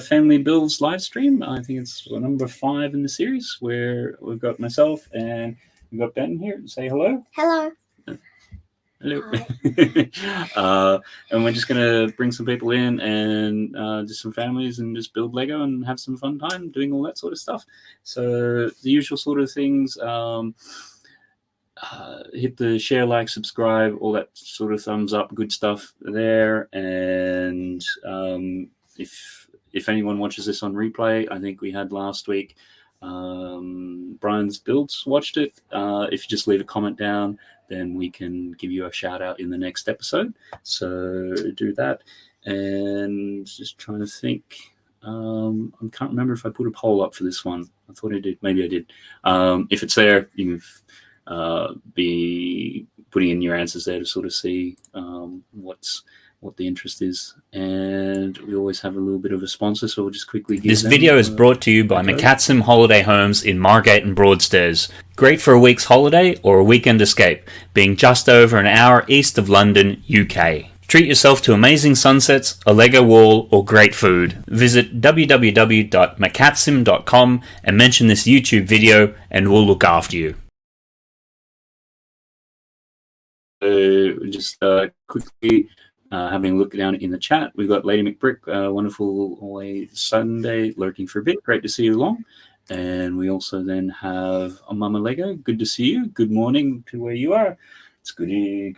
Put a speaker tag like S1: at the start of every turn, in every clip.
S1: Family Builds live stream. I think it's number 5 in the series, where we've got myself and we've got Ben here. Say hello.
S2: Hello.
S1: Hello. And we're just going to bring some people in and just some families and just build Lego and have some fun time doing all that sort of stuff. So the usual sort of things, hit the share, like, subscribe, all that sort of thumbs up, good stuff there. And if anyone watches this on replay, I think we had last week, Brian's Builds watched it. If you just leave a comment down, then we can give you a shout out in the next episode. So do that. And just trying to think. I can't remember if I put a poll up for this one. I thought I did. Maybe I did. If it's there, you can be putting in your answers there to sort of see what the interest is. And we always have a little bit of a sponsor, so we'll just quickly give
S3: This video is brought to you by McCatsim Holiday Homes in Margate and Broadstairs. Great for a week's holiday or a weekend escape, being just over an hour east of London, UK. Treat yourself to amazing sunsets, a Lego wall, or great food. Visit www.mccatsim.com and mention this YouTube video and we'll look after you.
S1: Just quickly having a look down in the chat, we've got Lady McBrick, wonderful always Sunday, lurking for a bit. Great to see you along. And we also then have Mama Lego. Good to see you. Good morning to where you are. It's good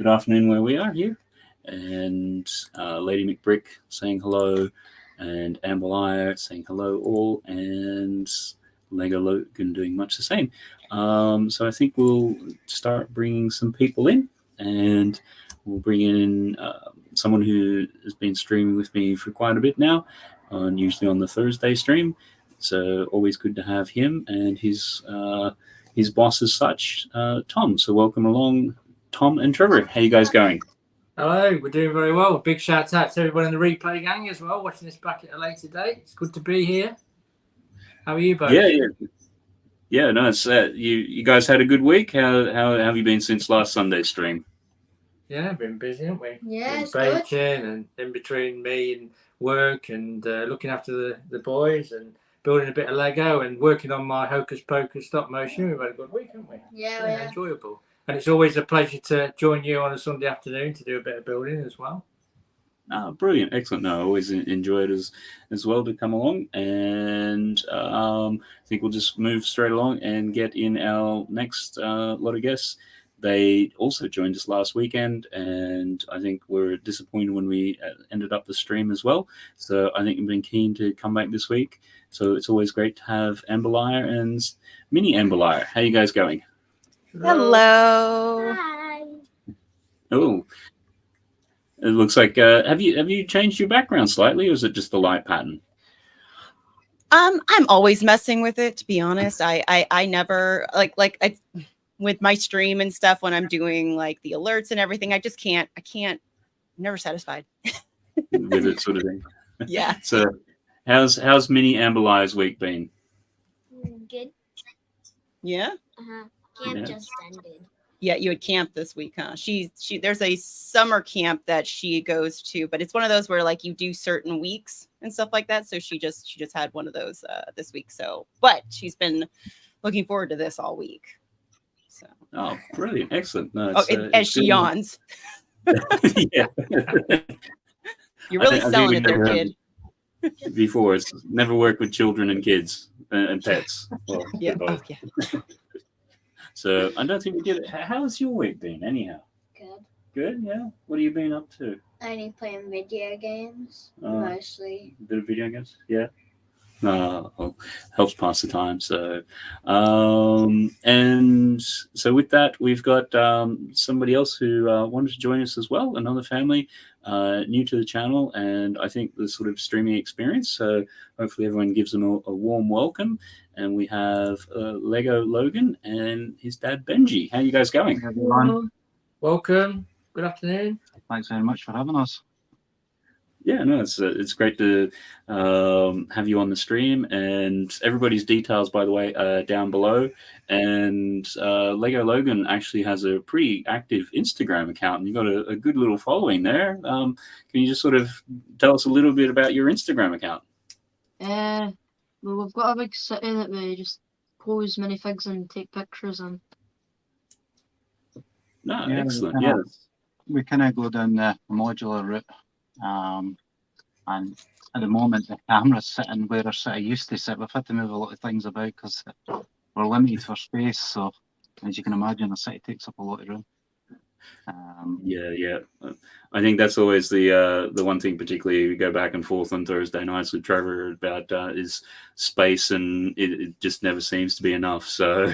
S1: afternoon where we are here. And Lady McBrick saying hello, and Amber Lyer saying hello all, and Lego Logan doing much the same. So I think we'll start bringing some people in, and we'll bring in someone who has been streaming with me for quite a bit now, usually on the Thursday stream. So always good to have him and his boss as such, Tom. So welcome along, Tom and Trevor. How you guys going?
S4: Hello, we're doing very well. Big shout out to everyone in the replay gang as well, watching this back at a later date. It's good to be here. How are you both?
S1: Yeah. No, it's you guys had a good week. How have you been since last Sunday's stream?
S4: Yeah, been busy, haven't we?
S2: Yeah, it's
S4: baking
S2: good.
S4: and in between me and work and looking after the boys and building a bit of Lego and working on my Hocus Pocus stop motion. We've had a good week, haven't we?
S2: Yeah.
S4: Enjoyable. And it's always a pleasure to join you on a Sunday afternoon to do a bit of building as well.
S1: Brilliant, excellent. No, I always enjoy it as well to come along. And I think we'll just move straight along and get in our next lot of guests. They also joined us last weekend, and I think we're disappointed when we ended up the stream as well. So I think we've been keen to come back this week. So it's always great to have Amber Lyer and Mini Amber Lyer. How you guys going?
S5: Hello.
S2: Hi.
S1: Oh, it looks like have you changed your background slightly, or is it just the light pattern?
S5: I'm always messing with it, to be honest. I never like with my stream and stuff when I'm doing like the alerts and everything. I can't. I'm never satisfied
S1: with it, sort of thing.
S5: Yeah.
S1: So how's Mini Amber Lyer's week been?
S2: Good.
S5: Yeah.
S2: Camp just ended.
S5: Yeah, you had camp this week, huh? She there's a summer camp that she goes to, but it's one of those where like you do certain weeks and stuff like that. So she just had one of those this week. So, but she's been looking forward to this all week. So.
S1: Oh, brilliant, excellent. No,
S5: as she yawns.
S1: Yeah.
S5: You're really selling it there, kid.
S1: Before, it's never worked with children and kids and pets. Well,
S5: yeah. Oh, yeah.
S1: So I don't think we did it. How's your week been, anyhow?
S2: Good.
S1: Good, yeah. What have you been up to?
S2: Only playing video games, mostly.
S1: A bit of video games, yeah. Well, helps pass the time. So, and so with that, we've got somebody else who wanted to join us as well. Another family, new to the channel, and I think the sort of streaming experience. So hopefully everyone gives them a warm welcome. And we have Lego Logan and his dad Benji. How are you guys going?
S6: Hey, everyone.
S4: Welcome. Good afternoon.
S6: Thanks very much for having us.
S1: Yeah, no, it's great to have you on the stream, and everybody's details, by the way, are down below. And Lego Logan actually has a pretty active Instagram account, and you've got a good little following there. Can you just sort of tell us a little bit about your Instagram account?
S6: Well, we've got a big city that we just pose minifigs and take pictures in.
S1: No,
S7: Yeah,
S1: excellent. Yeah.
S7: we kind of go down the modular route, and at the moment the camera's sitting where our city used to sit. We've had to move a lot of things about because we're limited for space. So as you can imagine, the city takes up a lot of room.
S1: Yeah. I think that's always the one thing, particularly we go back and forth on Thursday nights with Trevor about is space, and it just never seems to be enough. So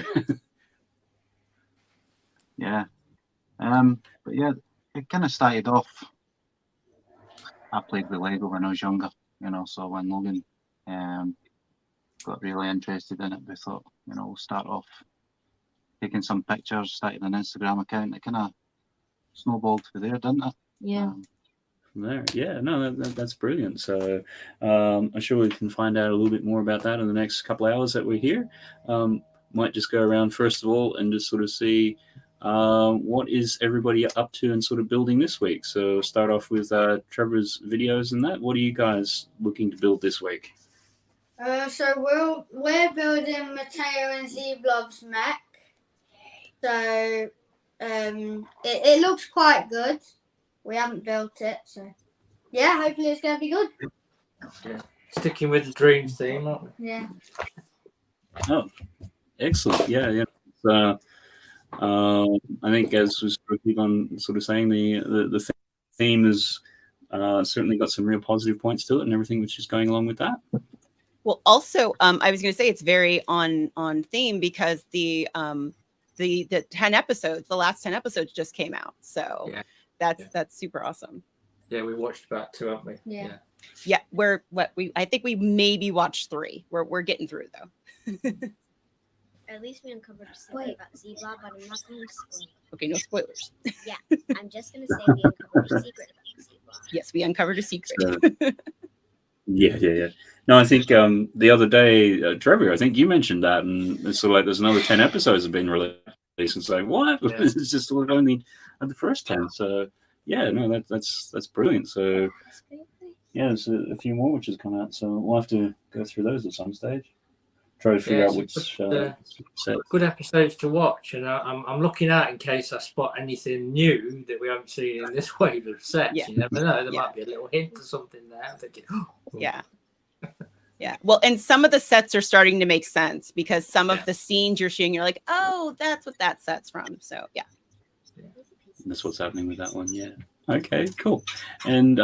S7: yeah, but yeah, it kind of started off. I played with Lego when I was younger, so when Logan got really interested in it, we thought, we'll start off taking some pictures, started an Instagram account. It kind of snowballed from there, didn't it?
S6: Yeah.
S1: there, yeah, no, that's brilliant. So I'm sure we can find out a little bit more about that in the next couple of hours that we're here. Might just go around first of all and just sort of see what is everybody up to and sort of building this week. So start off with Trevor's videos and that. What are you guys looking to build this week?
S2: So we're building Mateo and Z-Blob's mech. So it looks quite good. We haven't built it, so yeah, hopefully it's going to be good.
S4: Yeah. Sticking with the dreams theme, aren't we?
S2: Yeah.
S1: Oh, excellent. Yeah. I think as was keep on sort of saying, the theme has certainly got some real positive points to it and everything which is going along with that.
S5: Well, also, I was going to say it's very on theme because the 10 episodes, the last 10 episodes just came out. So that's super awesome.
S4: Yeah, we watched about 2, haven't we?
S2: Yeah.
S5: Yeah, I think we maybe watched 3. We're getting through though.
S8: At least we uncovered a secret about Z-Blob, but I'm not going to spoil it.
S5: Okay, no spoilers.
S8: Yeah, I'm just going to say we uncovered a secret about Z-Blob.
S5: Yes, we uncovered a secret.
S1: Yeah. No, I think the other day, Trevor, I think you mentioned that, and it's sort of like there's another 10 episodes have been released. It's like, what?
S4: Yeah.
S1: It's just we've only had the first 10. So yeah, no, that's brilliant. So yeah, there's a few more which has come out. So we'll have to go through those at some stage. Try to figure out which set.
S4: Good episodes to watch, and I'm looking out in case I spot anything new that we haven't seen in this wave of sets.
S5: Yeah.
S4: You never know, there might be a little hint or something there. I'm thinking,
S5: Yeah. Well, and some of the sets are starting to make sense because some of the scenes you're seeing, you're like, oh, that's what that set's from. So yeah.
S1: That's what's happening with that one. Yeah. Okay, cool. And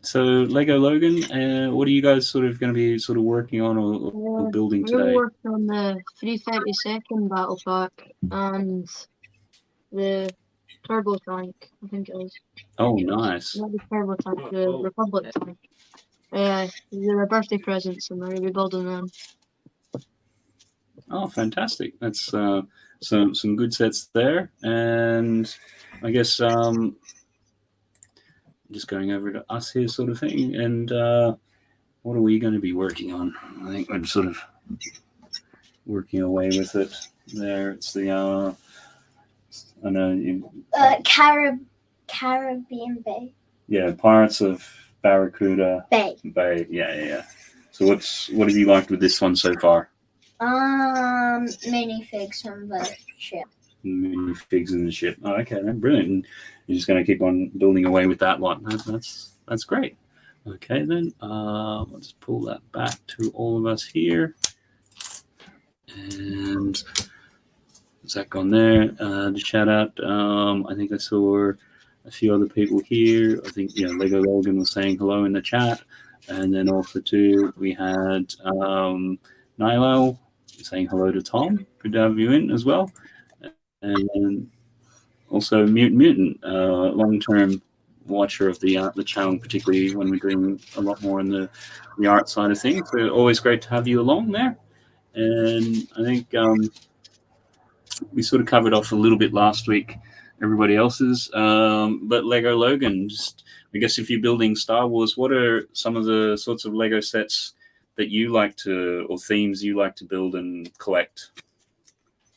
S1: so Lego Logan, what are you guys sort of going to be sort of working on or building
S6: We're
S1: today?
S6: working on the 332nd battle pack and the turbo tank, I think it is.
S1: Oh, nice.
S6: Not the turbo tank, the Republic tank. They're birthday presents and we're going to be building them.
S1: Oh, fantastic. That's some good sets there. And I guess just going over to us here sort of thing. And what are we going to be working on? I think we're sort of working away with it there. It's the, I know you...
S2: Caribbean Bay.
S1: Yeah, Pirates of Barracuda
S2: Bay.
S1: Yeah. So what have you liked with this one so far?
S2: Minifigs from the ship.
S1: Minifigs in the ship. Oh, okay, brilliant. And you're just going to keep on building away with that lot. That's great. Okay, then let's pull that back to all of us here. And Zach on there. To shout out. I think I saw a few other people here. I think Lego Logan was saying hello in the chat, and then also too we had Nilo saying hello to Tom. Good to have you in as well, and then also Mutant, long-term watcher of the channel, particularly when we're doing a lot more in the art side of things. So always great to have you along there, and I think we sort of covered off a little bit last week. Everybody else's, but Lego Logan, just I guess if you're building Star Wars, what are some of the sorts of Lego sets that you like to, or themes you like to build and collect?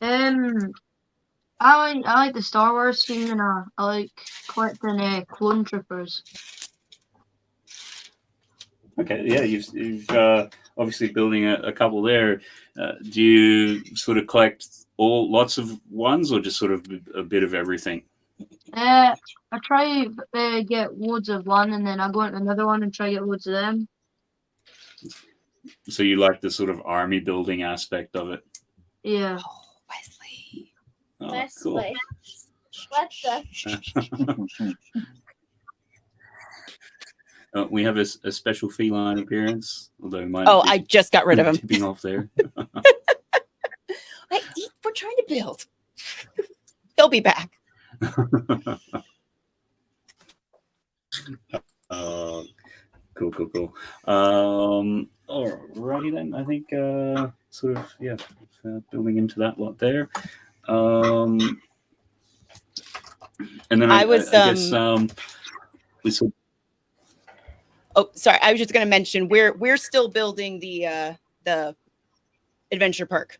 S6: I like the Star Wars theme, and I like collecting clone troopers.
S1: Okay, yeah, you've obviously building a couple there. Do you sort of collect lots of ones, or just sort of a bit of everything?
S6: I try get loads of one, and then I go into another one and try get loads of them.
S1: So you like the sort of army building aspect of it?
S6: Yeah.
S5: Oh, Wesley.
S1: Oh, cool.
S8: What the?
S1: We have a special feline appearance, although mine.
S5: Oh, I just got rid of him.
S1: Tipping off there.
S5: Hey, we're trying to build. He'll be back.
S1: Cool. Alrighty then. I think sort of building into that lot there. And then I guess we saw.
S5: Oh, sorry. I was just going to mention we're still building the adventure park.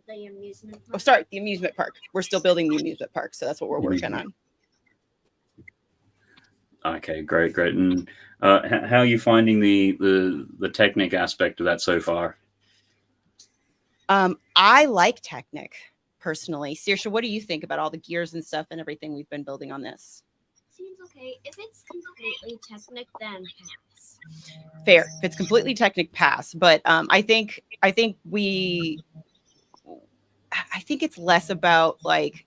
S8: The amusement park.
S5: Oh, sorry, the amusement park. We're still building the amusement park, so that's what we're working on.
S1: Okay, great. And how are you finding the Technic aspect of that so far?
S5: I like Technic personally. Saoirse, what do you think about all the gears and stuff and everything we've been building on this?
S8: Seems okay. If it's completely Technic, then pass.
S5: Fair. If it's completely Technic, pass. But I think it's less about like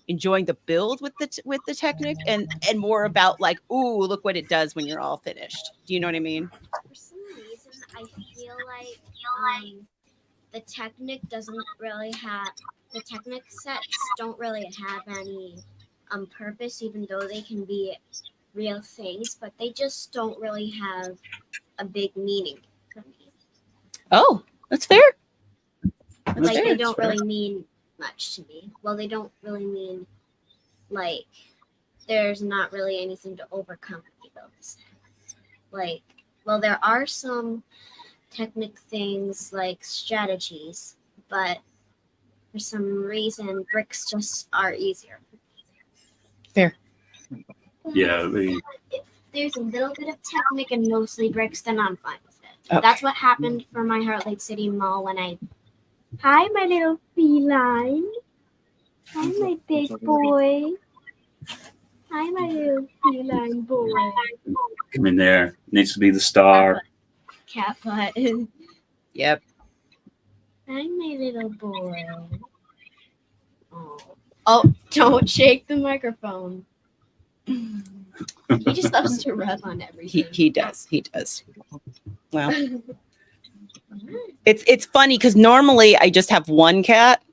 S5: enjoying the build with the Technic and more about like, ooh, look what it does when you're all finished. Do you know what I mean?
S8: For some reason, I feel like the Technic doesn't really have the Technic sets don't really have any purpose, even though they can be real things, but they just don't really have a big meaning for me.
S5: Oh, that's fair.
S8: Like they don't really mean much to me. Well, they don't really mean like there's not really anything to overcome when you build this. Like, well, there are some Technic things like strategies, but for some reason bricks just are easier.
S5: Fair.
S1: Yeah.
S8: If there's a little bit of Technic and mostly bricks, then I'm fine with it.
S5: Okay.
S8: That's what happened for my Heart Lake City Mall when I. Hi, my little feline. Hi, my big boy. Hi, my little feline boy.
S1: Come in there. Needs to be the star.
S8: Cat butt.
S5: Yep.
S8: Hi, my little boy. Oh, don't shake the microphone. He just loves to rub on everything.
S5: He does. Well, it's funny because normally I just have one cat,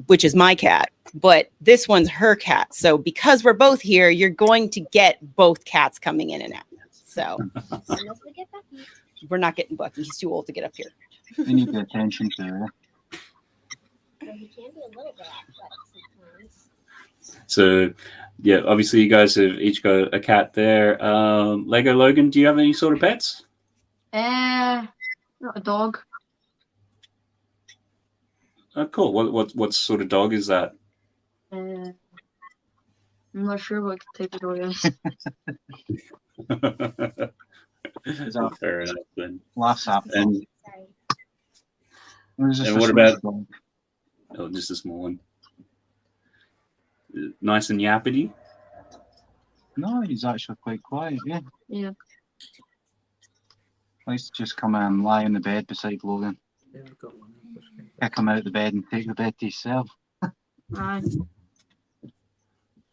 S5: which is my cat, but this one's her cat. So because we're both here, you're going to get both cats coming in and out. So
S8: Unless we get Bucky.
S5: we're not getting Bucky. He's too old to get up here.
S7: You need the attention to it.
S8: Well, he can be a little bit sometimes.
S1: So, yeah, obviously you guys have each got a cat there. Lego Logan, do you have any sort of pets?
S6: Not a dog.
S1: Cool. What sort of dog is that?
S6: I'm not sure what type of dog it is.
S1: Fair enough then.
S7: Last up.
S1: And
S7: And
S1: what about? Oh, just a small one. Nice and yappity.
S7: No, he's actually quite quiet. Yeah.
S6: Yeah.
S7: Likes to just come and lie in the bed beside Logan.
S4: Yeah, we've got one.
S7: Kick him out of the bed and take the bed to himself.
S6: Aye.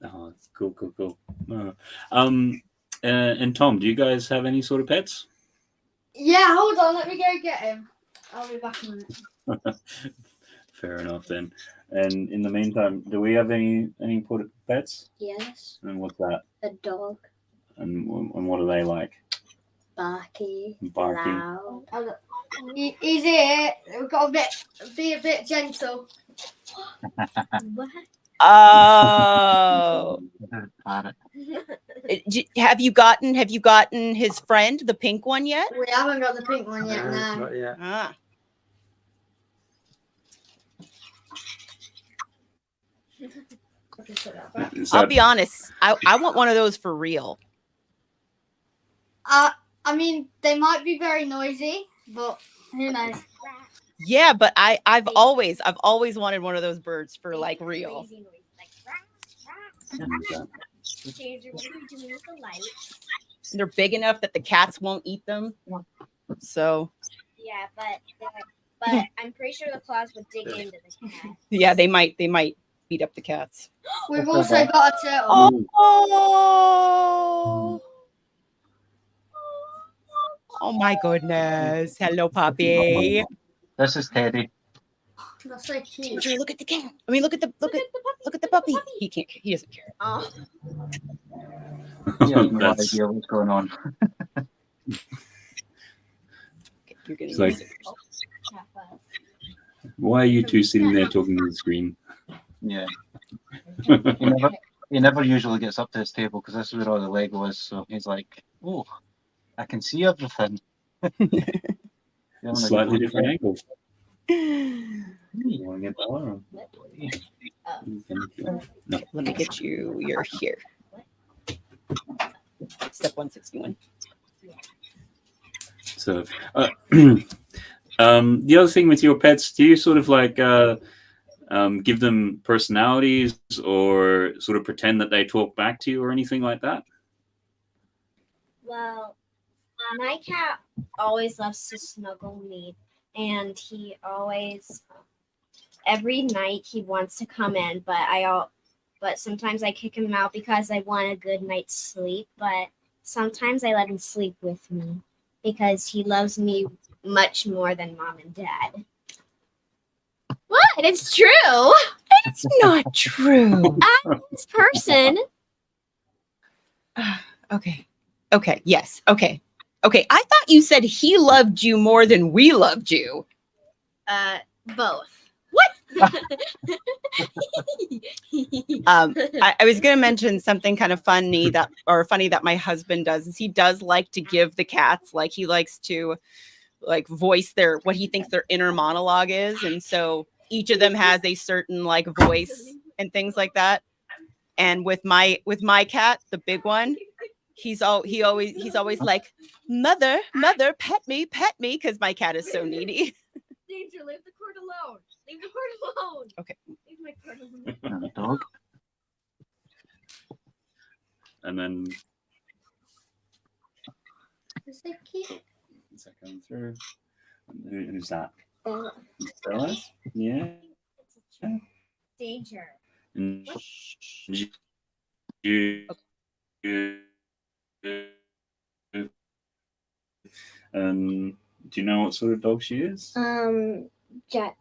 S1: Oh, cool. And Tom, do you guys have any sort of pets?
S2: Yeah, hold on. Let me go get him. I'll be back in a minute.
S1: Fair enough then. And in the meantime, do we have any pets?
S8: Yes,
S1: And what's that?
S8: a dog.
S1: And what are they like?
S8: Barky.
S1: Barking.
S8: Loud.
S2: He's here. We've got to be a bit gentle.
S8: What?
S5: Oh.
S7: Parrot.
S5: Have you gotten his friend, the pink one, yet?
S2: We haven't got the pink one yet, no.
S4: Not yet.
S5: Ah. I'll be honest. I want one of those for real.
S2: I mean, they might be very noisy, but who knows?
S5: Yeah, but I've always wanted one of those birds for like real.
S8: Crazy noise, like,
S1: Yeah.
S8: Danger, what are you doing with the lights?
S5: They're big enough that the cats won't eat them. So
S8: Yeah, but I'm pretty sure the claws would dig into the cat.
S5: yeah, they might beat up the cats.
S2: We've also got a turtle.
S5: Oh, oh my goodness! Hello, puppy.
S7: This is Teddy.
S2: That's so cute.
S5: Ginger, look at the cat. I mean, look at the puppy. He can't. He doesn't care.
S8: Oh,
S7: He has no
S1: That's-
S7: idea what's going on.
S5: You're getting
S1: It's like,
S5: used to it.
S1: why are you two sitting there talking to the screen?
S7: Yeah. He never usually gets up to his table because this is where all the Lego is. So he's like, "Oh, I can see everything."
S1: Slightly different angle. You want to get that one? No.
S5: Let me get you. You're here. Step 161.
S1: So, the other thing with your pets, do you sort of like give them personalities or sort of pretend that they talk back to you or anything like that?
S8: well, my cat always loves to snuggle me, and he always, every night he wants to come in, but sometimes I kick him out because I want a good night's sleep. But sometimes I let him sleep with me because he loves me much more than mom and dad. What? It's true.
S5: It's not true.
S8: This person.
S5: Okay. Okay. Yes. Okay. Okay. I thought you said he loved you more than we loved you.
S8: Both.
S5: I was going to mention something kind of funny that my husband does is he does like to give the cats, like he likes to like voice what he thinks their inner monologue is. And so each of them has a certain like voice and things like that. And with my cat, the big one, he's always like, mother, pet me. Cause my cat is so needy.
S8: Danger, leave the cord alone. Leave the cord alone.
S5: Okay.
S8: Leave my cord alone.
S7: And a dog.
S1: And then
S2: Is it cute?
S1: is that coming through? And who's that?
S8: Oh,
S1: Stella? Yeah.
S8: it's a true danger.
S1: And do you know what sort of dog she is?
S8: Jack.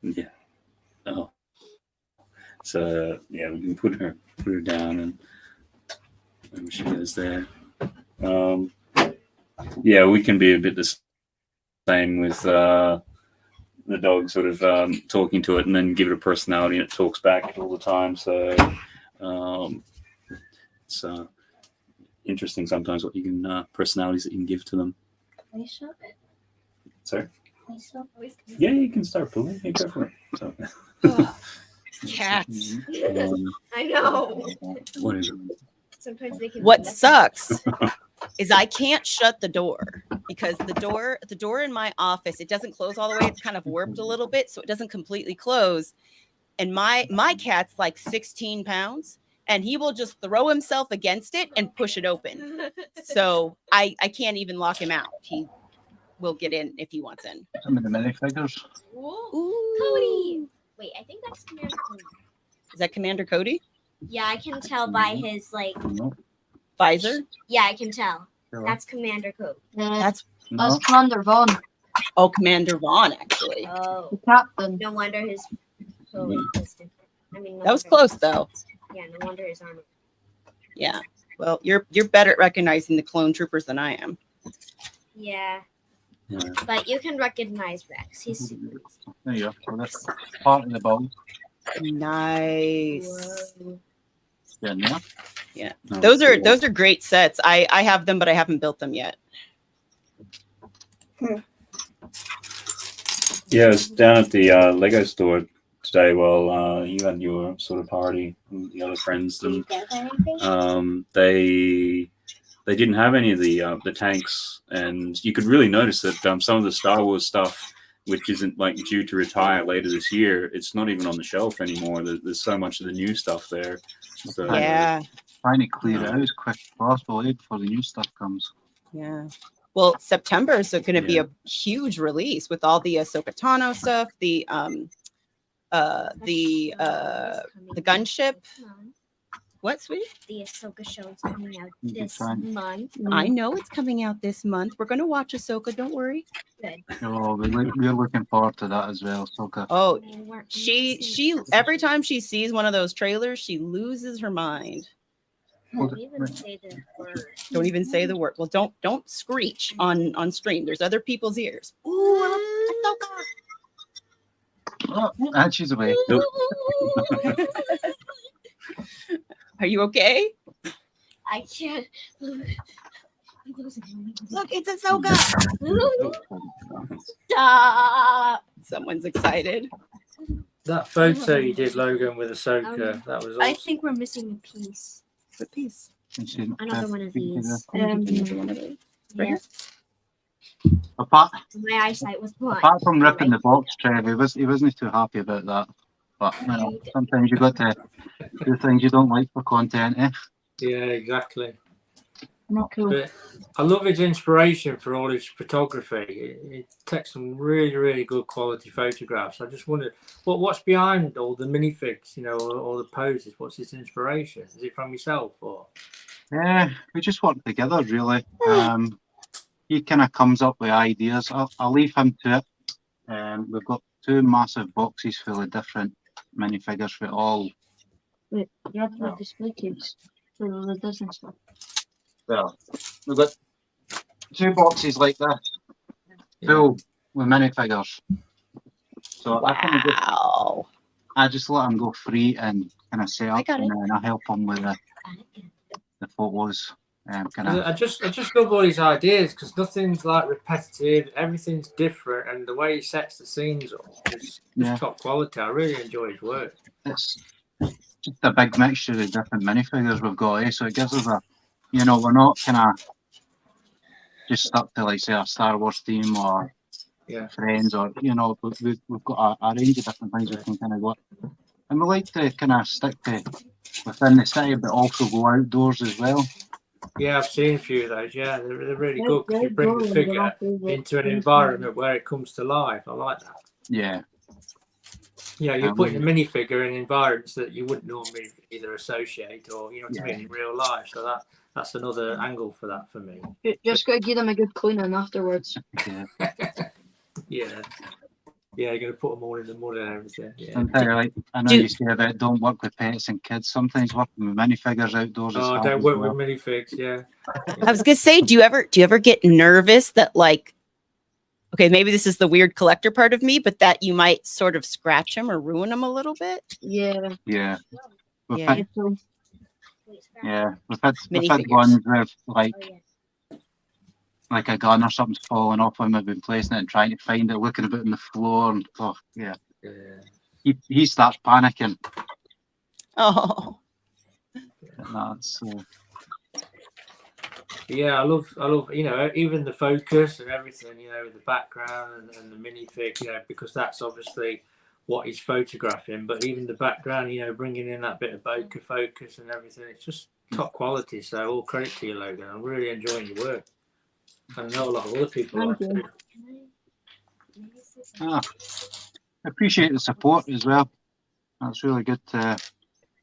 S1: Yeah. Oh. So yeah, we can put her down and there she is there. Yeah, we can be a bit the same with the dog sort of talking to it and then give it a personality and it talks back all the time. So it's interesting sometimes what you can personalities that you can give to them.
S8: Can I shove it?
S1: Sorry?
S8: Can I shove it?
S1: Yeah, you can start pulling. Yeah, go for it. So,
S5: Cats.
S8: I know.
S1: what is it?
S8: Sometimes they can.
S5: What sucks is I can't shut the door because the door in my office, it doesn't close all the way. It's kind of warped a little bit, so it doesn't completely close. And my cat's like 16 pounds and he will just throw himself against it and push it open. So I can't even lock him out. He will get in if he wants in.
S7: Some of the minifigures.
S8: Ooh. Cody. Wait, I think that's Commander Cody.
S5: Is that Commander Cody?
S8: Yeah, I can tell by his
S7: No.
S5: Visor?
S8: Yeah, I can tell.
S7: Sure.
S8: That's Commander Cody.
S5: That's
S7: No.
S6: Commander Vaughn,
S5: oh, Commander Vaughn, actually.
S8: Oh,
S6: the captain.
S8: no wonder his code was different. I mean, no
S5: That was
S8: wonder
S5: close
S8: his-
S5: though.
S8: Yeah, no wonder his armor.
S5: Yeah. Well, you're better at recognizing the clone troopers than I am.
S8: Yeah,
S1: Yeah.
S8: but you can recognize Rex. He's super easy.
S7: There you go. So that's part of the body.
S5: Nice.
S8: Whoa.
S7: Yeah.
S1: Oh,
S5: Those
S1: cool.
S5: are great sets. I have them, but I haven't built them yet.
S1: Yeah, I was down at the Lego store today while you had your sort of party with the other friends,
S8: Did you
S1: and
S8: get anything?
S1: they they didn't have any of the tanks, and you could really notice that some of the Star Wars stuff, which isn't like due to retire later this year, it's not even on the shelf anymore. There's so much of the new stuff there. So,
S5: Yeah.
S7: Trying to clear it out as quick as possible before the new stuff comes.
S5: Yeah. Well, September is going to be a huge release with all the Ahsoka Tano stuff, the gunship. What, sweetie?
S8: The Ahsoka show is coming out this month.
S5: I know it's coming out this month. We're going to watch Ahsoka. Don't worry.
S8: Good.
S7: Oh, we're looking forward to that as well. Ahsoka.
S5: Oh, she every time she sees one of those trailers, she loses her mind.
S8: Don't even say the word.
S5: Don't even say the word. Well, don't screech on stream. There's other people's ears. Ooh, Ahsoka.
S7: Oh, and she's away.
S5: Are you okay?
S8: I can't.
S5: Look, it's Ahsoka.
S8: Stop.
S5: Someone's excited.
S4: That photo you did, Logan, with Ahsoka, that was awesome.
S8: I think we're missing a piece.
S5: What piece?
S8: Another one of these.
S5: Right here?
S7: Apart
S8: My eyesight was blind.
S7: Apart from ripping the box, Trev, he wasn't too happy about that. But you know, sometimes you got to do things you don't like for content, eh?
S4: Yeah, exactly.
S6: Not cool.
S4: But I love his inspiration for all his photography. It takes some really, really good quality photographs. I just wondered what's behind all the minifigs, you know, all the poses. What's his inspiration? Is it from yourself or?
S7: Yeah, we just work together really. He kind of comes up with ideas. I'll leave him to it. We've got 2 massive boxes full of different minifigures for all.
S6: Wait, you have the display case for the Disney stuff.
S7: Well, we've got 2 boxes like this, full with minifigures. So
S5: wow.
S7: I just let him go free and kind of set up, and then I help him with the photos.
S4: I just love all his ideas because nothing's like repetitive. Everything's different, and the way he sets the scenes up is top quality. I really enjoy his work.
S7: It's just a big mixture of different minifigures we've got, so it gives us a, you know, we're not kind of just stuck to like say a Star Wars theme or Friends, or you know, we've got a range of different things we can kind of go, and we like to kind of stick to within the city, but also go outdoors as well.
S4: Yeah, I've seen a few of those. Yeah, they're really good because you bring the figure into an environment where it comes to life. I like that.
S7: Yeah.
S4: Yeah, you're putting a minifigure in environments that you wouldn't normally either associate or, you know what I mean, in real life. So that's another angle for that for me.
S6: You just got to give them a good cleaning afterwards.
S4: Yeah. Yeah, you're going to put them all in the mud and everything. Yeah.
S7: Sometimes, I know you say about don't work with pets and kids. Sometimes working with minifigures outdoors.
S4: Oh, don't work with minifigs. Yeah.
S5: I was gonna say, do you ever get nervous that like, okay, maybe this is the weird collector part of me, but that you might sort of scratch them or ruin them a little bit?
S6: Yeah.
S7: Yeah. We've
S5: Yeah.
S7: had ones with like a gun or something's falling off when we've been placing it and trying to find it, looking about on the floor, and he starts panicking.
S5: Oh.
S7: That's
S4: yeah, I love, you know, even the focus and everything, you know, the background and the minifig, you know, because that's obviously what he's photographing, but even the background, you know, bringing in that bit of bokeh focus and everything, it's just top quality. So all credit to you, Logan. I'm really enjoying your work. I know a lot of other people like too.
S7: I appreciate the support as well. That's really good.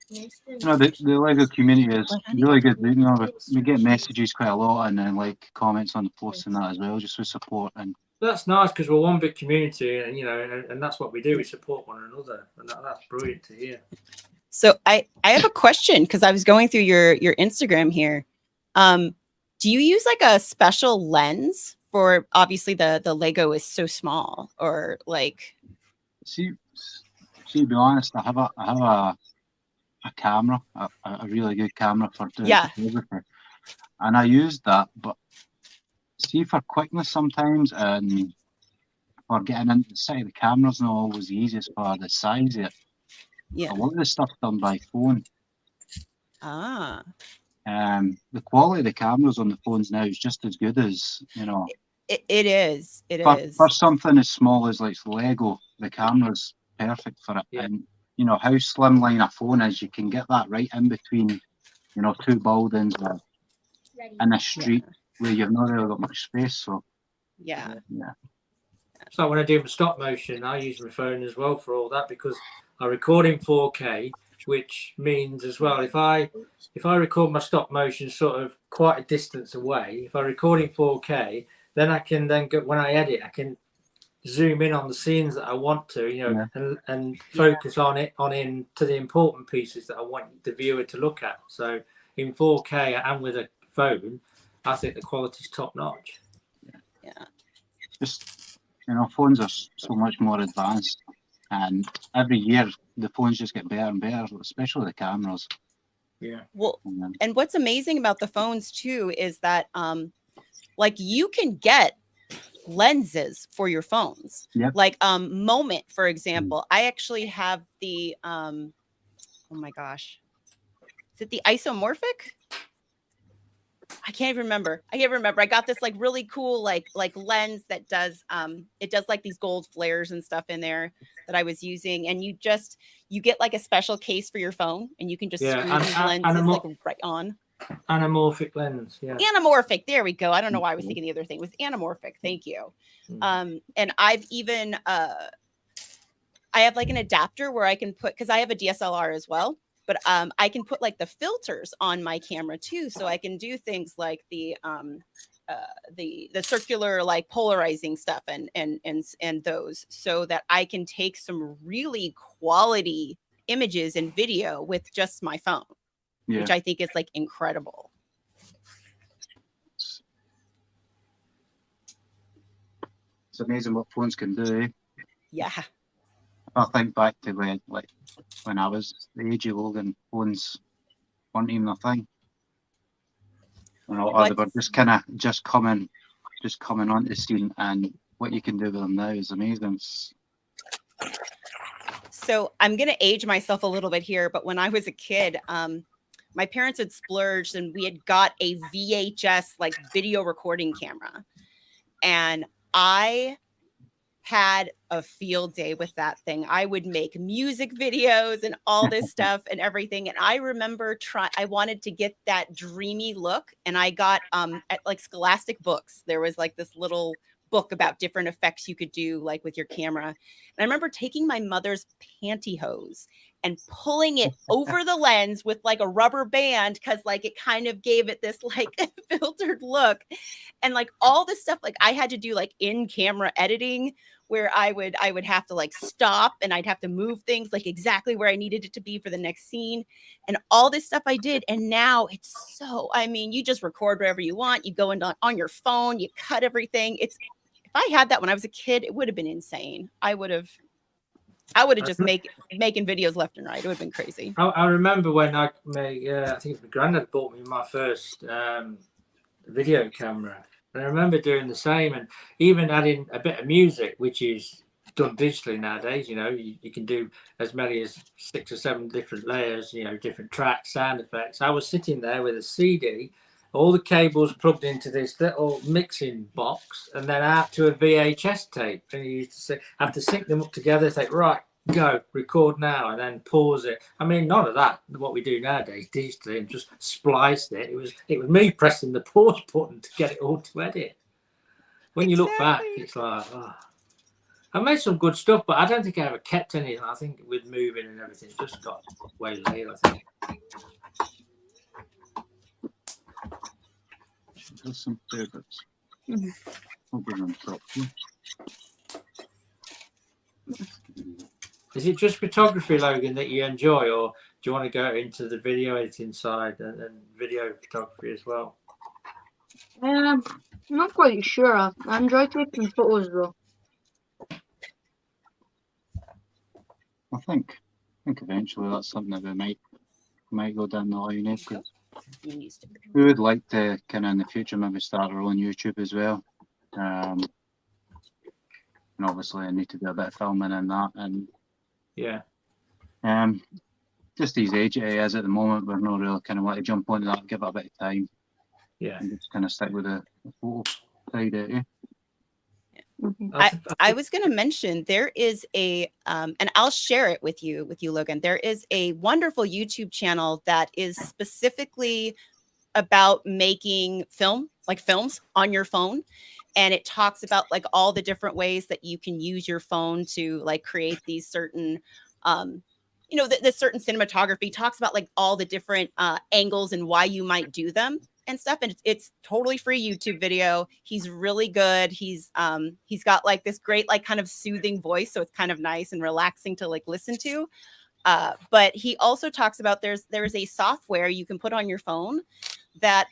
S7: You know, the Lego community is really good. You know, we get messages quite a lot, and then like comments on the posts and that as well, just with support. And
S4: that's nice because we're one big community, and you know, and that's what we do. We support one another, and that's brilliant to hear.
S5: So I have a question because I was going through your Instagram here. Do you use like a special lens for, obviously the Lego is so small, or like?
S7: See, to be honest, I have a camera, a really good camera for doing photography, and I used that. But see, for quickness sometimes, and for getting into the city, the camera's not always the easiest for the size of it.
S5: Yeah,
S7: a lot of the stuff done by phone.
S5: Ah.
S7: The quality of the cameras on the phones now is just as good as, you know.
S5: It is. It
S7: for,
S5: is.
S7: for something as small as like Lego, the camera's perfect for it.
S4: Yeah.
S7: And you know how slimline a phone is, you can get that right in between, you know, two buildings or in a street where you've not really got much space. So
S5: Yeah.
S4: So when I do my stop motion, I use my phone as well for all that, because I record in 4K, which means as well, if I record my stop motion sort of quite a distance away, if I record in 4K, then I can when I edit, I can zoom in on the scenes that I want to, you know, and focus on in to the important pieces that I want the viewer to look at. So in 4K and with a phone, I think the quality's top notch.
S5: Yeah.
S7: Just, you know, phones are so much more advanced, and every year the phones just get better and better, especially the cameras.
S4: Yeah.
S5: Well, and what's amazing about the phones too is that like you can get lenses for your phones.
S7: Yep.
S5: Like Moment, for example. I actually have the oh my gosh. Is it the isomorphic? I can't even remember. I got this like really cool like lens that does it does like these gold flares and stuff in there that I was using, and you get like a special case for your phone, and you can just screw these lenses like right on.
S4: Anamorphic lens, yeah.
S5: Anamorphic, there we go. I don't know why I was thinking the other thing. It was anamorphic. Thank you. And I've even I have like an adapter where I can put, because I have a DSLR as well, but I can put like the filters on my camera too, so I can do things like the circular like polarizing stuff and those, so that I can take some really quality images and video with just my phone, which I think is like incredible.
S7: It's amazing what phones can do.
S5: Yeah.
S7: I think back to when I was the age of Logan, phones weren't even a thing. You know, or they were just coming onto the scene, and what you can do with them now is amazing.
S5: So I'm gonna age myself a little bit here, but when I was a kid, my parents had splurged and we had got a VHS like video recording camera, and I had a field day with that thing. I would make music videos and all this stuff and everything. And I remember I wanted to get that dreamy look. And I got at like Scholastic Books, there was like this little book about different effects you could do like with your camera. And I remember taking my mother's pantyhose and pulling it over the lens with like a rubber band, because like it kind of gave it this like filtered look, and like all this stuff like I had to do like in camera editing, where I would have to like stop and I'd have to move things like exactly where I needed it to be for the next scene, and all this stuff I did. And now it's so, I mean, you just record wherever you want, you go into on your phone, you cut everything. If I had that when I was a kid, it would have been insane. I would have just making videos left and right. It would have been crazy.
S4: I remember when I think my granddad bought me my first video camera. And I remember doing the same, and even adding a bit of music, which is done digitally nowadays. You know, you can do as many as 6 or 7 different layers, you know, different tracks, sound effects. I was sitting there with a CD, all the cables plugged into this little mixing box, and then out to a VHS tape. And you used to say, have to sync them up together, say, right, go, record now, and then pause it. I mean, none of that, what we do nowadays digitally, and just spliced it. It was me pressing the pause button to get it all to edit. When you look back, it's like, oh. I made some good stuff, but I don't think I ever kept any. I think with moving and everything, it just got way late, I think.
S7: There's some favorites.
S4: Is it just photography, Logan, that you enjoy, or do you want to go into the video editing side and video photography as well?
S6: I'm not quite sure. I enjoy taking photos though.
S7: I think eventually that's something that we might go down the line of, because we would like to kind of in the future maybe start our own YouTube as well. And obviously I need to do a bit of filming in that, and
S4: yeah.
S7: just his age he is at the moment. We're not really kind of want to jump onto that, give it a bit of time,
S4: Yeah.
S7: and just kind of stick with the photo side of it.
S5: I was going to mention there is a and I'll share it with you Logan. There is a wonderful YouTube channel that is specifically about making films on your phone, and it talks about like all the different ways that you can use your phone to like create these certain the certain cinematography. Talks about like all the different angles and why you might do them and stuff, and it's totally free YouTube video. He's really good. He's got like this great like kind of soothing voice, so it's kind of nice and relaxing to like listen to. But he also talks about there's a software you can put on your phone that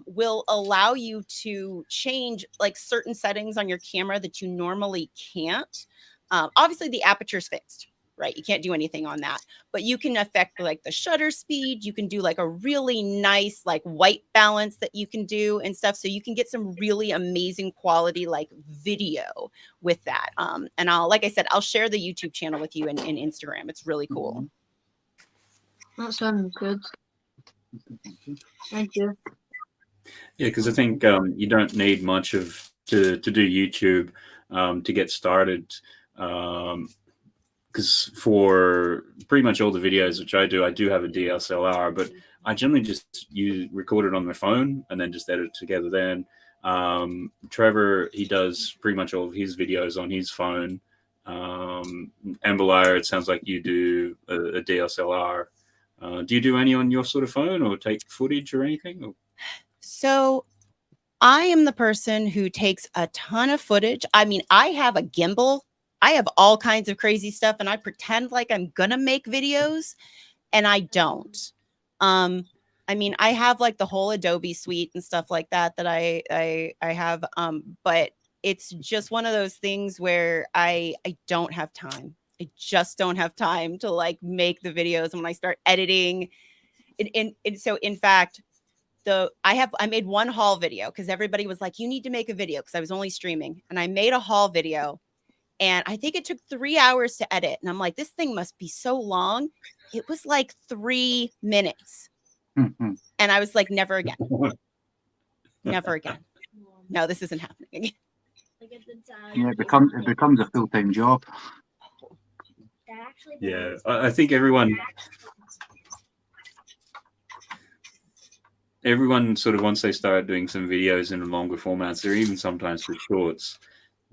S5: will allow you to change like certain settings on your camera that you normally can't. Obviously the aperture's fixed, right? You can't do anything on that, but you can affect like the shutter speed. You can do like a really nice like white balance that you can do and stuff. So you can get some really amazing quality like video with that. And like I said, I'll share the YouTube channel with you in Instagram. It's really cool.
S6: That sounds good. Thank you.
S1: Yeah, because I think you don't need much to do YouTube to get started. Because for pretty much all the videos which I do have a DSLR, but I generally just record it on my phone and then just edit it together. Then Trevor, he does pretty much all of his videos on his phone. Ambalier, it sounds like you do a DSLR. Do you do any on your sort of phone or take footage or anything? Or?
S5: So I am the person who takes a ton of footage. I mean, I have a gimbal. I have all kinds of crazy stuff, and I pretend like I'm gonna make videos, and I don't. I mean, I have like the whole Adobe suite and stuff like that I have, but it's just one of those things where I don't have time. I just don't have time to like make the videos. And when I start editing, so in fact, I made one haul video because everybody was like, you need to make a video, because I was only streaming, and I made a haul video. And I think it took 3 hours to edit. And I'm like, this thing must be so long. It was like 3 minutes. And I was like, never again. Never again. No, this isn't happening again.
S7: Yeah, it becomes a full-time job.
S1: Yeah, I think everyone sort of, once they start doing some videos in longer formats, or even sometimes for shorts,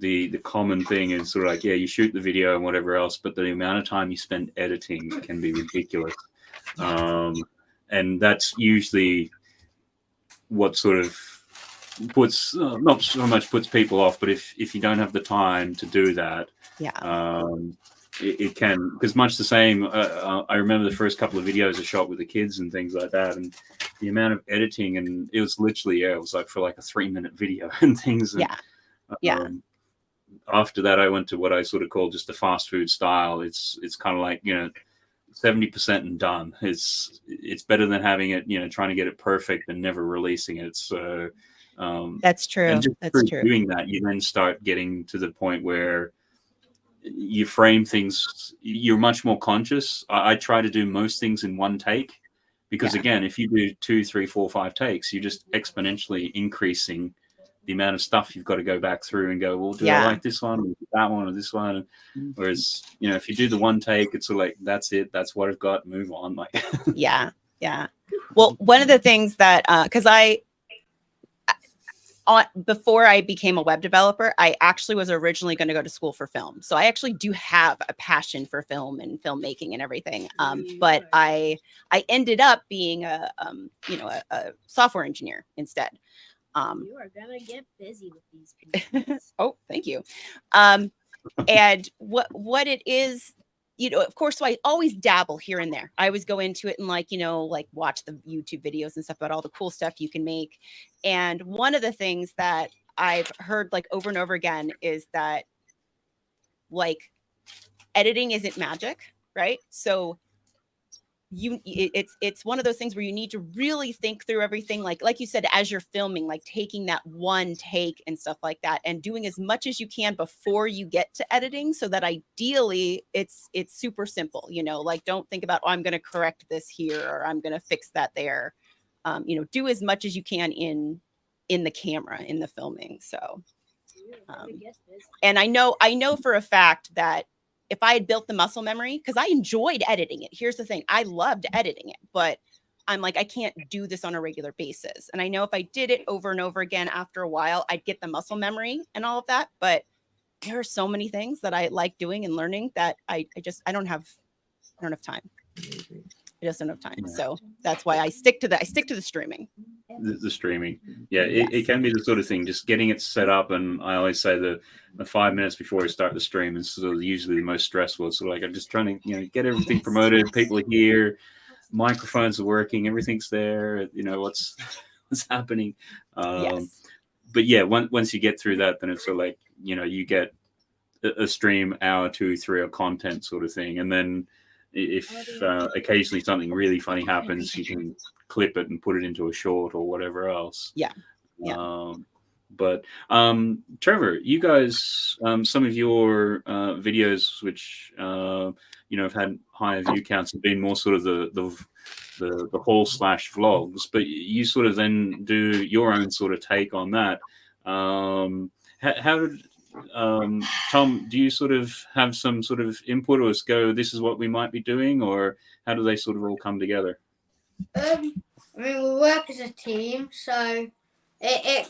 S1: the common thing is sort of like, yeah, you shoot the video and whatever else, but the amount of time you spend editing can be ridiculous. And that's usually what sort of puts, not so much puts people off, but if you don't have the time to do that, it can, because much the same, I remember the first couple of videos I shot with the kids and things like that, and the amount of editing, and it was literally, it was like for like a 3-minute video and things. And, after that, I went to what I sort of call just the fast food style. It's kind of like, 70% and done. It's better than having it, trying to get it perfect and never releasing it. So
S5: that's true.
S1: And just
S5: that's true.
S1: Doing that, you then start getting to the point where you frame things. You're much more conscious. I try to do most things in one take, because again, if you do 2, 3, 4, 5 takes, you're just exponentially increasing the amount of stuff you've got to go back through and go, well, do I like this one or that one or this one? Whereas, if you do the one take, it's sort of like, that's it. That's what I've got. Move on. Like,
S5: yeah. Well, one of the things that, because before I became a web developer, I actually was originally going to go to school for film. So I actually do have a passion for film and filmmaking and everything. But I ended up being a software engineer instead.
S8: You are gonna get busy with these people.
S5: Oh, thank you. And what it is, of course, so I always dabble here and there. I always go into it and like watch the YouTube videos and stuff about all the cool stuff you can make. And one of the things that I've heard like over and over again is that like editing isn't magic, right? So it's one of those things where you need to really think through everything, like you said, as you're filming, like taking that one take and stuff like that, and doing as much as you can before you get to editing, so that ideally it's super simple, you know, like don't think about, oh, I'm going to correct this here, or I'm going to fix that there. You know, do as much as you can in the camera, in the filming. So and I know for a fact that if I had built the muscle memory, because I enjoyed editing it. Here's the thing. I loved editing it, but I'm like, I can't do this on a regular basis. And I know if I did it over and over again, after a while, I'd get the muscle memory and all of that. But there are so many things that I like doing and learning that I don't have time. I just don't have time.
S1: Yeah.
S5: So that's why I stick to the streaming.
S1: The streaming, yeah, it can be the sort of thing, just getting it set up. And I always say the 5 minutes before I start the stream is sort of usually the most stressful. So like I'm just trying to, you know, get everything promoted, people are here, microphones are working, everything's there, you know, what's happening. But yeah, once you get through that, then it's sort of like, you know, you get a stream hour, 2-3 of content sort of thing. And then if occasionally something really funny happens, you can clip it and put it into a short or whatever else. But Trevor, you guys, some of your videos which you know have had higher view counts have been more sort of the haul / vlogs, but you sort of then do your own sort of take on that. How did Tom, do you sort of have some sort of input, or go, this is what we might be doing, or how do they sort of all come together?
S2: I mean, we work as a team, so it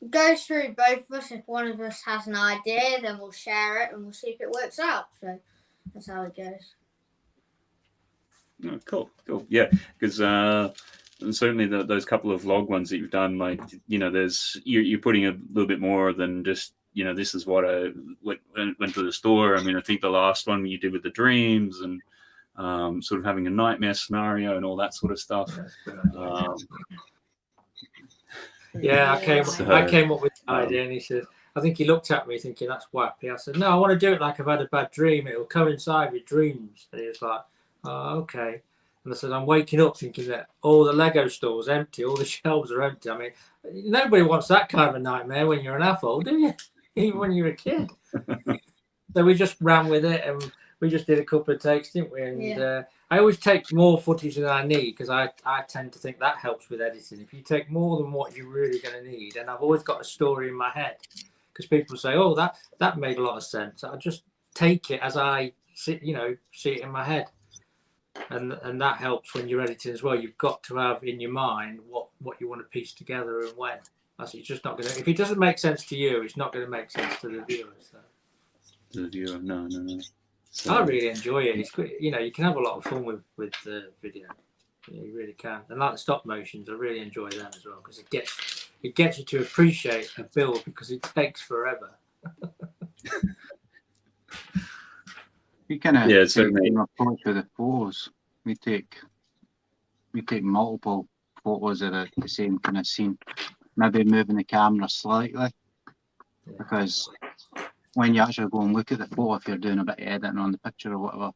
S2: goes through both of us. If one of us has an idea, then we'll share it and we'll see if it works out. So that's how it goes.
S1: Oh, cool. Yeah, because certainly those couple of vlog ones that you've done, like, you know, there's you're putting a little bit more than just, you know, this is what I went to the store. I mean, I think the last one you did with the dreams and sort of having a nightmare scenario and all that sort of stuff.
S4: Yeah, I came up with the idea, and he said, I think he looked at me thinking that's wacky. I said, no, I want to do it like I've had a bad dream. It will coincide with dreams. And he was like, oh, okay. And I said, I'm waking up thinking that all the Lego store's empty, all the shelves are empty. I mean, nobody wants that kind of a nightmare when you're an AFOL, do you? Even when you're a kid. So we just ran with it, and we just did a couple of takes, didn't we? And I always take more footage than I need, because I tend to think that helps with editing. If you take more than what you're really going to need, and I've always got a story in my head, because people say, oh, that made a lot of sense. I just take it as I see it in my head. And that helps when you're editing as well. You've got to have in your mind what you want to piece together and when. It's just not going to. If it doesn't make sense to you, it's not going to make sense to the viewer. So.
S1: To the viewer, no. So,
S4: I really enjoy it. It's good. You know, you can have a lot of fun with the video. You really can. And like the stop motions, I really enjoy them as well, because it gets you to appreciate a build, because it takes forever.
S7: We kind of
S1: certainly
S7: approach with the photos. We take multiple photos of the same kind of scene, maybe moving the camera slightly, because when you actually go and look at the photo, if you're doing a bit of editing on the picture or whatever,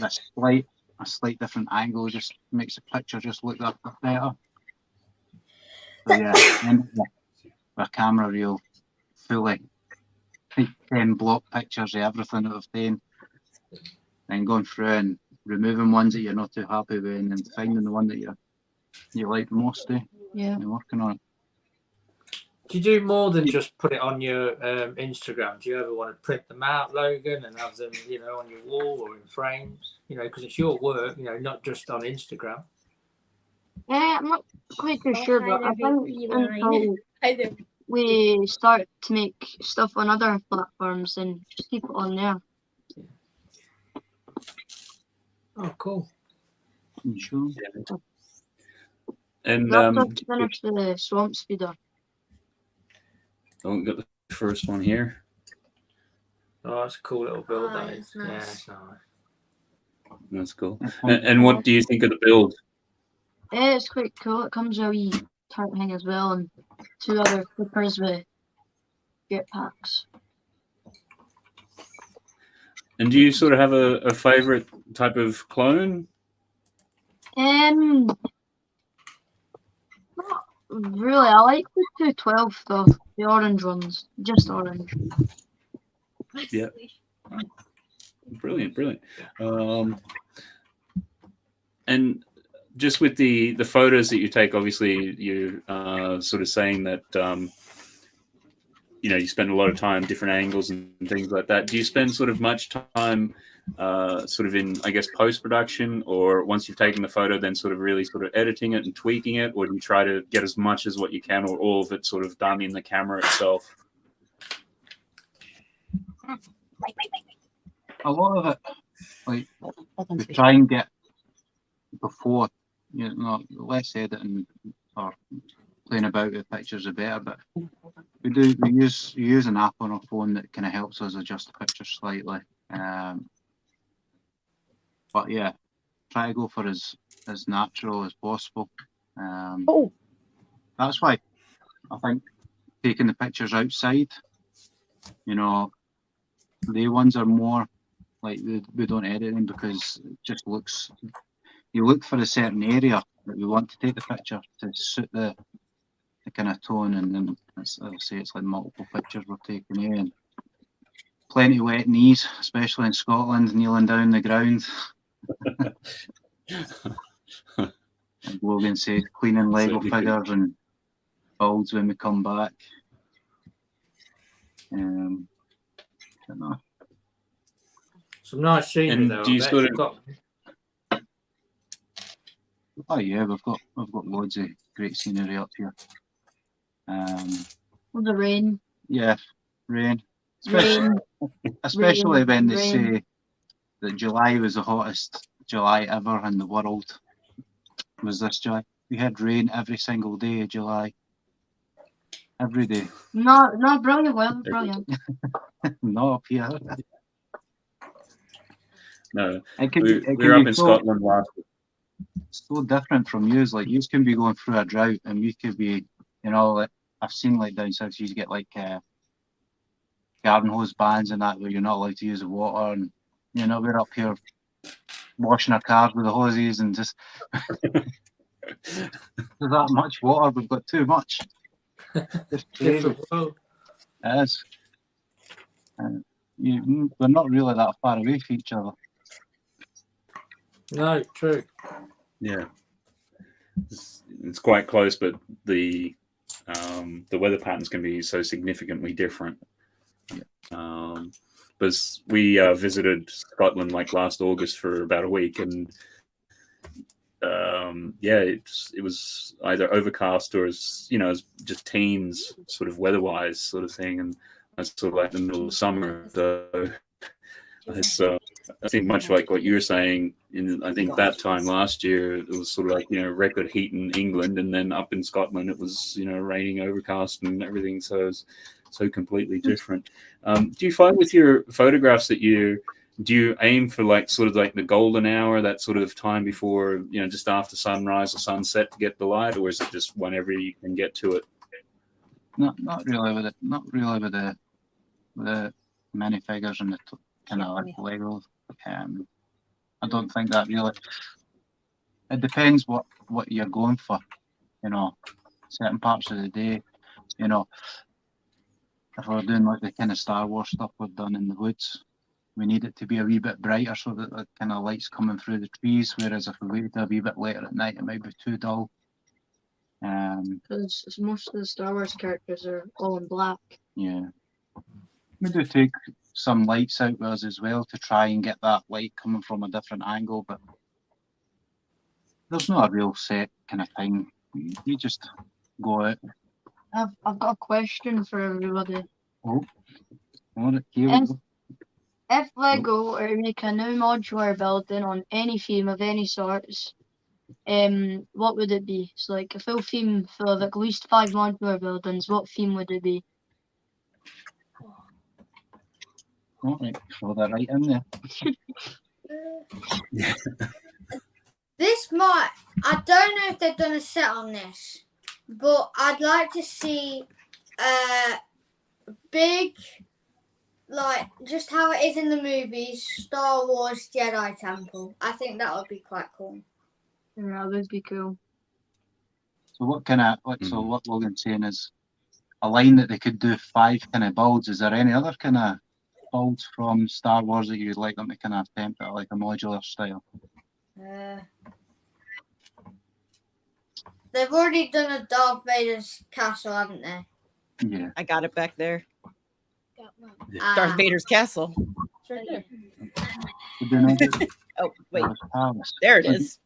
S7: a slight different angle just makes the picture just look that bit better. So yeah, our camera reel fully 10 block pictures of everything that we've done, and going through and removing ones that you're not too happy with, and then finding the one that you like the most, and working on it.
S4: Do you do more than just put it on your Instagram? Do you ever want to print them out, Logan, and have them, on your wall or in frames? Because it's your work, not just on Instagram.
S6: I'm not quite too sure, but I think until we start to make stuff on other platforms, and just keep it on there.
S4: Oh, cool.
S7: Sure.
S1: And
S6: to finish the swamp speeder.
S1: We've got the first one here.
S4: Oh, that's a cool little build. That is.
S2: Nice.
S4: Yeah, it's nice.
S1: That's cool. And what do you think of the build?
S6: It's quite cool. It comes with a wee tarp hang as well, and 2 other clippers with jetpacks.
S1: And do you sort of have a favorite type of clone?
S6: Not really. I like the 212 though. The orange ones, just orange.
S1: Yeah. Brilliant. And just with the photos that you take, obviously you sort of saying that you spend a lot of time different angles and things like that. Do you spend sort of much time sort of in, I guess, post-production, or once you've taken the photo then sort of really sort of editing it and tweaking it, or do you try to get as much as what you can, or all of it sort of done in the camera itself?
S7: A lot of it, like, we try and get before, less editing or playing about with pictures, the better. But we use an app on our phone that kind of helps us adjust the picture slightly. But yeah, try to go for as natural as possible. That's why I think taking the pictures outside, the ones are more like we don't edit them because it just looks. You look for a certain area that we want to take the picture to suit the kind of tone, and then as I say, it's like multiple pictures we're taking here, and plenty of wet knees, especially in Scotland, kneeling down the ground. And Logan said, cleaning Lego figures and builds when we come back. I don't know.
S4: Some nice scenery though.
S1: Do you sort of...
S7: Oh yeah, we've got loads of great scenery up here.
S6: The rain.
S7: Yeah, rain. Especially when they say that July was the hottest July ever in the world. Was this July? We had rain every single day of July. Every day.
S6: No, brilliant weather, brilliant.
S7: Not up here.
S1: No,
S7: it can
S1: we were up in Scotland last week.
S7: So different from you. Like, you can be going through a drought, and we could be, like, I've seen like down south, you get like garden hose bans and that, where you're not allowed to use the water, and we're up here washing our cars with the hoses, and just there's that much water, we've got too much. It's crazy. It is. We're not really that far away from each other.
S4: No, true.
S1: Yeah, it's quite close, but the weather patterns can be so significantly different. But we visited Scotland like last August for about a week, and it was either overcast or as just teens sort of weather-wise sort of thing, and that's sort of like the middle of summer. So it's I think much like what you were saying. I think that time last year it was sort of like record heat in England, and then up in Scotland it was raining, overcast, and everything. So it was so completely different. Do you find with your photographs that do you aim for like sort of like the golden hour, that sort of time before just after sunrise or sunset to get the light, or is it just whenever you can get to it?
S7: Not really with it. Not really with the minifigures and the kind of like Lego. I don't think that really. It depends what you're going for. Certain parts of the day. If we're doing like the kind of Star Wars stuff we've done in the woods, we need it to be a wee bit brighter so that the kind of light's coming through the trees. Whereas if we waited a wee bit later at night, it might be too dull.
S6: Because most of the Star Wars characters are all in black.
S7: Yeah. We do take some lights out with us as well to try and get that light coming from a different angle, but there's not a real set kind of thing. You just go out.
S6: I've got a question for everybody.
S7: Oh, here we go.
S6: If Lego were to make a new modular building on any theme of any sorts, what would it be? So like a full theme full of at least 5 modular buildings, what theme would it be?
S7: All right, throw that right in there.
S2: I don't know if they've done a set on this, but I'd like to see big, like just how it is in the movies, Star Wars Jedi Temple. I think that would be quite cool.
S6: Yeah, that would be cool.
S7: So what Logan's saying is a line that they could do 5 kind of builds. Is there any other kind of builds from Star Wars that you'd like them to kind of attempt at like a modular style?
S2: They've already done a Darth Vader's castle, haven't they?
S7: Yeah.
S5: I got it back there.
S8: Got one.
S5: Darth Vader's castle. It's right there.
S7: Did they not do
S5: Oh, wait.
S7: Jabba's Palace?
S5: There it is.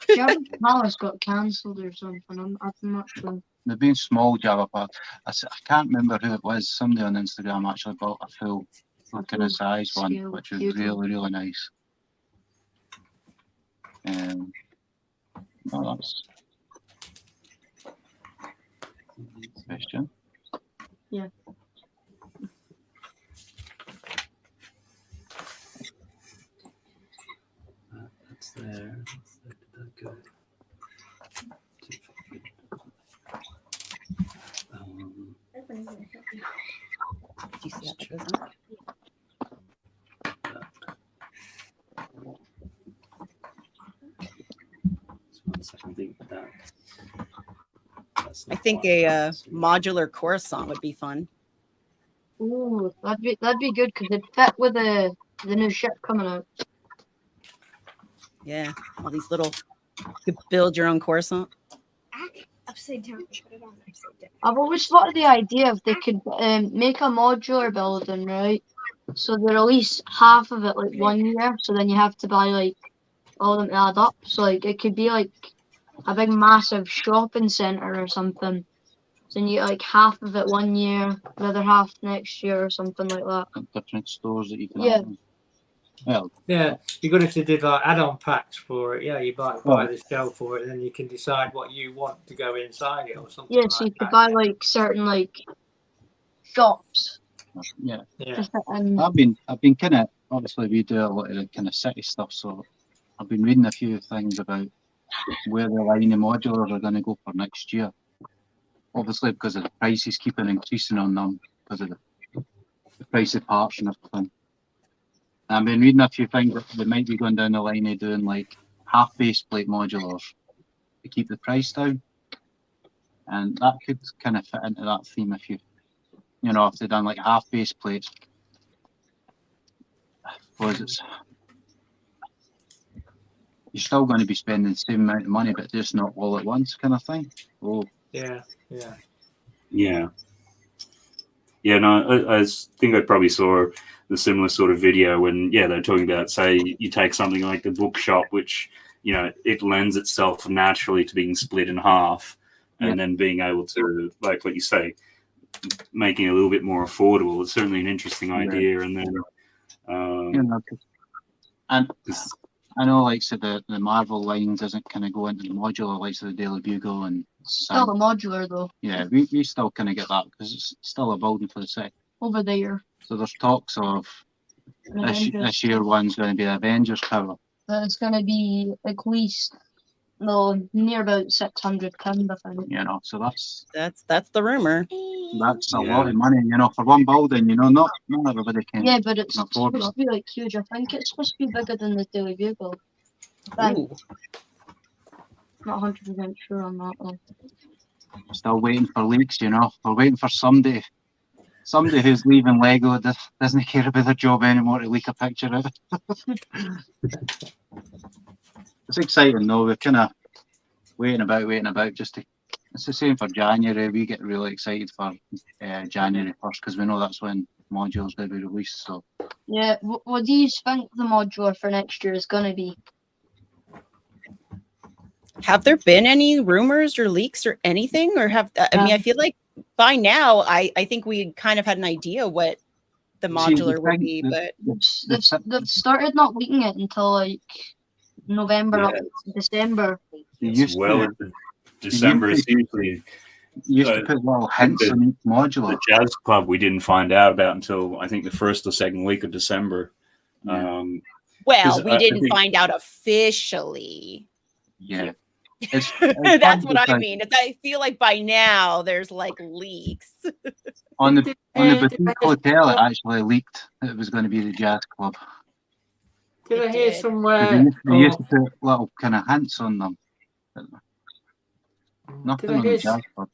S6: Jabba's Palace got cancelled or something. I'm not sure.
S7: They've been small Jabba Palace. I can't remember who it was. Somebody on Instagram actually bought a full kind of size one,
S6: Scale,
S7: which was
S6: beautiful.
S7: really nice. No, that's question.
S6: Yeah.
S1: That's there. Where did that go?
S5: Do you see how that goes on? I think a modular coruscant would be fun.
S6: Ooh, that'd be good because it'd fit with the new ship coming out.
S5: Yeah, all these little. You could build your own coruscant.
S8: Upside down. Put it on upside down.
S6: I've always thought of the idea if they could make a modular building, right? So they release half of it like 1 year, so then you have to buy like all of them to add up. So like it could be like a big massive shopping centre or something. So then you get like half of it 1 year, the other half next year or something like that.
S7: Different stores that you can
S6: Yeah.
S7: open. Well,
S4: Yeah, you got to do like add-on packs for it. Yeah, you buy the shell for it, and then you can decide what you want to go inside it or something.
S6: Yeah, so you could buy like certain like shops.
S7: yeah.
S4: Yeah.
S6: And
S7: I've been kind of, obviously we do a lot of the kind of city stuff, so I've been reading a few things about where the line of modulars are going to go for next year. Obviously because of the prices keeping increasing on them because of the price of parts and everything. I've been reading a few things that they might be going down the line of doing like half base plate modulars to keep the price down, and that could kind of fit into that theme if if they done like half base plates. I suppose you're still going to be spending the same amount of money, but just not all at once, kind of thing. Oh,
S4: Yeah.
S1: Yeah. No, I think I probably saw the similar sort of video when, they're talking about, say, you take something like the bookshop, which, it lends itself naturally to being split in half and then being able to, like what you say, making it a little bit more affordable. It's certainly an interesting idea. And then,
S7: and I know, like, so the Marvel lines doesn't kind of go into the modular, like, so the Daily Bugle and
S6: still a modular though.
S7: Yeah, we still kind of get that because it's still a building for the city.
S6: Over there.
S7: So there's talks of this year one's going to be the Avengers cover.
S6: It's going to be at least near about £600, I think.
S7: So
S5: That's the rumor.
S7: That's a lot of money, for one building. Not everybody can.
S6: Yeah, but it's
S7: afford
S6: supposed to be like huge. I think it's supposed to be bigger than the Daily Bugle. I'm not 100% sure on that one.
S7: Still waiting for leaks, We're waiting for somebody who's leaving Lego doesn't care about their job anymore to leak a picture of it. It's exciting though. We're kind of waiting about just to. It's the same for January. We get really excited for January 1st because we know that's when modules will be released. So
S6: yeah, what do you think the modular for next year is going to be?
S5: Have there been any rumors or leaks or anything? Or I feel like by now, I think we kind of had an idea what the modular would be, but
S6: they've started not leaking it until like November, December.
S1: December is usually.
S7: You used to put little hints on each modular.
S1: The Jazz Club we didn't find out about until I think the first or second week of December.
S5: Well, we didn't find out officially.
S7: Yeah.
S5: That's what I mean. I feel like by now there's like leaks.
S7: on the Boutique Hotel, it actually leaked that it was going to be the Jazz Club.
S4: Did I hear somewhere?
S7: They used to put little kind of hints on them. Nothing
S4: Did I
S7: on the
S4: hear,
S7: jazz club.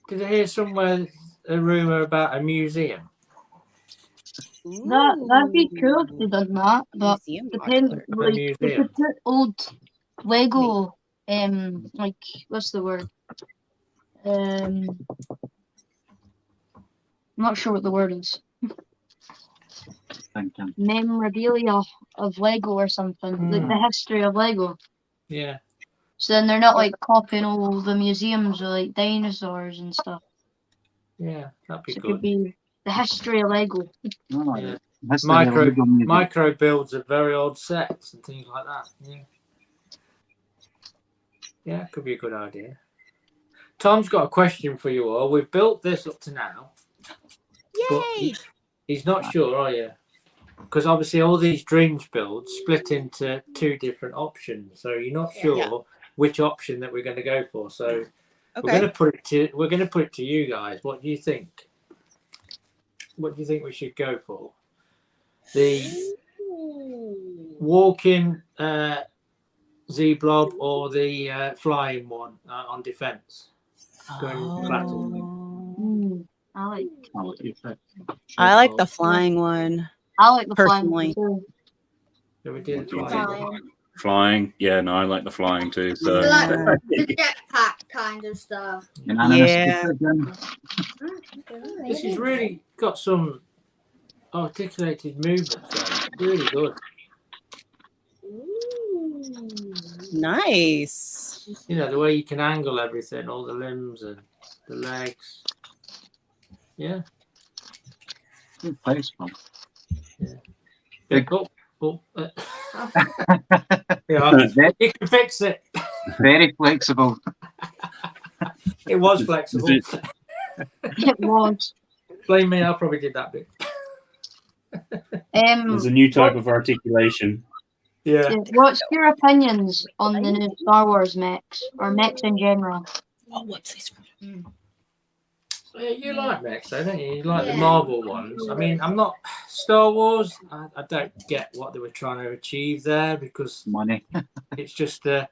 S4: did I hear somewhere a rumor about a museum?
S6: That'd be cool if they done that, but
S5: Museum
S6: depends.
S5: modular.
S4: A
S6: Like they
S4: museum.
S6: could put old Lego, like what's the word? I'm not sure what the word is.
S7: Thinking.
S6: Memorabilia of Lego or something, like the history of Lego.
S4: Yeah.
S6: So then they're not like copying all the museums or like dinosaurs and stuff.
S4: Yeah, that'd be
S6: So it
S4: good.
S6: could be the history of Lego.
S7: No,
S4: Yeah.
S7: history of the Lego Museum.
S4: Micro builds of very old sets and things like that. Yeah. Yeah, could be a good idea. Tom's got a question for you all. We've built this up to now. But
S5: Yay!
S4: he's not sure, are you? Because obviously all these dreams builds split into 2 different options. So you're not sure which option that we're going to go for. So we're going to put it to you guys. What do you think? What do you think we should go for? The walking Z-blob or the flying one on defense? Going into battle.
S5: I like the flying one.
S6: I like the
S5: Personally.
S6: flying one too.
S4: So we did
S1: Flying. Yeah, no, I like the flying too. So
S2: Like the jetpack kind of stuff.
S5: Yeah.
S4: This has really got some articulated movements there. Really good.
S5: Nice.
S4: You know, the way you can angle everything, all the limbs and the legs. Yeah.
S7: Thanks, man.
S4: Big up. Yeah, you can fix it.
S7: Very flexible.
S4: It was flexible.
S6: It was.
S4: Blame me, I probably did that bit.
S1: There's a new type of articulation.
S4: Yeah.
S6: What's your opinions on the new Star Wars mechs or mechs in general?
S5: Oh, whoopsies.
S4: Yeah, you like mechs, though, don't you? You like the Marvel ones. I mean, I'm not Star Wars. I don't get what they were trying to achieve there because
S7: money.
S4: It's just a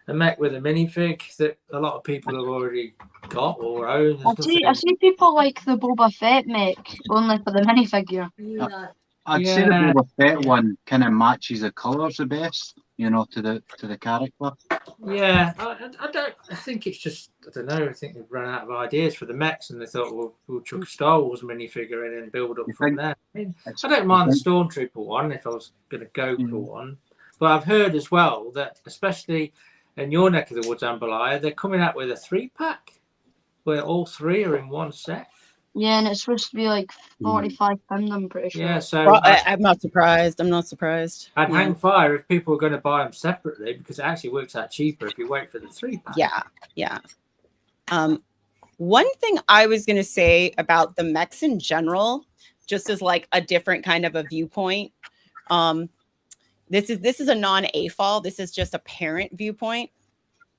S4: mech with a minifig that a lot of people have already got or own.
S6: I see people like the Boba Fett mech only for the minifigure.
S7: I'd say the Boba Fett one kind of matches the colours the best, you know, to the character.
S4: Yeah, I think it's just, I don't know, I think they've run out of ideas for the mechs and they thought, well, we'll chuck a Star Wars minifigure in and build up from there. I mean, I don't mind the Stormtrooper one if I was going to go for one. But I've heard as well that, especially in your neck of the woods, Amberlaya, they're coming out with a 3-pack where all 3 are in one set.
S6: Yeah, and it's supposed to be like £45, I'm pretty sure.
S4: Yeah, so
S5: I'm not surprised. I'd
S4: hang fire if people are going to buy them separately because it actually works out cheaper if you wait for the 3-pack.
S5: Yeah. One thing I was going to say about the mechs in general, just as like a different kind of a viewpoint. This is a non-AFOL. This is just a parent viewpoint.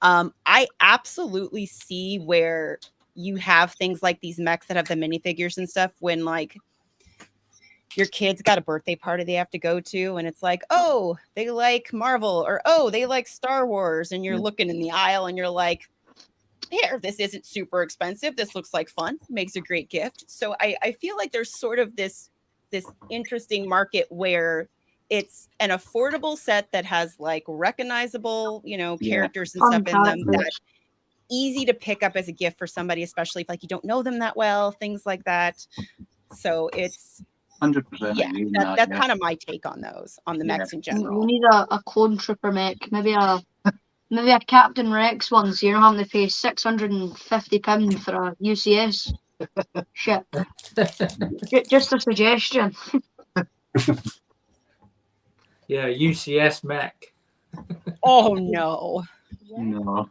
S5: I absolutely see where you have things like these mechs that have the minifigures and stuff when like your kid's got a birthday party they have to go to and it's like, oh, they like Marvel or oh, they like Star Wars. And you're looking in the aisle and you're like, here, this isn't super expensive. This looks like fun. Makes a great gift. So I feel like there's sort of this interesting market where it's an affordable set that has like recognizable, characters and stuff in them that easy to pick up as a gift for somebody, especially if like you don't know them that well, things like that. So it's
S7: 100%.
S5: That's kind of my take on those, on the mechs in general.
S6: We need a clone trooper mech, maybe a Captain Rex one, so you're not having to pay £650 for a UCS ship. Just a suggestion.
S4: Yeah, UCS mech.
S5: Oh no.
S7: No.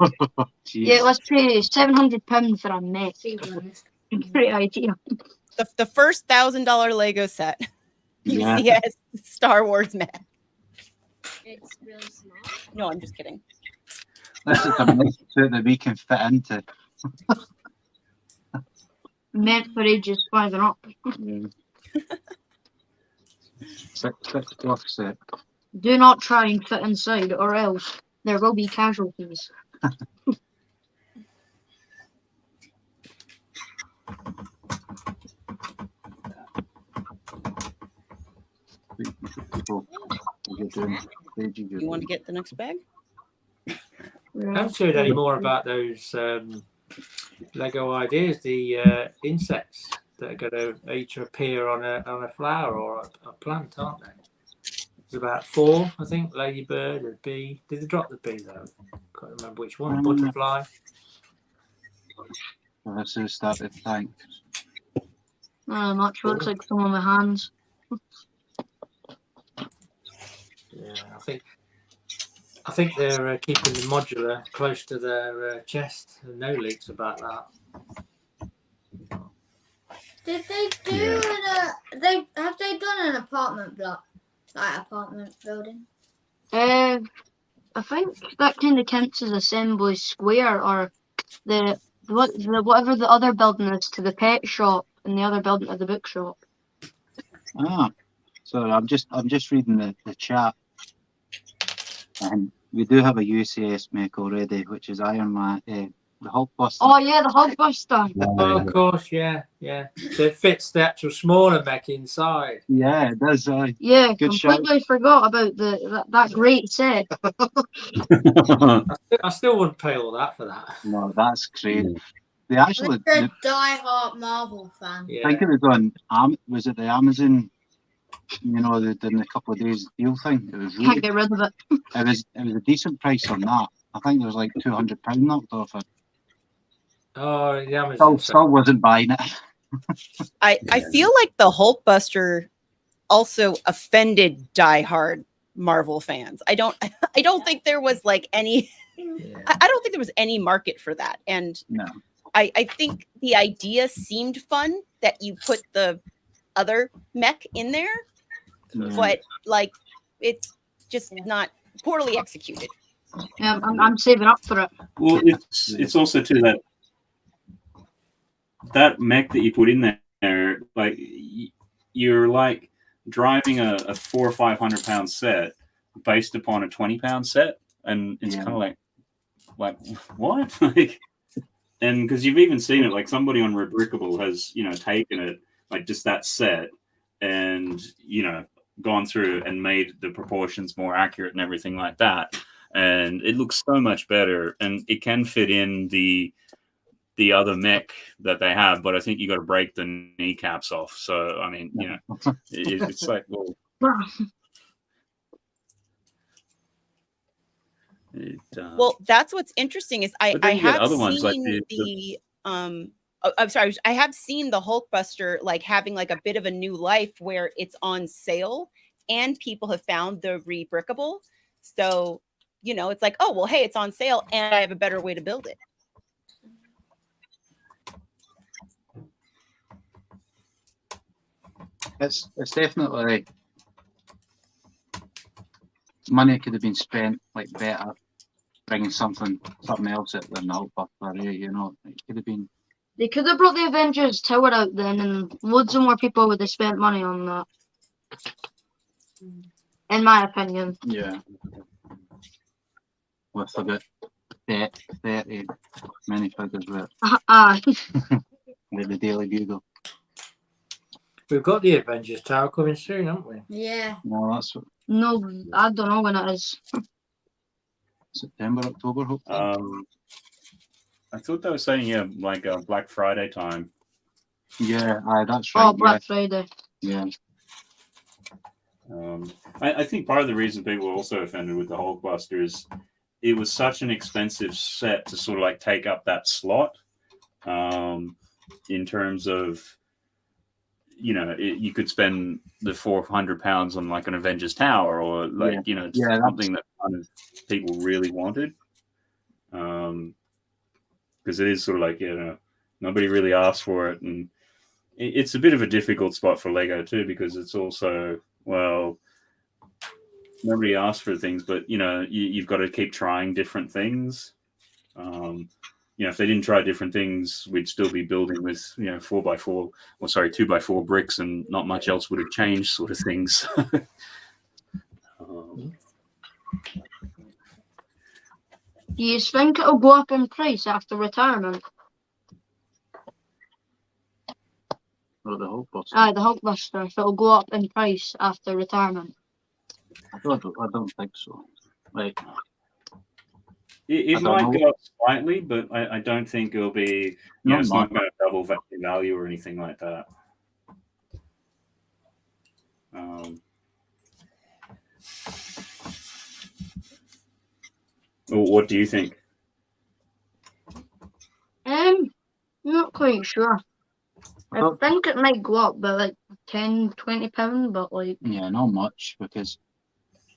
S6: Yeah, let's pay £700 for a mech. Great idea.
S5: The first $1,000 Lego set. UCS Star Wars mech.
S8: It's really small.
S5: No, I'm just kidding.
S7: This is a mech suit that we can fit into.
S6: Meant for ages, why not?
S7: Six block set.
S6: Do not try and fit inside, or else there will be casualties.
S7: People, you're doing staging,
S5: You want to get the next bag?
S4: I haven't heard any more about those Lego ideas, the insects that are going to each appear on a flower or a plant, aren't they? There's about 4, I think. Ladybird, a bee. Did they drop the bee though? Can't remember which one. Butterfly.
S7: This is started tank.
S6: Not much. Looks like some of my hands.
S4: Yeah, I think they're keeping the modular close to their chest. No leaks about that.
S2: Did they do have they done an apartment block, like apartment building?
S6: I think that kind of counts as Assembly Square, or the whatever the other building is to the pet shop, and the other building to the bookshop.
S7: So I'm just reading the chat, and we do have a UCS make already, which is Iron Man, the Hulkbuster.
S6: Oh yeah, the Hulkbuster.
S4: Oh, of course, yeah. So it fits the actual smaller mech inside.
S7: Yeah, it does.
S6: Yeah,
S7: Good
S6: completely forgot about that great set.
S4: I still wouldn't pay all that for that.
S7: No, that's crazy. They actually.
S2: You're a die-hard Marvel fan.
S7: I think it was on. Was it the Amazon? You know, they did a couple of days deal thing. It was really.
S6: Can't get rid of it.
S7: It was a decent price on that. I think there was like £200 knocked off it.
S4: Oh, yeah.
S7: Still wasn't buying it.
S5: I feel like the Hulkbuster also offended diehard Marvel fans. I don't think there was like any.
S4: Yeah.
S5: I don't think there was any market for that. And
S7: No.
S5: I think the idea seemed fun that you put the other mech in there, but like it's just not poorly executed.
S6: Yeah, I'm saving up for it.
S1: Well, it's also too that mech that you put in there, like you're like driving a £400 or £500 set based upon a £20 set, and it's kind of like what? Like, and because you've even seen it, like somebody on Rebrickable has taken it like just that set and gone through and made the proportions more accurate and everything like that, and it looks so much better, and it can fit in the other mech that they have, but I think you got to break the kneecaps off. So I mean, it's like, well,
S5: well, that's what's interesting is I have seen
S1: like
S5: I'm sorry, I have seen the Hulkbuster like having like a bit of a new life where it's on sale and people have found the rebrickable. So, it's like, oh, well, hey, it's on sale and I have a better way to build it.
S7: It's definitely money could have been spent like better bringing something else out than the Hulkbuster. It could have been.
S6: They could have brought the Avengers Tower out then, and loads of more people would have spent money on that. In my opinion.
S7: Yeah. With about 30 minifigures with with the Daily Bugle.
S4: We've got the Avengers Tower coming soon, haven't we?
S2: Yeah.
S7: No, that's
S6: No, I don't know when it is.
S7: September, October, hopefully.
S1: I thought they were saying, like Black Friday time.
S7: Yeah, that's right.
S6: Oh, Black Friday.
S7: Yeah.
S1: I think part of the reason people were also offended with the Hulkbuster is it was such an expensive set to sort of like take up that slot. In terms of, you could spend the £400 on like an Avengers Tower or like, something that kind of people really wanted. Because it is sort of like, nobody really asked for it. And it's a bit of a difficult spot for Lego too, because it's also, well, nobody asked for things, but, you've got to keep trying different things. If they didn't try different things, we'd still be building with, 2x4 bricks and not much else would have changed sort of things.
S6: Do you think it'll go up in price after retirement?
S7: Or the Hulkbuster.
S6: Aye, the Hulkbuster, if it'll go up in price after retirement.
S7: I don't think so. Like,
S1: It
S7: I don't
S1: might
S7: know.
S1: go up slightly, but I don't think it'll be.
S7: Not
S1: It's not
S7: much.
S1: going to double value or anything like that. What do you think?
S6: Not quite sure. I think it might go up by like £10-20, but like
S7: yeah, not much, because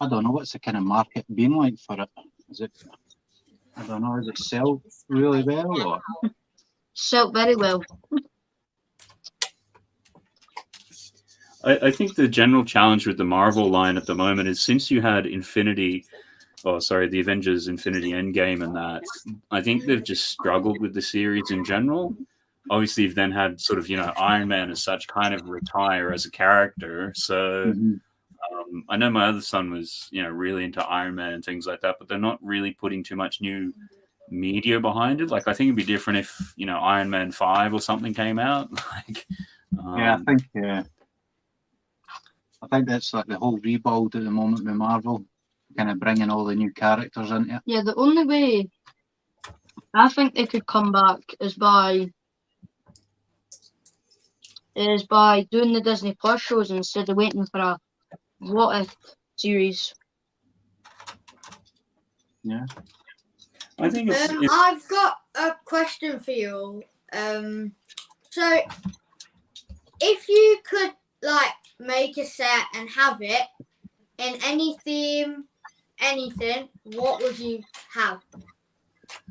S7: I don't know what's the kind of market been like for it. Is it? I don't know. Does it sell really well or?
S6: sell very well.
S1: I think the general challenge with the Marvel line at the moment is since you had the Avengers Infinity Endgame and that, I think they've just struggled with the series in general. Obviously, you've then had sort of, Iron Man as such kind of retire as a character. So I know my other son was, really into Iron Man and things like that, but they're not really putting too much new media behind it. Like, I think it'd be different if, Iron Man 5 or something came out.
S7: Yeah, I think that's like the whole rebuild at the moment with Marvel, kind of bringing all the new characters into it.
S6: Yeah, the only way I think they could come back is by doing the Disney Plus shows instead of waiting for a What If series.
S7: Yeah.
S1: I think
S2: I've got a question for you all. So if you could make a set and have it in any theme, anything, what would you have?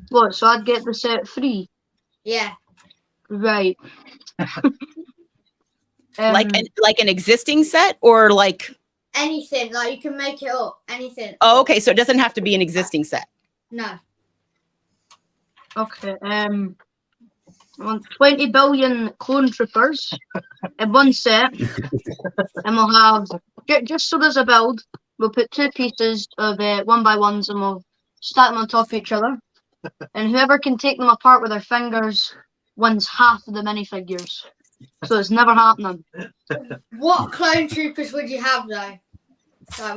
S6: What? So I'd get the set free?
S2: Yeah.
S6: Right.
S5: Like an existing set or like
S2: anything, you can make it up, anything.
S5: Oh, okay, so it doesn't have to be an existing set.
S2: No.
S6: Okay. I want 20 billion clone troopers in one set, and we'll have just so there's a build. We'll put two pieces of 1x1s, and we'll stack them on top of each other. And whoever can take them apart with their fingers wins half of the minifigures. So it's never happening.
S2: What clone troopers would you have though?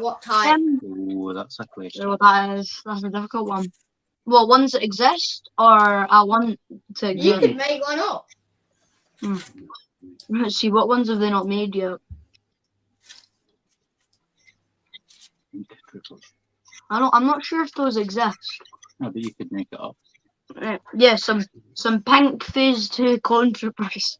S2: What type?
S7: Oh, that's a question.
S6: So that's a difficult one. Well, ones that exist, or I want to.
S2: You could make one up.
S6: Let's see, what ones have they not made yet? I'm not sure if those exist.
S7: No, but you could make it up.
S6: Yeah, some pink phase 2 clone troopers.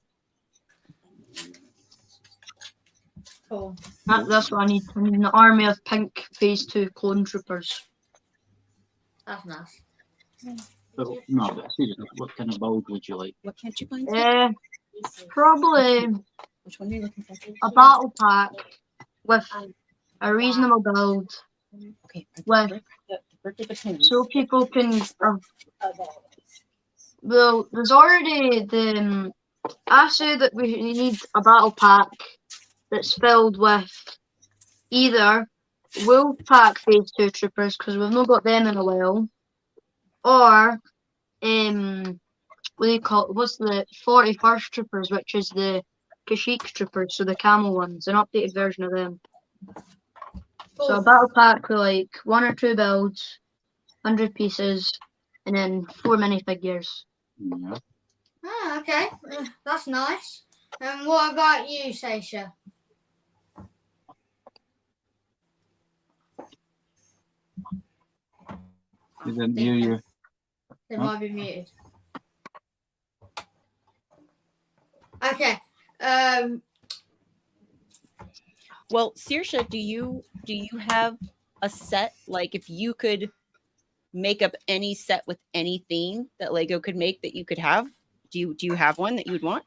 S2: Cool.
S6: That's what I need. I need an army of pink phase 2 clone troopers.
S2: That's nice.
S7: But seriously, what kind of build would you like?
S5: What can't you find?
S6: Probably
S5: Which one are you looking for?
S6: a battle pack with a reasonable build.
S5: Okay.
S6: So people can. Well, there's already the. I say that we need a battle pack that's filled with either Wolf Pack Phase 2 troopers, because we've not got them in a while, or what do you call it? What's the 41st troopers, which is the Kashyyyk troopers, so the camel ones, an updated version of them. So a battle pack with 1 or 2 builds, 100 pieces, and then 4 minifigures.
S7: Yeah.
S2: Ah, okay. That's nice. And what about you, Sasha?
S7: You didn't hear you.
S2: They might be muted. Okay.
S5: Well, Saoirse, do you have a set? Like, if you could make up any set with any theme that Lego could make that you could have, do you have one that you would want?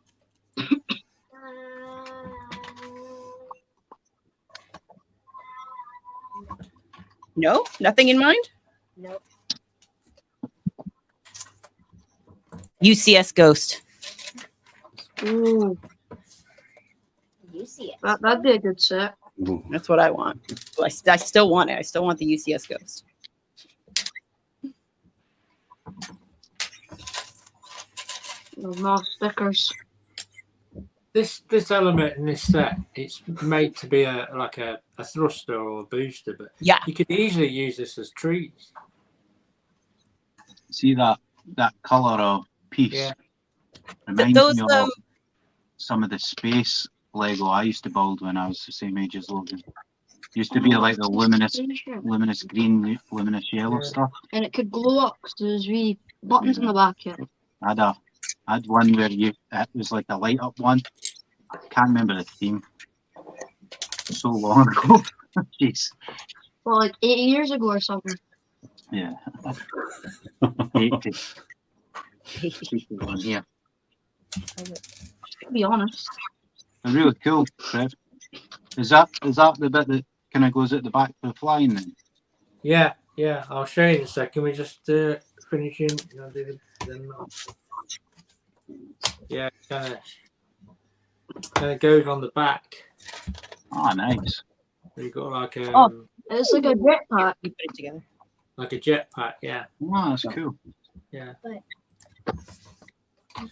S5: No, nothing in mind.
S8: Nope.
S5: UCS Ghost.
S6: Ooh,
S8: You see it.
S6: that'd be a good set.
S5: That's what I want. I still want it. I still want the UCS Ghost.
S6: There's more stickers.
S4: This element in this set, it's made to be like a thruster or a booster, but
S5: Yeah.
S4: you could easily use this as trees.
S7: See that colour of piece?
S4: Yeah.
S7: Reminds
S5: Those
S7: me of some of the space Lego I used to build when I was the same age as Logan. Used to be like the luminous green, luminous yellow stuff.
S6: And it could glow up because there's wee buttons in the back of it.
S7: I had one where it was like a light up one. I can't remember the theme. So long ago. Jeez.
S6: Well, like 8 years ago or something.
S7: Yeah. 80. 81, yeah.
S6: To be honest.
S7: They're really cool, Trev. Is that the bit that kind of goes at the back for the flying then?
S4: Yeah. I'll show you in a second. We just finishing. Yeah, kind of goes on the back.
S7: Oh, nice.
S4: You got like
S6: It's like a jetpack.
S5: You put it together.
S4: like a jetpack. Yeah.
S7: Oh, that's cool.
S4: Yeah.
S8: But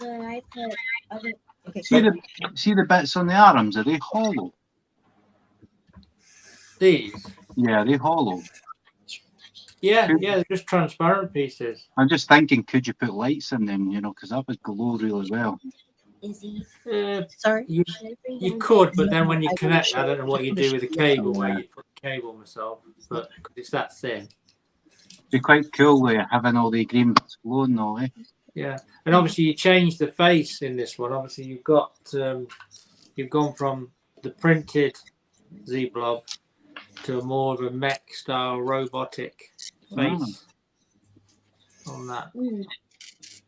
S8: I put other.
S5: Okay.
S7: See the bits on the arms, are they hollow?
S4: These.
S7: Yeah, they hollow.
S4: Yeah, they're just transparent pieces.
S7: I'm just thinking, could you put lights in them, because that would glow really well.
S8: Izzy.
S5: Sorry.
S4: You could, but then when you connect, I don't know what you do with the cable, where you put the cable myself, but because it's that thin.
S7: It'd be quite cool having all the green bits glowing though, eh?
S4: Yeah, and obviously you change the face in this one. Obviously you've got you've gone from the printed Z blob to more of a mech style robotic face on that.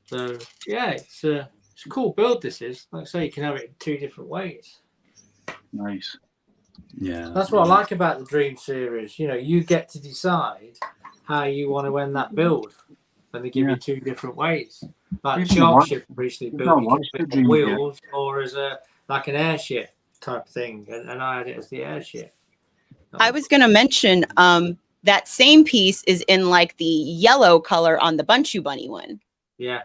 S4: So yeah, it's a cool build. This is, like I say, you can have it in 2 different ways.
S7: Nice.
S1: Yeah.
S4: That's what I like about the Dream series. You get to decide how you want to end that build, and they give you 2 different ways. Like the Sharpship recently built, you can put it on wheels or as like an airship type thing, and I had it as the airship.
S5: I was going to mention that same piece is in like the yellow color on the Bunchu Bunny one.
S4: Yeah.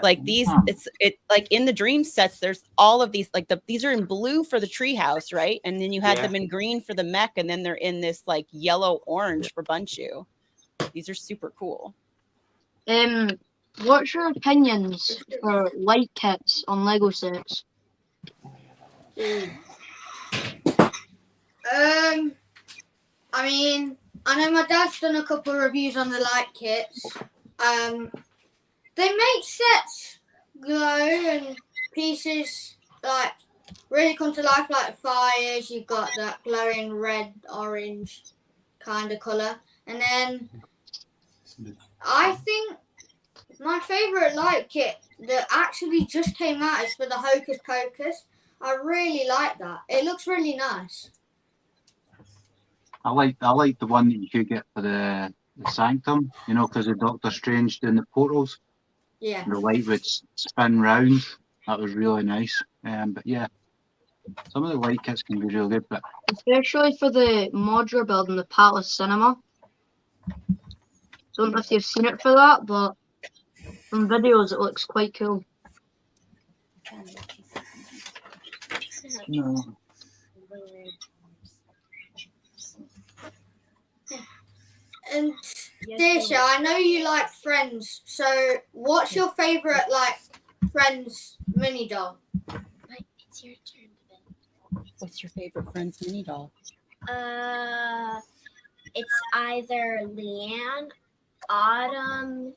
S5: Like these, it's like in the Dream sets. There's all of these, like these are in blue for the treehouse, right? And then you had them in green for the mech, and then they're in this like yellow orange for Bunchu. These are super cool.
S6: What's your opinions for light kits on Lego sets?
S2: I mean, I know my dad's done a couple of reviews on the light kits. They make sets glow and pieces like really come to life, like the fires. You've got that glowing red, orange kind of colour. And then I think my favourite light kit that actually just came out is for the Hocus Pocus. I really like that. It looks really nice.
S7: I like the one that you could get for the Sanctum, because of Doctor Strange doing the portals.
S2: Yeah.
S7: The light would spin round. That was really nice. But yeah, some of the light kits can be really good. But
S6: especially for the modular build in the Palace Cinema. Don't know if you've seen it for that, but from videos it looks quite cool.
S7: no.
S2: And Disha, I know you like Friends, so what's your favourite Friends mini doll?
S8: It's your turn, Ben.
S5: What's your favorite Friends mini doll?
S8: It's either Leanne, Autumn,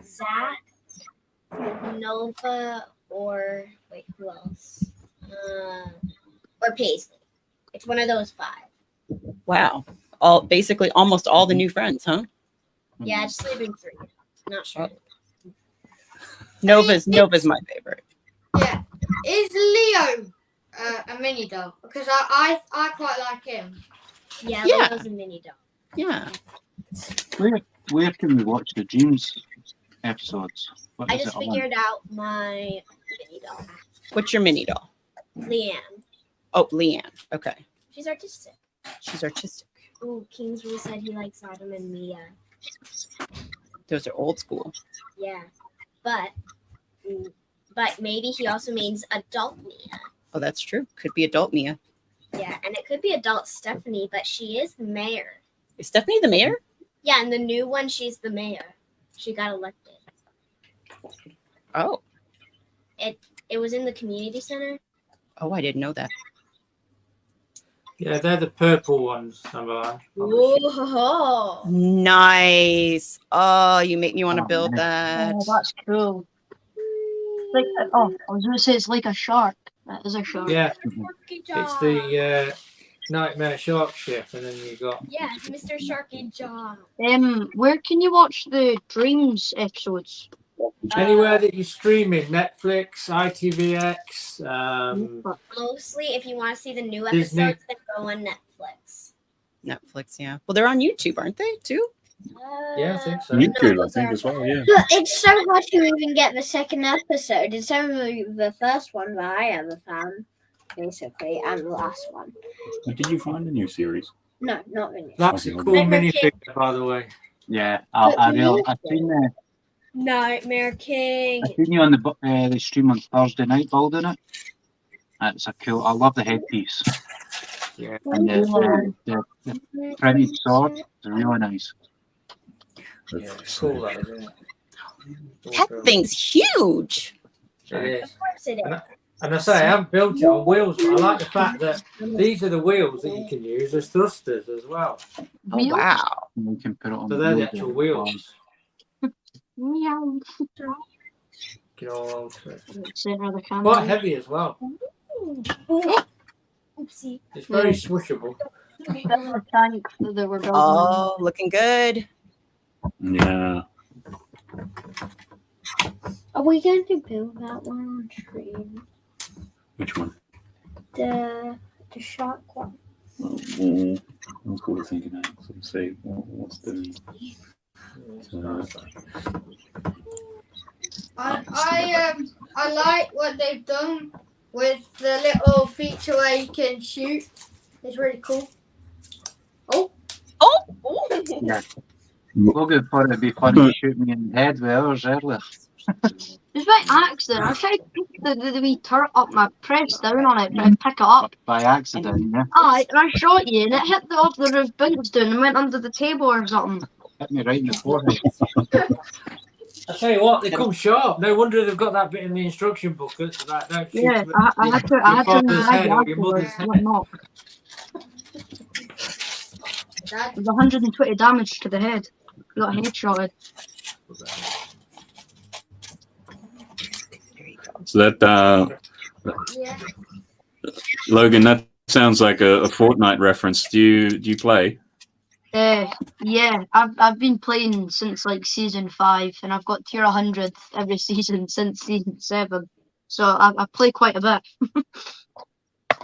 S8: Zach, Nova, or wait, who else? Or Paisley. It's one of those 5.
S5: Wow. Basically almost all the new friends, huh?
S8: Yeah, just leaving 3. Not sure.
S5: Nova's my favorite.
S2: Yeah. Is Leo a mini doll? Because I quite like him.
S8: Yeah,
S5: Yeah.
S8: Leo's a mini doll.
S5: Yeah.
S7: Where can we watch the Dreams episodes? What
S8: I
S7: is
S8: just
S7: it on?
S8: figured out my mini doll.
S5: What's your mini doll?
S8: Leanne.
S5: Oh, Leanne. Okay.
S8: She's artistic.
S5: She's artistic.
S8: Ooh, Kingsbury said he likes Autumn and Mia.
S5: Those are old school.
S8: Yeah. But but maybe he also means adult Mia.
S5: Oh, that's true. Could be adult Mia.
S8: Yeah, and it could be adult Stephanie, but she is the mayor.
S5: Is Stephanie the mayor?
S8: Yeah, and the new one, she's the mayor. She got elected.
S5: Oh.
S8: It was in the community center.
S5: Oh, I didn't know that.
S4: Yeah, they're the purple ones. Somewhere.
S8: Whoa!
S5: Nice. Oh, you make me want to build that.
S6: Oh, that's cool. Like, oh, I was going to say it's like a shark. That is a shark.
S4: Yeah,
S8: Sharky
S4: it's
S8: Jaw.
S4: the Nightmare Shark Ship, and then you got
S8: Yeah, Mr. Sharky Jaw.
S6: Where can you watch the Dreams episodes?
S4: anywhere that you stream in, Netflix, ITVX.
S8: Mostly, if you want to see the new
S4: Disney.
S8: episodes, then go on Netflix.
S5: Netflix, yeah. Well, they're on YouTube, aren't they, too?
S4: Yeah, I think so.
S1: YouTube, I think, as well, yeah.
S2: Look, it's so hard to even get the second episode. It's only the first one that I ever found, basically, and the last one.
S1: Did you find a new series?
S2: No, not really.
S4: That's a cool minifigure, by the way.
S7: Yeah, I've
S8: Nightmare King.
S7: seen you on the stream on Thursday night building it. It's a cool. I love the headpiece.
S4: Yeah.
S7: And the printed sword is really nice.
S4: Yeah, it's cool, that, isn't it?
S5: That thing's huge.
S4: It is.
S8: Of course it is.
S4: And I say, I haven't built it on wheels, but I like the fact that these are the wheels that you can use as thrusters as well.
S5: Oh, wow.
S7: And we can put it on.
S4: So they're the actual wheels.
S6: Meow.
S4: Get all over it.
S6: Center of the camera.
S4: Quite heavy as well.
S8: Oopsie.
S4: It's very swishable.
S6: The tank that we're building.
S5: Oh, looking good.
S1: Yeah.
S2: Are we going to build that one on stream?
S1: Which one?
S2: The shark one.
S1: I'm sort of thinking that. So let's see what's the.
S2: I like what they've done with the little feature where you can shoot. It's really cool.
S5: Oh!
S7: Yeah. Logan thought it'd be funny to shoot me in the head with ours earlier.
S6: It was by accident. I tried to pick the wee turret up and I pressed down on it, but I pick it up.
S7: By accident, yeah.
S6: Aye, and I shot you and it hit the off the roof bounced down and went under the table or something.
S7: Hit me right in the forehead.
S4: I tell you what, they come sharp. No wonder they've got that bit in the instruction book. It's like, don't shoot
S6: Yeah,
S4: with
S6: I had to
S4: your father's head or your mother's
S6: afterwards,
S4: head.
S6: whatnot. It was 120 damage to the head. We got headshotted.
S1: So that
S2: Yeah.
S1: Logan, that sounds like a Fortnite reference. Do you play?
S6: Yeah, I've been playing since like season 5, and I've got tier 100 every season since season 7. So I play quite a bit.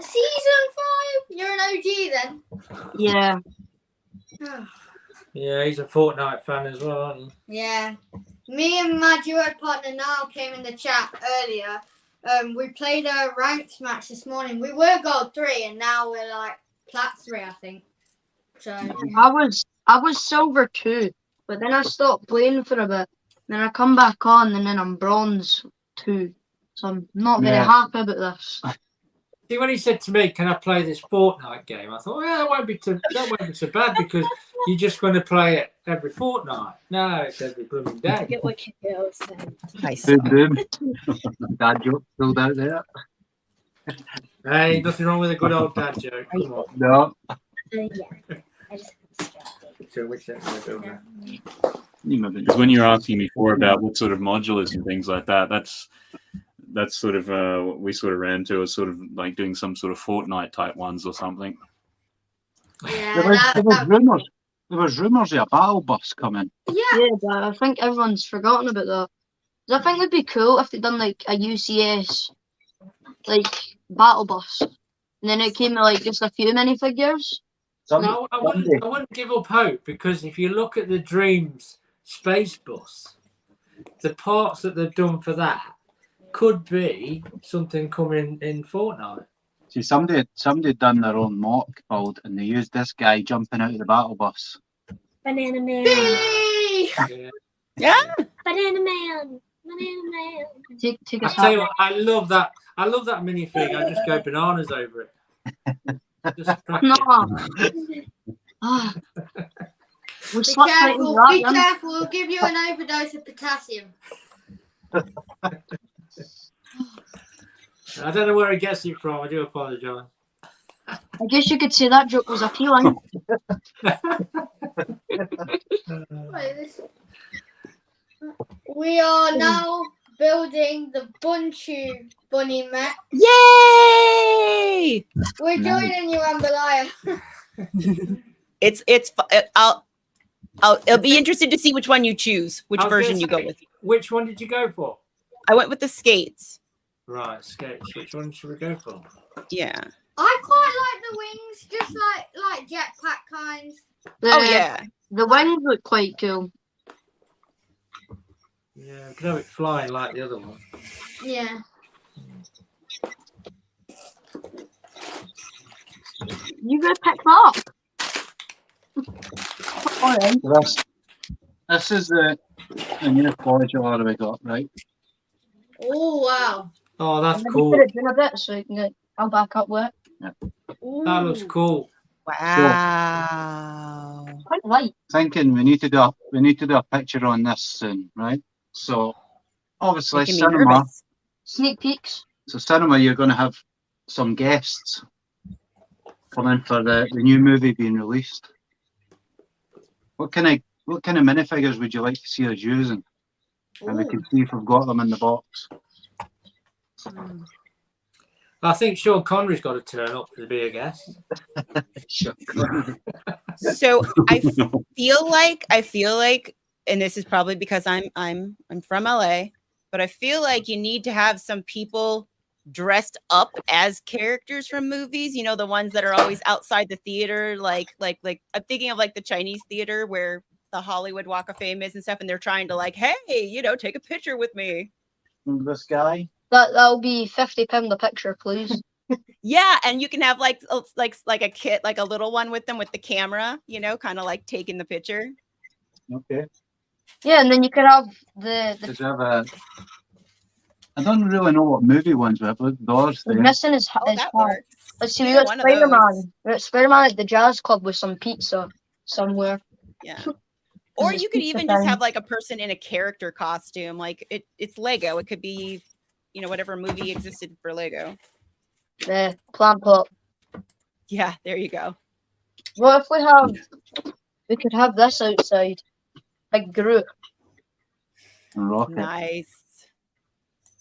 S2: Season 5? You're an OG then?
S6: Yeah.
S4: Yeah, he's a Fortnite fan as well, aren't you?
S2: Yeah. Me and my duo partner now came in the chat earlier. We played a ranked match this morning. We were gold 3 and now we're like plat 3, I think. So
S6: I was silver 2, but then I stopped playing for a bit. Then I come back on and then I'm bronze 2. So I'm not very happy about this.
S4: See, when he said to me, "Can I play this Fortnite game?" I thought, "Well, that won't be so bad because you're just going to play it every fortnight." No, it's every blooming day.
S8: Get what Kiko said.
S5: Nice.
S7: Boom, boom. Dad joke pulled out there.
S4: Hey, nothing wrong with a good old dad joke. Come on.
S7: No.
S8: Yeah. I just got distracted.
S4: So which that's going to do now?
S1: Because when you were asking before about what sort of modulars and things like that, that's sort of what we sort of ran to, as sort of like doing some sort of Fortnite type ones or something.
S2: yeah,
S7: There was rumours of a battle bus coming.
S6: Yeah, but I think everyone's forgotten about that. 'Cause I think it'd be cool if they done like a UCS like battle bus, and then it came with like just a few minifigures.
S4: No, I wouldn't give up hope, because if you look at the Dreams space bus, the parts that they've done for that could be something coming in Fortnite.
S7: See, somebody done their own mock build, and they used this guy jumping out of the battle bus.
S8: Banana Man.
S2: Billy!
S4: Yeah.
S5: Yeah.
S8: Banana Man.
S6: Take
S4: I
S6: us
S4: tell
S6: out.
S4: you what, I love that minifig. I just go bananas over it. Just crack
S6: No.
S4: it.
S6: Ah. We
S2: Be
S6: slept right into
S2: careful.
S6: that
S2: Be
S6: then.
S2: careful. We'll give you an overdose of potassium.
S4: I don't know where he gets it from. I do apologise.
S6: I guess you could say that joke was appealing.
S2: We are now building the Bunchu bunny mech.
S5: Yay!
S2: We're joining you, Ambalaya.
S5: I'll be interested to see which one you choose, which
S4: I was gonna
S5: version you go
S4: say,
S5: with.
S4: Which one did you go for?
S5: I went with the skates.
S4: Right, skates. Which one should we go for?
S5: Yeah.
S2: I quite like the wings, just like jetpack kinds.
S5: Oh yeah.
S6: The wings look quite cool.
S4: Yeah, we can have it flying like the other one.
S2: Yeah.
S6: You go pick that up. All right.
S7: This is the new modular we got, right?
S2: Oh wow.
S4: Oh, that's
S6: I'm gonna
S4: cool.
S6: put it in a bit so you can get. I'll back up with it.
S4: That looks cool.
S5: Wow.
S6: Quite light.
S7: Thinking we need to do a picture on this soon, right? So obviously
S5: Making me
S7: cinema.
S5: nervous.
S6: Sneak peeks.
S7: So cinema, you're going to have some guests coming for the new movie being released. What kind of minifigures would you like to see us using? And we can see if we've got them in the box.
S4: I think Sean Connery's got to turn up to be a guest.
S5: So I feel like, and this is probably because I'm from LA, but I feel like you need to have some people dressed up as characters from movies. You know, the ones that are always outside the theater, like I'm thinking of like the Chinese theater where the Hollywood Walk of Fame is and stuff, and they're trying to like, hey, take a picture with me.
S7: This guy.
S6: That'll be £50 a picture, please.
S5: Yeah, and you can have like a kid, like a little one with them with the camera, kind of like taking the picture.
S7: Okay.
S6: Yeah, and then you could have
S7: Does it have a? I don't really know what movie ones we have. Look, doors
S6: the
S7: there.
S6: missing his
S5: Oh, that
S6: heart.
S5: works.
S6: Let's see, we
S5: Either
S6: got
S5: one of those.
S6: Spider-Man. We got Spider-Man at the jazz club with some pizza somewhere.
S5: Yeah. Or
S6: It's
S5: you could
S6: pizza
S5: even just
S6: time.
S5: have like a person in a character costume. Like it's Lego. It could be, whatever movie existed for Lego.
S6: The plant pot.
S5: Yeah, there you go.
S6: What if we could have this outside? Like Groot.
S7: Rocket.
S5: Nice.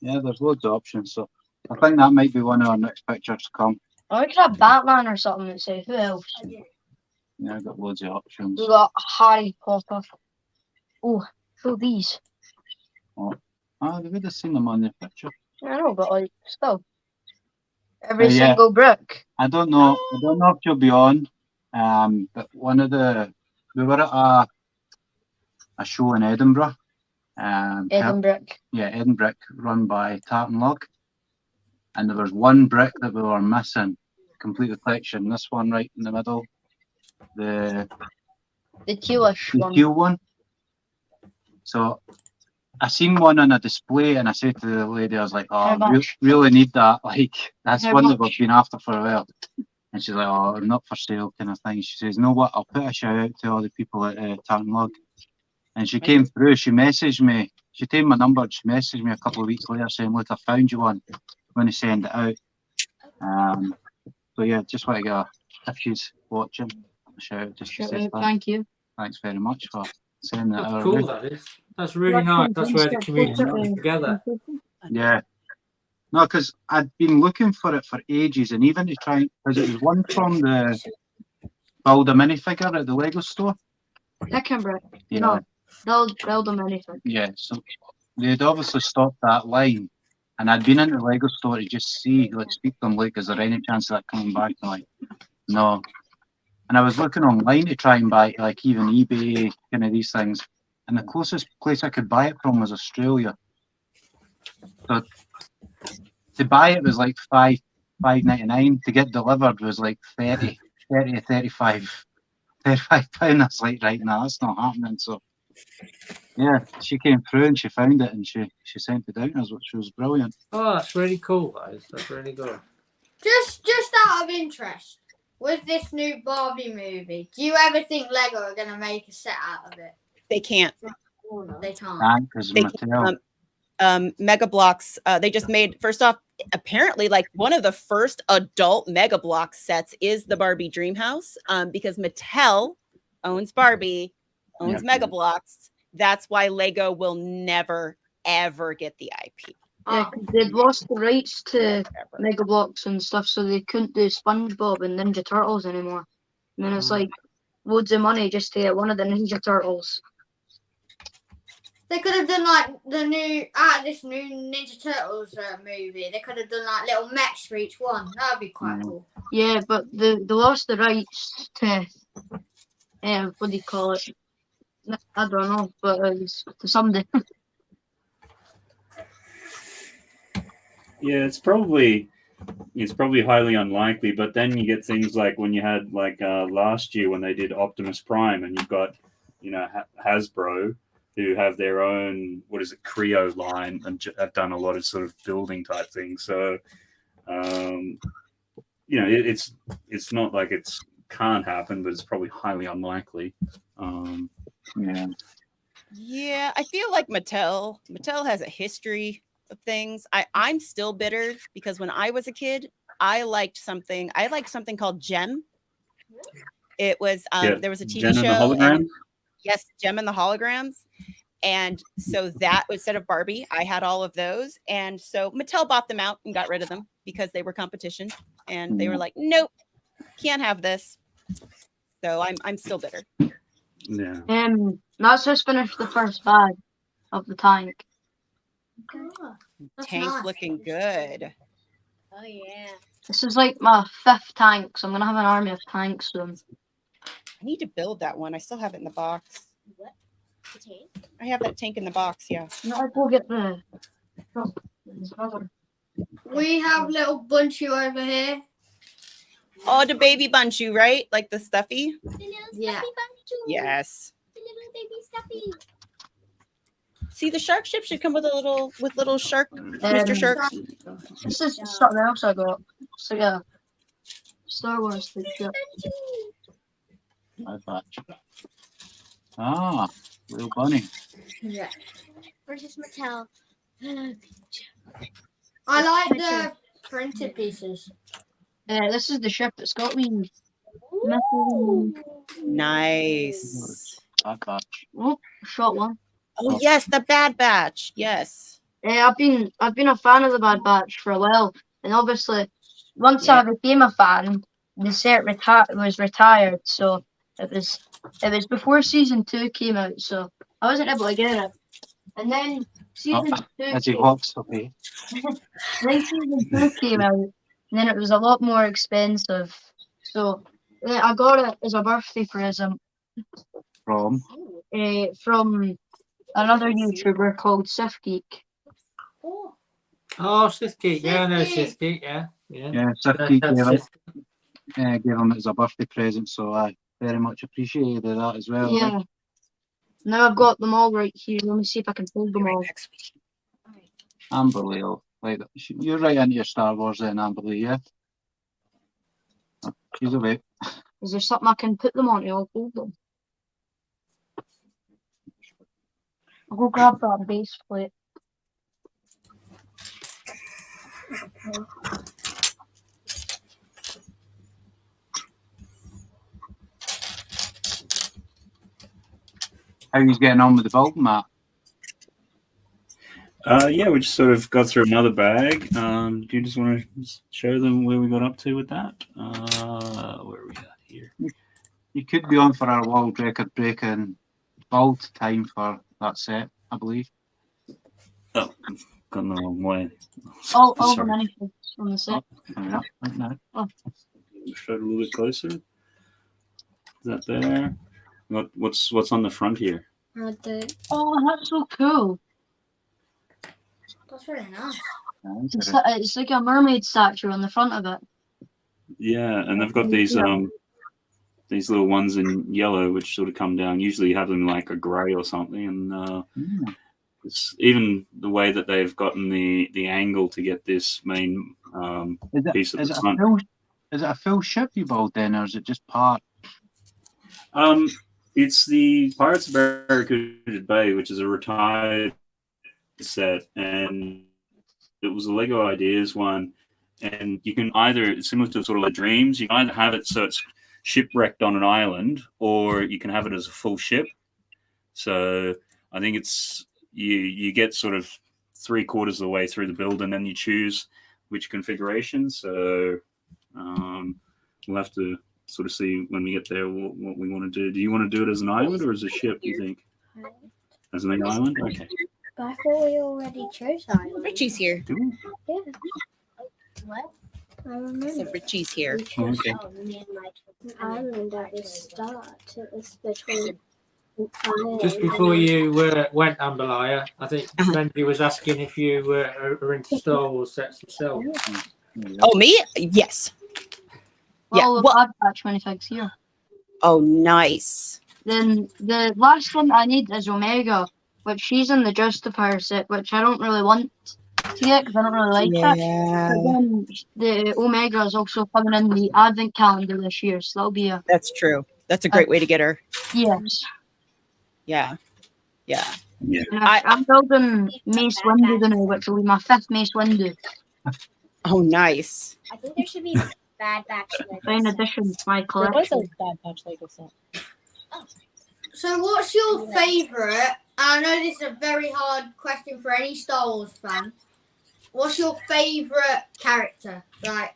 S7: Yeah, there's loads of options. So I think that might be one of our next pictures to come.
S6: Or we could have Batman or something and say, who else?
S7: Yeah, I've got loads of options.
S6: We got Harry Potter. Oh, show these.
S7: Oh, we would have seen them on the picture.
S6: I know, but like, still. Every
S7: Yeah.
S6: single brick.
S7: I don't know if you'll be on. But we were at a show in Edinburgh.
S6: Edinburgh.
S7: Edinburgh, run by Tartan Log. And there was one brick that we were missing. Complete the collection. This one right in the middle. The
S6: tealish one.
S7: teal one. So I seen one on a display and I said to the lady, I was like,
S6: How
S7: oh,
S6: much?
S7: really need that. Like, that's
S6: How
S7: one that
S6: much?
S7: we've been after for a while. And she's like, oh, not for sale kind of thing. She says, no, what? I'll put a shout out to all the people at Tartan Log. And she came through, she messaged me. She took my number, she messaged me a couple of weeks later saying, look, I found you one. I'm going to send it out. So yeah, just want to get if she's watching, a shout out just to say that.
S6: Thank you.
S7: Thanks very much for sending that
S4: That's
S7: out.
S4: cool, that is. That's really nice. That's where the community comes together.
S7: Yeah. No, because I'd been looking for it for ages, and even to try, because it was one from the Build a Minifigure at the Lego store.
S6: Hickenbrick.
S7: Yeah.
S6: No, build them anything.
S7: Yeah, so they'd obviously stopped that line, and I'd been in the Lego store to just see, like, speak to them, like, is there any chance of that coming back? And like, no. And I was looking online to try and buy, like, even eBay, kind of these things, and the closest place I could buy it from was Australia. So to buy it was like $5.99. To get delivered was like 35 £35. That's like, right now, that's not happening. So Yeah, she came through and she found it and she sent it down us, which was brilliant.
S4: Oh, that's really cool, guys. That's really good.
S2: Just out of interest, with this new Barbie movie, do you ever think Lego are going to make a set out of it?
S5: They can't.
S2: They can't.
S7: Because
S5: They
S7: Mattel.
S5: Mega Bloks, they just made, first off, apparently like one of the first adult Mega Bloks sets is the Barbie Dream House, because Mattel owns Barbie, owns Mega Bloks. That's why Lego will never ever get the IP.
S6: Yeah, 'cause they'd lost the rights to Mega Bloks and stuff, so they couldn't do SpongeBob and Ninja Turtles anymore. And then it's like loads of money just to get one of the Ninja Turtles.
S2: They could have done like this new Ninja Turtles movie. They could have done like little mechs for each one. That would be quite cool.
S6: Yeah, but they lost the rights to what do you call it? I don't know, but it was to somebody.
S1: Yeah, it's probably highly unlikely. But then you get things like when you had like last year when they did Optimus Prime, and you've got Hasbro, who have their own Creo line and have done a lot of sort of building type things. So it's not like it can't happen, but it's probably highly unlikely.
S5: Yeah, I feel like Mattel has a history of things. I'm still bitter because when I was a kid, I liked something called Gem. It was there was a TV
S1: Jen
S5: show.
S1: And the Hologram?
S5: Yes, Gem and the Holograms. And so that instead of Barbie, I had all of those. And so Mattel bought them out and got rid of them because they were competition. And they were like, nope, can't have this. So I'm still bitter.
S1: Yeah.
S6: Let's just finish the first bag of the tank.
S5: Tank's
S2: nice.
S5: looking good.
S8: Oh yeah.
S6: This is like my 5th tank, so I'm gonna have an army of tanks soon.
S5: I need to build that one. I still have it in the box.
S8: What? The tank?
S5: I have that tank in the box, yeah.
S6: Now go get the.
S2: We have little Bunchy over here.
S5: Oh, the baby Bunchu, right? Like the stuffy?
S8: The little
S2: Yeah.
S8: stuffy bunchu.
S5: Yes.
S8: The little baby stuffy.
S5: See, the shark ship should come with little shark, Mr. Shark.
S6: This is something else I got. So yeah, Star Wars thing.
S7: My batch. Ah, little bunny.
S2: Yeah.
S8: Versus Mattel.
S2: I like the printed pieces.
S6: This is the ship. It's got me.
S5: Nice.
S7: Bad batch.
S6: Oh, shot one.
S5: Oh yes, the Bad Batch. Yes.
S6: I've been a fan of the Bad Batch for a while, and obviously, once I became a fan, the set was retired. So it was before season 2 came out, so I wasn't able to get it. And then season 2
S7: As he
S6: came,
S7: walks away.
S6: then season 2 came out, and then it was a lot more expensive. So I got it as a birthday present
S7: From
S6: from another YouTuber called Sif Geek.
S4: Oh, Sith Geek. Yeah, I know Sith Geek. Yeah.
S7: Yeah, Sif Geek gave him it as a birthday present, so I very much appreciated that as well.
S6: Yeah. Now I've got them all right here. Let me see if I can hold them all.
S7: Amberley, like you're right into your Star Wars then, Amberley, yeah? Oh, she's away.
S6: Is there something I can put them on? I'll hold them. I'll go grab that base plate.
S7: How are you getting on with the bulk, Matt?
S1: Yeah, we just sort of got through another bag. Do you just want to show them where we got up to with that? Where are we at here?
S7: You could be on for our world record breaking bulk time for that set, I believe.
S1: Oh, I've gone the wrong way.
S6: All the
S1: Sorry.
S6: minifigs on the set.
S7: Coming up right now.
S1: Show it a little bit closer. Is that there? What's on the front here?
S6: Oh, that's so cool.
S2: That's really nice.
S6: It's like a mermaid statue on the front of it.
S1: Yeah, and they've got these these little ones in yellow, which sort of come down. Usually you have them like a grey or something, and it's even the way that they've gotten the angle to get this main piece of the front.
S7: Is it a full ship you build then, or is it just part?
S1: It's the Pirates of Barracuda Bay, which is a retired set, and it was a Lego Ideas one. And you can either, similar to sort of like Dreams, you can either have it so it's shipwrecked on an island, or you can have it as a full ship. So I think it's you get sort of 3/4 of the way through the build, and then you choose which configuration. So we'll have to sort of see when we get there what we want to do. Do you want to do it as an island or as a ship, do you think? As an island? Okay.
S8: But I thought we already chose island.
S5: Richie's here.
S8: Yeah. What? I remember.
S5: So Richie's here.
S1: Okay.
S8: Island at the start. It was between.
S4: Just before you went, Amberlaya, I think Benji was asking if you are into Star Wars sets yourself.
S5: Oh, me? Yes. Yeah.
S6: All of
S5: Well,
S6: Bad Batch minifigs here.
S5: oh, nice.
S6: Then the last one I need is Omega, which she's in the Justifier set, which I don't really want to get because I don't really like it.
S5: Yeah,
S6: But then the Omega is also coming in the Advent calendar this year, so that'll be a
S5: that's true. That's a great way to get her.
S6: yes.
S5: Yeah. Yeah.
S1: Yeah.
S6: And I'm building Mace Windu now, which will be my 5th Mace Windu.
S5: Oh, nice.
S8: I think there should be Bad Batch.
S6: In addition to my
S5: There
S6: collection.
S5: was a Bad Batch Lego set.
S2: So, what's your favourite? I know this is a very hard question for any Star Wars fan. What's your favourite character? Like,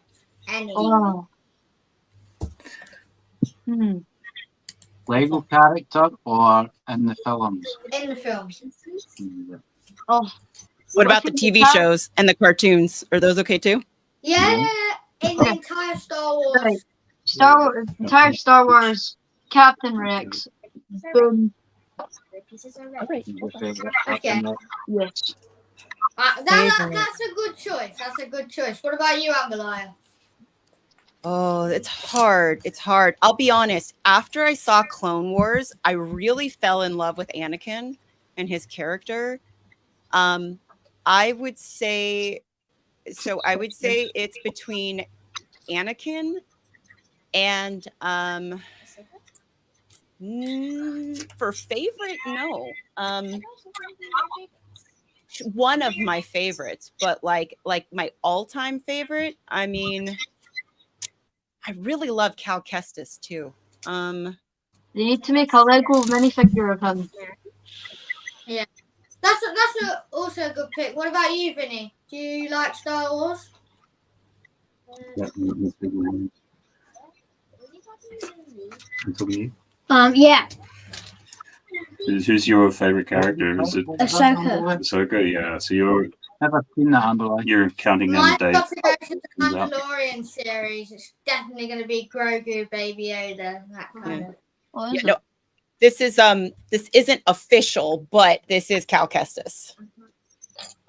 S2: any?
S6: Oh.
S7: Lego character or in the films?
S2: In the films.
S6: Oh.
S5: What about the TV shows and the cartoons? Are those okay too?
S2: Yeah, in the entire Star Wars.
S6: Right. Entire Star Wars, Captain Rex. Boom.
S2: Okay.
S6: Yes.
S2: That's a good choice. That's a good choice. What about you, Amberlaya?
S5: Oh, it's hard. It's hard. I'll be honest. After I saw Clone Wars, I really fell in love with Anakin and his character. I would say it's between Anakin and for favorite, no. One of my favorites, but like my all-time favorite, I mean, I really love Cal Kestis too.
S6: They need to make a Lego minifigure of him.
S2: Yeah. That's also a good pick. What about you, Vinny? Do you like Star Wars?
S8: Yeah.
S1: Who's your favorite character? Is it
S8: Ahsoka.
S1: Ahsoka? Yeah. So you're
S7: Never seen that, Amberlaya.
S1: you're counting down
S2: Mine's
S1: the
S2: got to
S1: days.
S2: go to the Mandalorian series. It's definitely going to be Grogu, Baby Yoda, that kind of.
S6: Oh,
S5: Yeah, no, this isn't official, but this is Cal Kestis.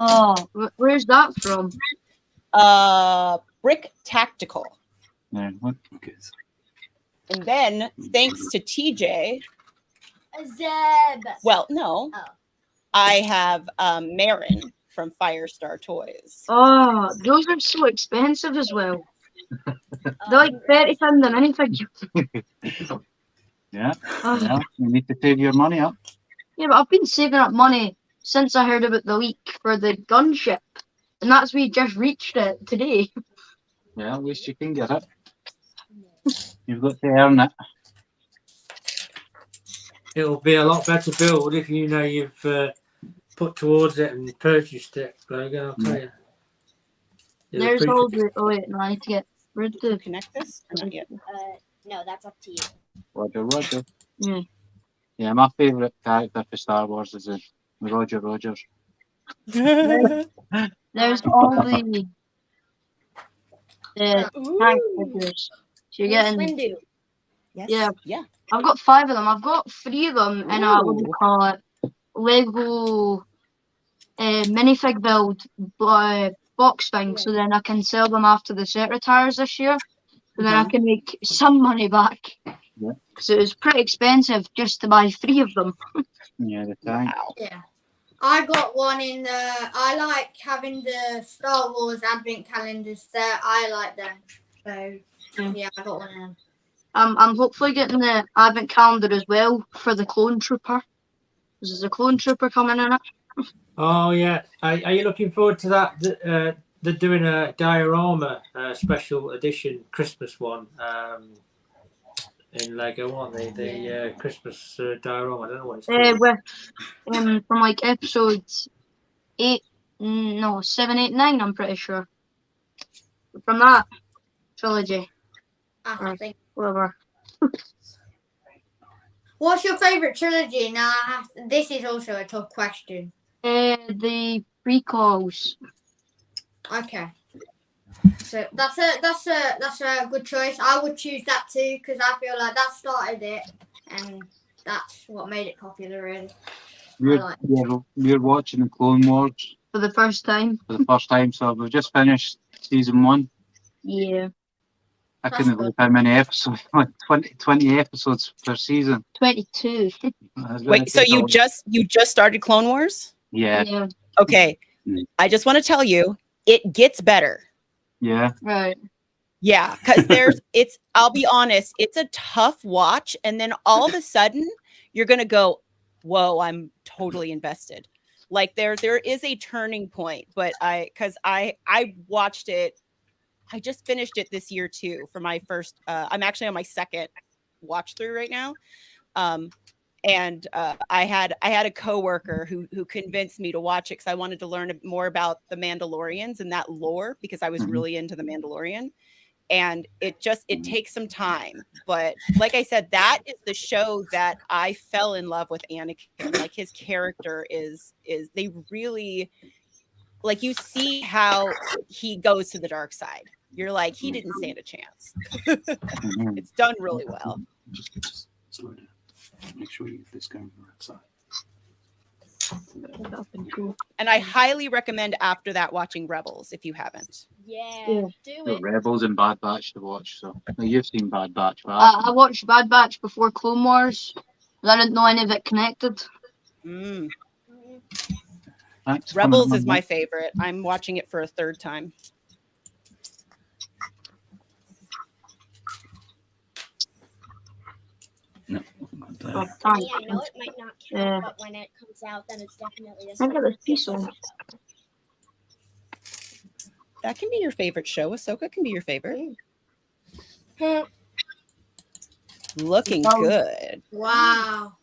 S6: Oh, where's that from?
S5: Brick Tactical.
S7: Yeah, what?
S1: Okay.
S5: And then thanks to TJ,
S8: Zeb.
S5: well, no,
S8: Oh.
S5: I have Marin from Firestar Toys.
S6: Oh, those are so expensive as well. They're like £30 a minifigure.
S7: Yeah,
S6: Oh.
S7: yeah. You need to save your money up.
S6: Yeah, but I've been saving up money since I heard about the leak for the gunship. And that's we just reached it today.
S7: Yeah, at least you can get it. You've got to earn it.
S4: It'll be a lot better build if you know you've put towards it and purchased it, Logan, I'll tell you. You'll
S6: There's
S4: appreciate-
S6: all the. Oh, wait, no, I need to get rid of the.
S5: Connect this? Or not yet?
S8: No, that's up to you.
S7: Roger.
S6: Yeah.
S7: Yeah, my favourite character for Star Wars is Roger Rogers.
S6: There's all the tank figures. So you're getting.
S8: Windu.
S5: Yes.
S6: Yeah.
S5: Yeah.
S6: I've got 5 of them. I've got 3 of them in a, what do you call it, Lego minifig build box thing. So then I can sell them after the set retires this year. So then I can make some money back.
S7: Yeah.
S6: because it was pretty expensive just to buy 3 of them.
S7: Yeah, the tank.
S2: Yeah. I got one in the. I like having the Star Wars advent calendars there. I like them. So yeah, I got one of them.
S6: I'm hopefully getting the advent calendar as well for the Clone Trooper. There's a Clone Trooper coming in it.
S4: Oh yeah, are you looking forward to that? They're doing a diorama special edition Christmas one in Lego, aren't they? The Christmas diorama. I don't know what it's called.
S6: With from like episodes 7, 8, 9. I'm pretty sure from that trilogy.
S2: I think.
S6: Whatever.
S2: What's your favorite trilogy? Now, this is also a tough question.
S6: The prequels.
S2: Okay. So that's a good choice. I would choose that too because I feel like that started it, and that's what made it popular. Really.
S7: We're watching the Clone Wars
S6: For the first time.
S7: So we've just finished season 1.
S6: Yeah.
S7: I couldn't believe how many episodes, like 20 episodes per season.
S6: 22.
S5: Wait, so you just started Clone Wars?
S7: Yeah.
S6: Yeah.
S5: Okay. I just want to tell you, it gets better.
S7: Yeah.
S6: Right.
S5: Yeah, because I'll be honest, it's a tough watch, and then all of a sudden you're gonna go, whoa, I'm totally invested. Like there is a turning point, but I watched it. I just finished it this year too for my first. I'm actually on my second watch through right now, and I had a coworker who convinced me to watch it because I wanted to learn more about the Mandalorians and that lore because I was really into the Mandalorian, and it takes some time. But like I said, that is the show that I fell in love with Anakin. Like his character is they really. Like you see how he goes to the dark side. You're like, he didn't stand a chance. It's done really well.
S1: Just slow down. Make sure you get this going the right side.
S5: And I highly recommend after that watching Rebels if you haven't.
S8: Yeah, do
S7: The
S8: it.
S7: Rebels and Bad Batch to watch. So you've seen Bad Batch, but
S6: I watched Bad Batch before Clone Wars. I didn't know any of it connected.
S7: thanks for
S5: Rebels
S7: coming
S5: is
S7: on,
S5: my
S7: mate.
S5: favorite. I'm watching it for a third time.
S1: No.
S6: Oh,
S8: I
S6: thanks.
S8: mean, I know it might not count, but when it comes out, then it's definitely a
S6: I got this piece on.
S5: That can be your favorite show. Ahsoka can be your favorite. Looking good.
S2: Wow.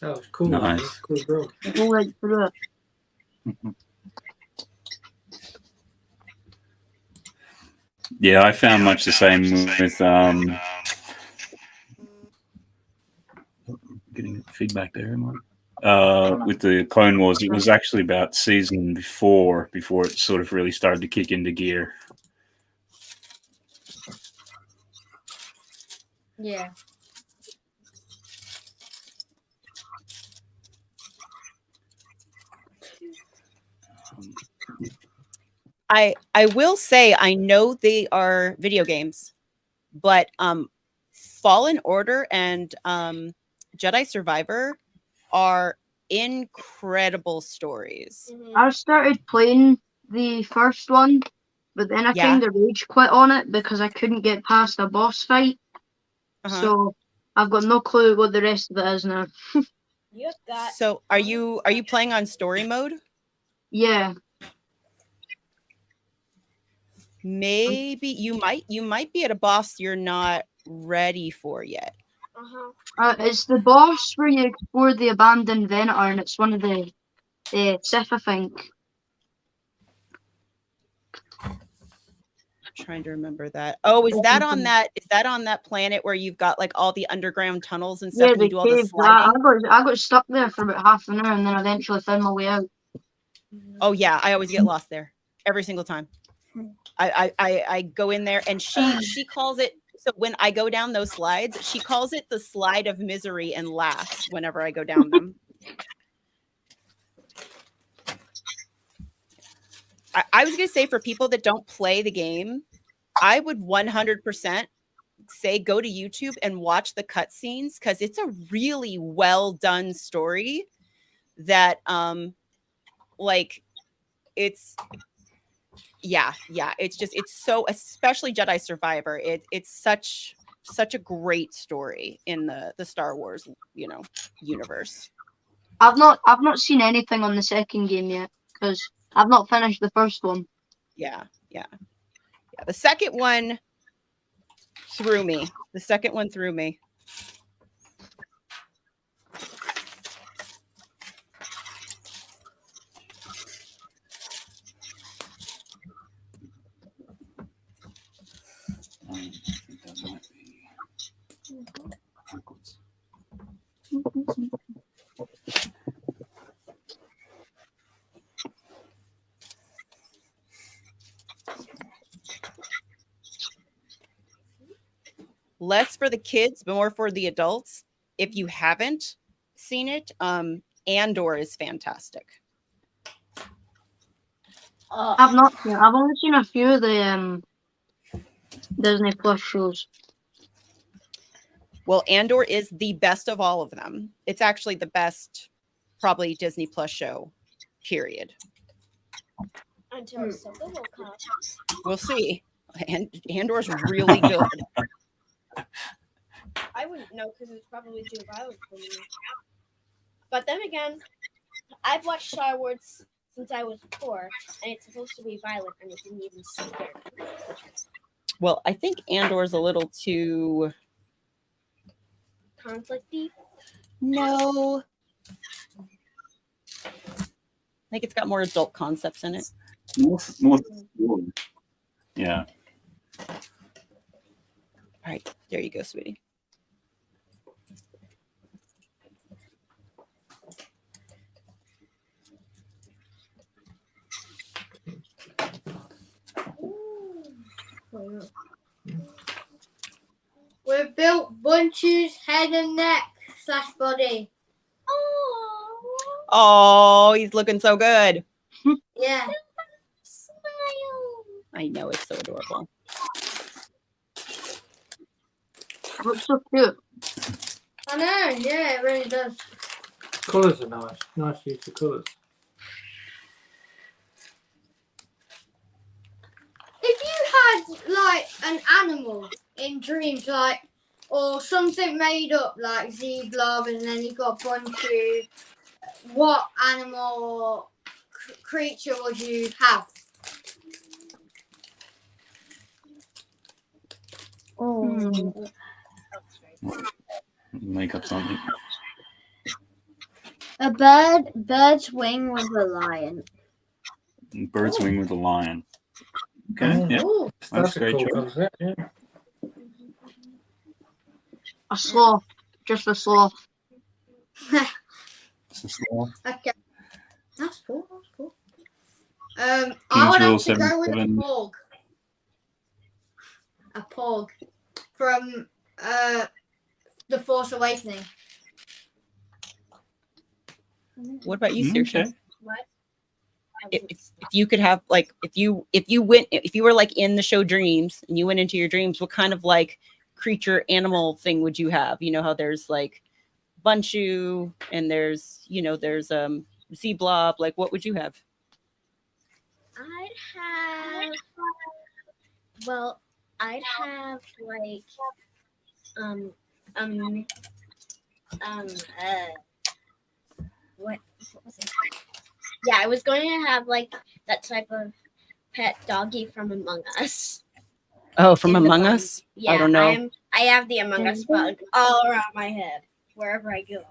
S4: That was cool.
S1: Nice.
S4: Cool, bro.
S6: Go right through it.
S1: Yeah, I found much the same with getting feedback there, am I? With the Clone Wars. It was actually about season before it sort of really started to kick into gear.
S2: Yeah.
S5: I will say I know they are video games, but Fallen Order and Jedi Survivor are incredible stories.
S6: I started playing the first one, but then I
S5: Yeah.
S6: kind of rage quit on it because I couldn't get past a boss fight. So I've got no clue what the rest of it is now.
S8: You've got.
S5: So are you playing on story mode?
S6: Yeah.
S5: Maybe you might be at a boss you're not ready for yet.
S6: It's the boss where you explore the abandoned Venator, and it's one of the Sith, I think.
S5: Trying to remember that. Oh, is that on that planet where you've got like all the underground tunnels and stuff
S6: Yeah,
S5: and you
S6: the
S5: do all the
S6: cave.
S5: sliding?
S6: I got stuck there for about half an hour, and then eventually found my way out.
S5: Oh yeah, I always get lost there every single time. I go in there and she calls it. So when I go down those slides, she calls it the slide of misery and laughs whenever I go down them. I was gonna say for people that don't play the game, I would 100% say go to YouTube and watch the cutscenes because it's a really well done story that like it's it's so, especially Jedi Survivor, it's such a great story in the Star Wars universe.
S6: I've not seen anything on the second game yet because I've not finished the first one.
S5: Yeah. The second one threw me.
S1: I think that might be backwards.
S5: Less for the kids, but more for the adults. If you haven't seen it, Andor is fantastic.
S6: I've not seen. I've only seen a few of the Disney Plus shows.
S5: Well, Andor is the best of all of them. It's actually the best, probably Disney Plus show, period.
S8: Until Ahsoka will come.
S5: We'll see. And Andor's really good.
S8: I wouldn't know because it's probably too violent for me. But then again, I've watched Star Wars since I was 4, and it's supposed to be violent, and it didn't even scare me.
S5: Well, I think Andor's a little too
S8: conflicty.
S5: No. I think it's got more adult concepts in it.
S1: More. Yeah.
S5: All right, there you go, sweetie.
S2: We've built Bunchu's head and neck / body.
S5: Oh, he's looking so good.
S2: Yeah.
S8: Smile.
S5: I know, it's so adorable.
S6: Looks so cute.
S2: I know, yeah, it really does.
S4: Colours are nice. Nice use of colours.
S2: If you had like an animal in dreams, like, or something made up like Z-Blob, and then you got Bunchu, what animal or creature would you have?
S1: Make up something.
S9: A bird's wing with a lion.
S1: Bird's wing with a lion. Okay, yeah.
S2: Ooh.
S4: That's a
S1: great
S4: cool
S1: choice.
S4: concept, yeah.
S6: A sloth. Just a sloth.
S1: It's a sloth.
S2: Okay. That's cool. I would have to go with a
S1: 77.
S2: pog. A pog from The Force Awakening.
S5: What about you, Saoirse?
S1: Okay.
S8: What?
S5: If you could have like if you were like in the show Dreams and you went into your dreams, what kind of like creature animal thing would you have? You know how there's like Bunchu and there's Z-Blob, like what would you have?
S8: I'd have like what was it? Yeah, I was going to have like that type of pet doggy from Among Us.
S5: Oh, from
S8: In the
S5: Among
S8: bun.
S5: Us?
S8: Yeah,
S5: I don't know.
S8: I have the Among Us bug all around my head wherever I go.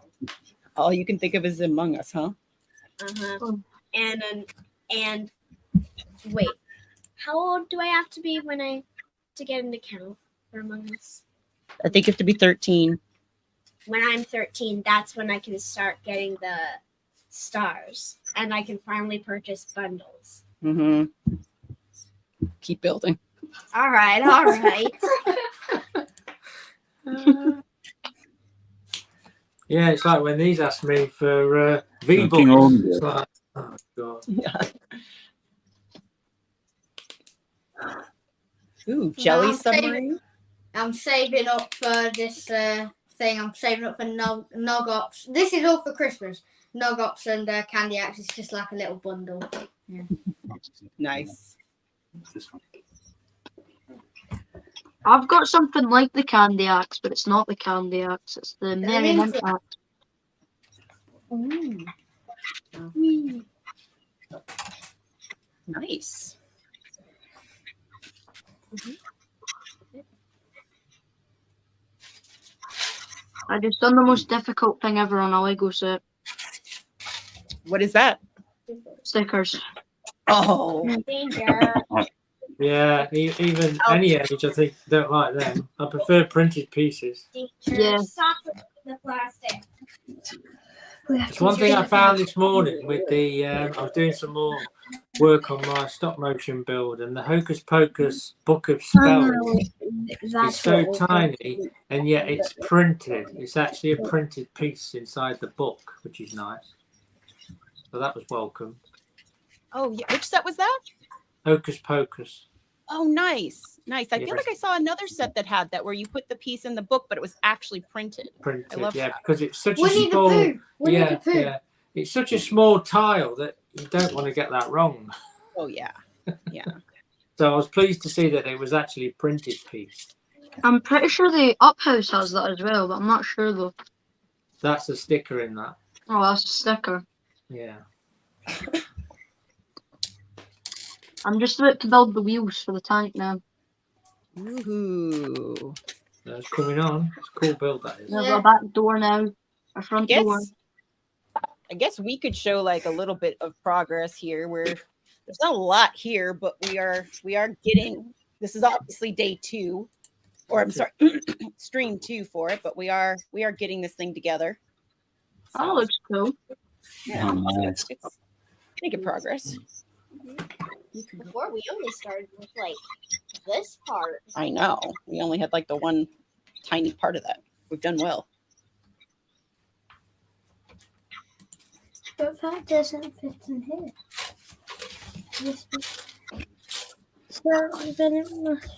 S5: All you can think of is Among Us, huh?
S8: And wait, how old do I have to be to get an account for Among Us?
S5: I think you have to be 13.
S8: When I'm 13, that's when I can start getting the stars, and I can finally purchase bundles.
S5: Mm-hmm. Keep building.
S8: All right.
S4: Yeah, it's like when these asked me for V-Bucks.
S1: King on.
S4: It's like, oh god.
S5: Yeah. Ooh, jelly
S2: I'm
S5: submarine.
S2: I'm saving up for this thing. I'm saving up for Nogops. This is all for Christmas. Nogops and candy axe. It's just like a little bundle. Yeah.
S5: Nice.
S1: This one.
S6: I've got something like the candy axe, but it's not the candy axe. It's the merriment axe.
S5: Nice.
S6: I just done the most difficult thing ever on a Lego set.
S5: What is that?
S6: Stickers.
S5: Oh,
S8: Danger.
S4: Yeah, even any age, I think, don't like them. I prefer printed pieces.
S6: Yeah.
S8: Stop with the plastic.
S4: It's one thing I found this morning with the, I was doing some more work on my stop motion build, and the Hocus Pocus book of spells is so tiny, and yet it's printed. It's actually a printed piece inside the book, which is nice. So that was welcome.
S5: oh, yeah. Which set was that?
S4: Hocus Pocus.
S5: Oh, nice, nice. I feel
S4: Yes.
S5: like I saw another set that had that where you put the piece in the book, but it was actually printed.
S4: Printed,
S5: I love
S4: yeah,
S5: that.
S4: because it's such
S2: Winnie
S4: a
S2: the
S4: small,
S2: Pooh. Winnie
S4: yeah,
S2: the Pooh.
S4: yeah, it's such a small tile that you don't want to get that wrong.
S5: Oh yeah, yeah.
S4: So I was pleased to see that it was actually a printed piece.
S6: I'm pretty sure the Up House has that as well, but I'm not sure though.
S4: That's a sticker in that.
S6: Oh, that's a sticker.
S4: Yeah.
S6: I'm just about to build the wheels for the tank now.
S5: Woohoo!
S4: That's coming on. It's a cool build, that is.
S6: There's
S2: Yeah.
S6: a back door now, a front door.
S5: I guess we could show like a little bit of progress here. Where there's not a lot here, but we are getting. This is obviously day 2, or I'm sorry, stream 2 for it. But we are getting this thing together.
S6: That looks cool.
S5: Yeah,
S1: Oh,
S5: so
S1: nice.
S5: it's making progress.
S8: Before we only started with like this part.
S5: I know. We only had like the one tiny part of that. We've done well.
S9: But that doesn't fit in here. Yes, so then it must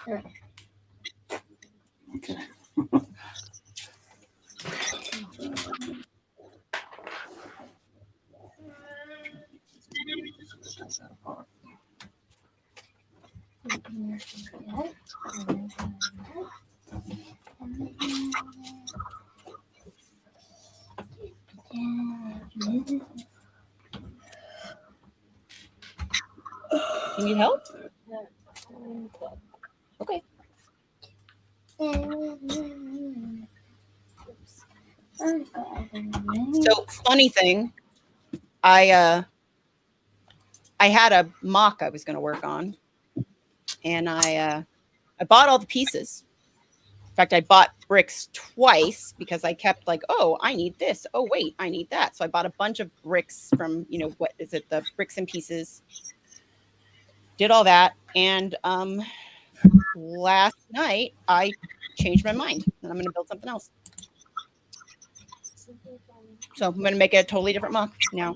S9: fit.
S1: Okay.
S5: You need help? Okay. So funny thing, I had a mock I was going to work on, and I bought all the pieces. In fact, I bought bricks twice because I kept like, oh, I need this. Oh, wait, I need that. So I bought a bunch of bricks from, what is it? The Bricks and Pieces. Did all that. And last night I changed my mind and I'm going to build something else. So I'm going to make a totally different mock now.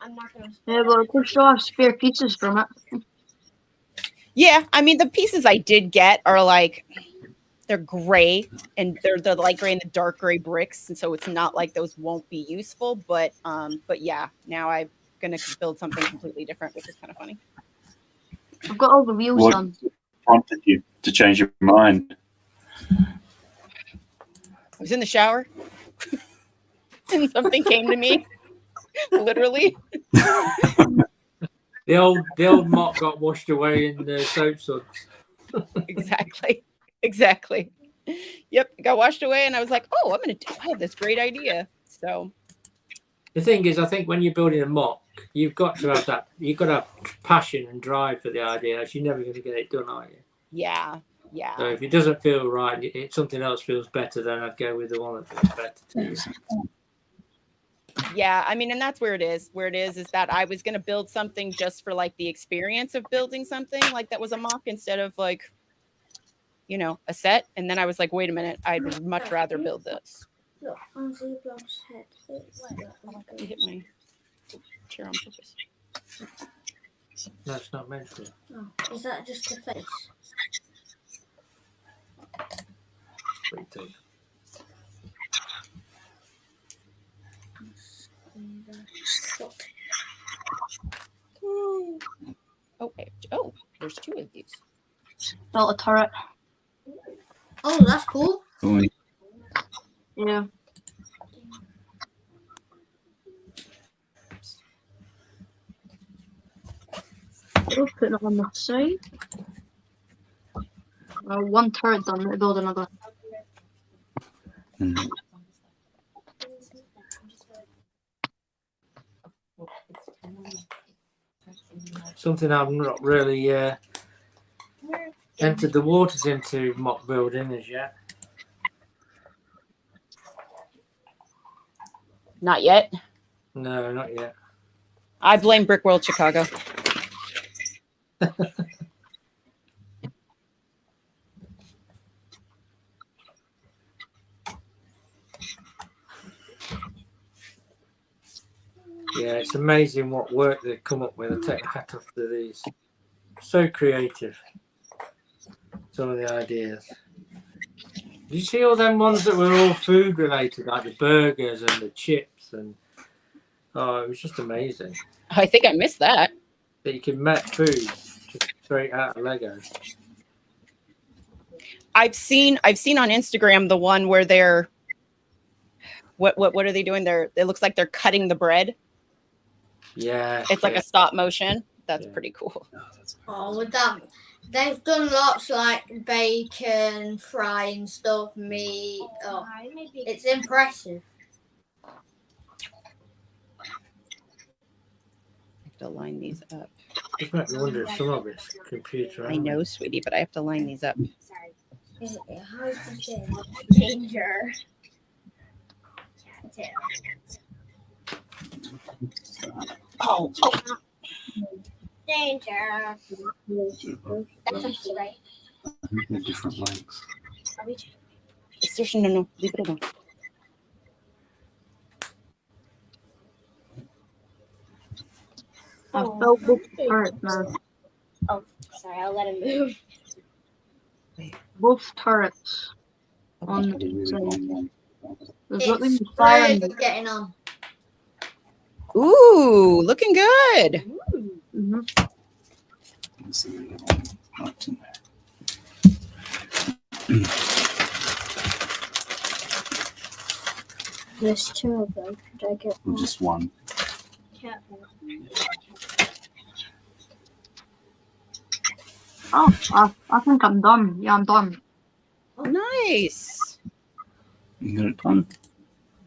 S8: I'm not gonna.
S6: Yeah, well, we still have spare pieces from it.
S5: Yeah, I mean, the pieces I did get are like, they're gray and they're the light gray and the dark gray bricks. And so it's not like those won't be useful, but yeah, now I'm going to build something completely different, which is kind of funny.
S6: I've got all the wheels
S1: What
S6: on.
S1: prompted you to change your mind?
S5: I was in the shower and something came to me, literally.
S4: The old mop got washed away in the soap suds.
S5: Exactly. Yep, it got washed away, and I was like, "Oh, I have this great idea." So
S4: The thing is, I think when you're building a mock, you've got to have that. You've got to have passion and drive for the idea. Else you're never going to get it done, are you?
S5: yeah.
S4: So if it doesn't feel right, something else feels better, then I'd go with the one that feels better to you.
S5: Yeah, I mean, and that's where it is. Where it is that I was going to build something just for like the experience of building something like that was a mock instead of like, a set. And then I was like, wait a minute, I'd much rather build this.
S9: Look, on Zeblo's head. It's
S5: You hit my chair on purpose.
S4: No, it's not meant to.
S2: Oh, is that just the face?
S4: What do you think?
S5: Oh, there's 2 of these.
S6: Built a turret.
S2: Oh, that's cool.
S1: Cool.
S6: Yeah. We'll put it on the side. One turret done, let's build another.
S1: Mm.
S4: Something I've not really entered the waters into mock building as yet.
S5: Not yet.
S4: No, not yet.
S5: I blame Brick World Chicago.
S4: Yeah, it's amazing what work they come up with. I take the hat off to these. So creative. Some of the ideas. Did you see all them ones that were all food related, like the burgers and the chips, and oh, it was just amazing
S5: I think I missed that.
S4: that you can make food just straight out of Lego.
S5: I've seen on Instagram the one where they're what are they doing? It looks like they're cutting the bread.
S4: Yeah,
S5: It's like a stop motion. That's
S4: Yeah.
S5: pretty cool.
S2: Oh, with that, they've done lots like bacon, frying stuff, meat. Oh, it's impressive.
S5: I have to line these up.
S4: Just makes me wonder if some of it's computer.
S5: I know, sweetie, but I have to line these up.
S8: Sorry. How's this thing? Danger.
S5: Oh,
S8: Danger. That's actually right.
S1: I think they're different lengths.
S8: Are we?
S5: no, leave it alone.
S6: I've built both turrets now.
S8: Oh, sorry. I'll let him move.
S6: Both turrets on
S1: I did
S6: the
S1: really
S6: side.
S1: long one.
S6: There's got
S2: It's
S6: them fire
S2: really getting on.
S5: Ooh, looking good.
S6: Mhm.
S1: Let's see what I got marked in there.
S9: There's 2 of them. Did I get one?
S1: Just one.
S8: Cat.
S6: Oh, I think I'm done. Yeah, I'm done.
S5: Nice.
S1: You got it done.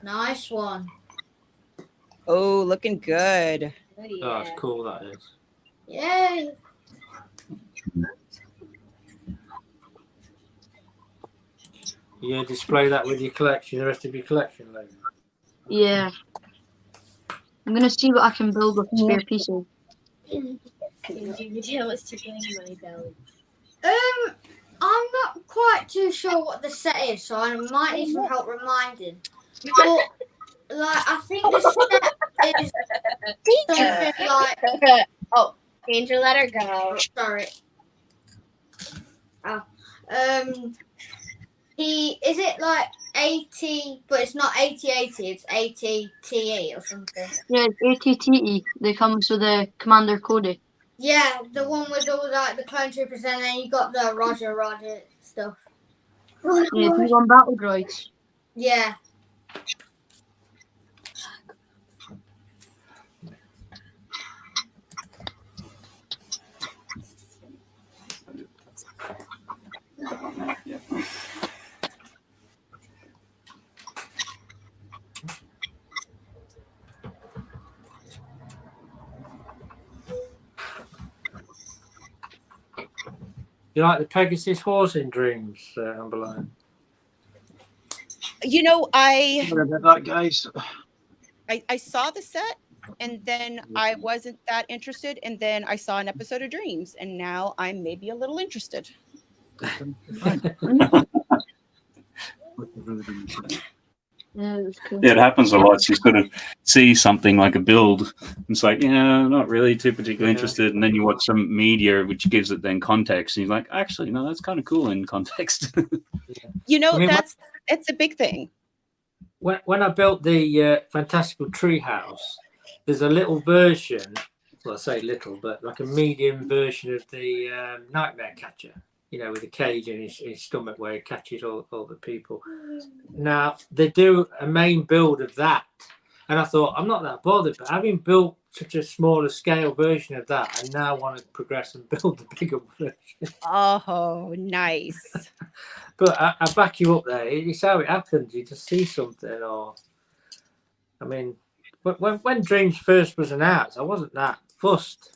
S2: Nice one.
S5: Oh, looking good.
S8: Oh,
S4: Oh,
S8: yeah.
S4: it's cool that is.
S2: Yay!
S4: You gonna display that with your collection, the rest of your collection, Lego?
S6: Yeah. I'm gonna see what I can build with spare pieces.
S8: Your tail is tickling my belly.
S2: I'm not quite too sure what the set is, so I might need some help reminding. But like, I think the set is something like.
S8: Oh, Danger, let her go.
S2: Sorry. Oh. Is it like 80, but it's not 8080, it's 80TE or something.
S6: Yeah, it's ATTE. They come with the Commander Cody.
S2: Yeah, the one with all like the clone troopers, and then you got the Roger stuff.
S6: Yeah, you on battle droids.
S2: Yeah.
S1: Yeah.
S4: You like the Pegasus horse in Dreams, Amberline?
S5: You know,
S7: Sorry about that, guys.
S5: I saw the set and then I wasn't that interested, and then I saw an episode of Dreams, and now I'm maybe a little interested.
S6: Yeah, it was cool.
S1: Yeah, it happens a lot. So you sort of see something like a build, and it's like, yeah, not really too particularly interested. And then you watch some media which gives it then context, and you're like, actually, no, that's kind of cool in context.
S5: You know,
S4: I mean,
S5: it's a big thing.
S4: When I built the fantastical tree house, there's a little version, well, I say little, but like a medium version of the nightmare catcher, you know, with a cage in his stomach where he catches all the people. Now, they do a main build of that. And I thought, I'm not that bothered, but having built such a smaller scale version of that, I now want to progress and build the bigger version.
S5: Oh, nice.
S4: But I back you up there. It's how it happens. You just see something, or I mean, when Dreams first was announced, I wasn't that fussed.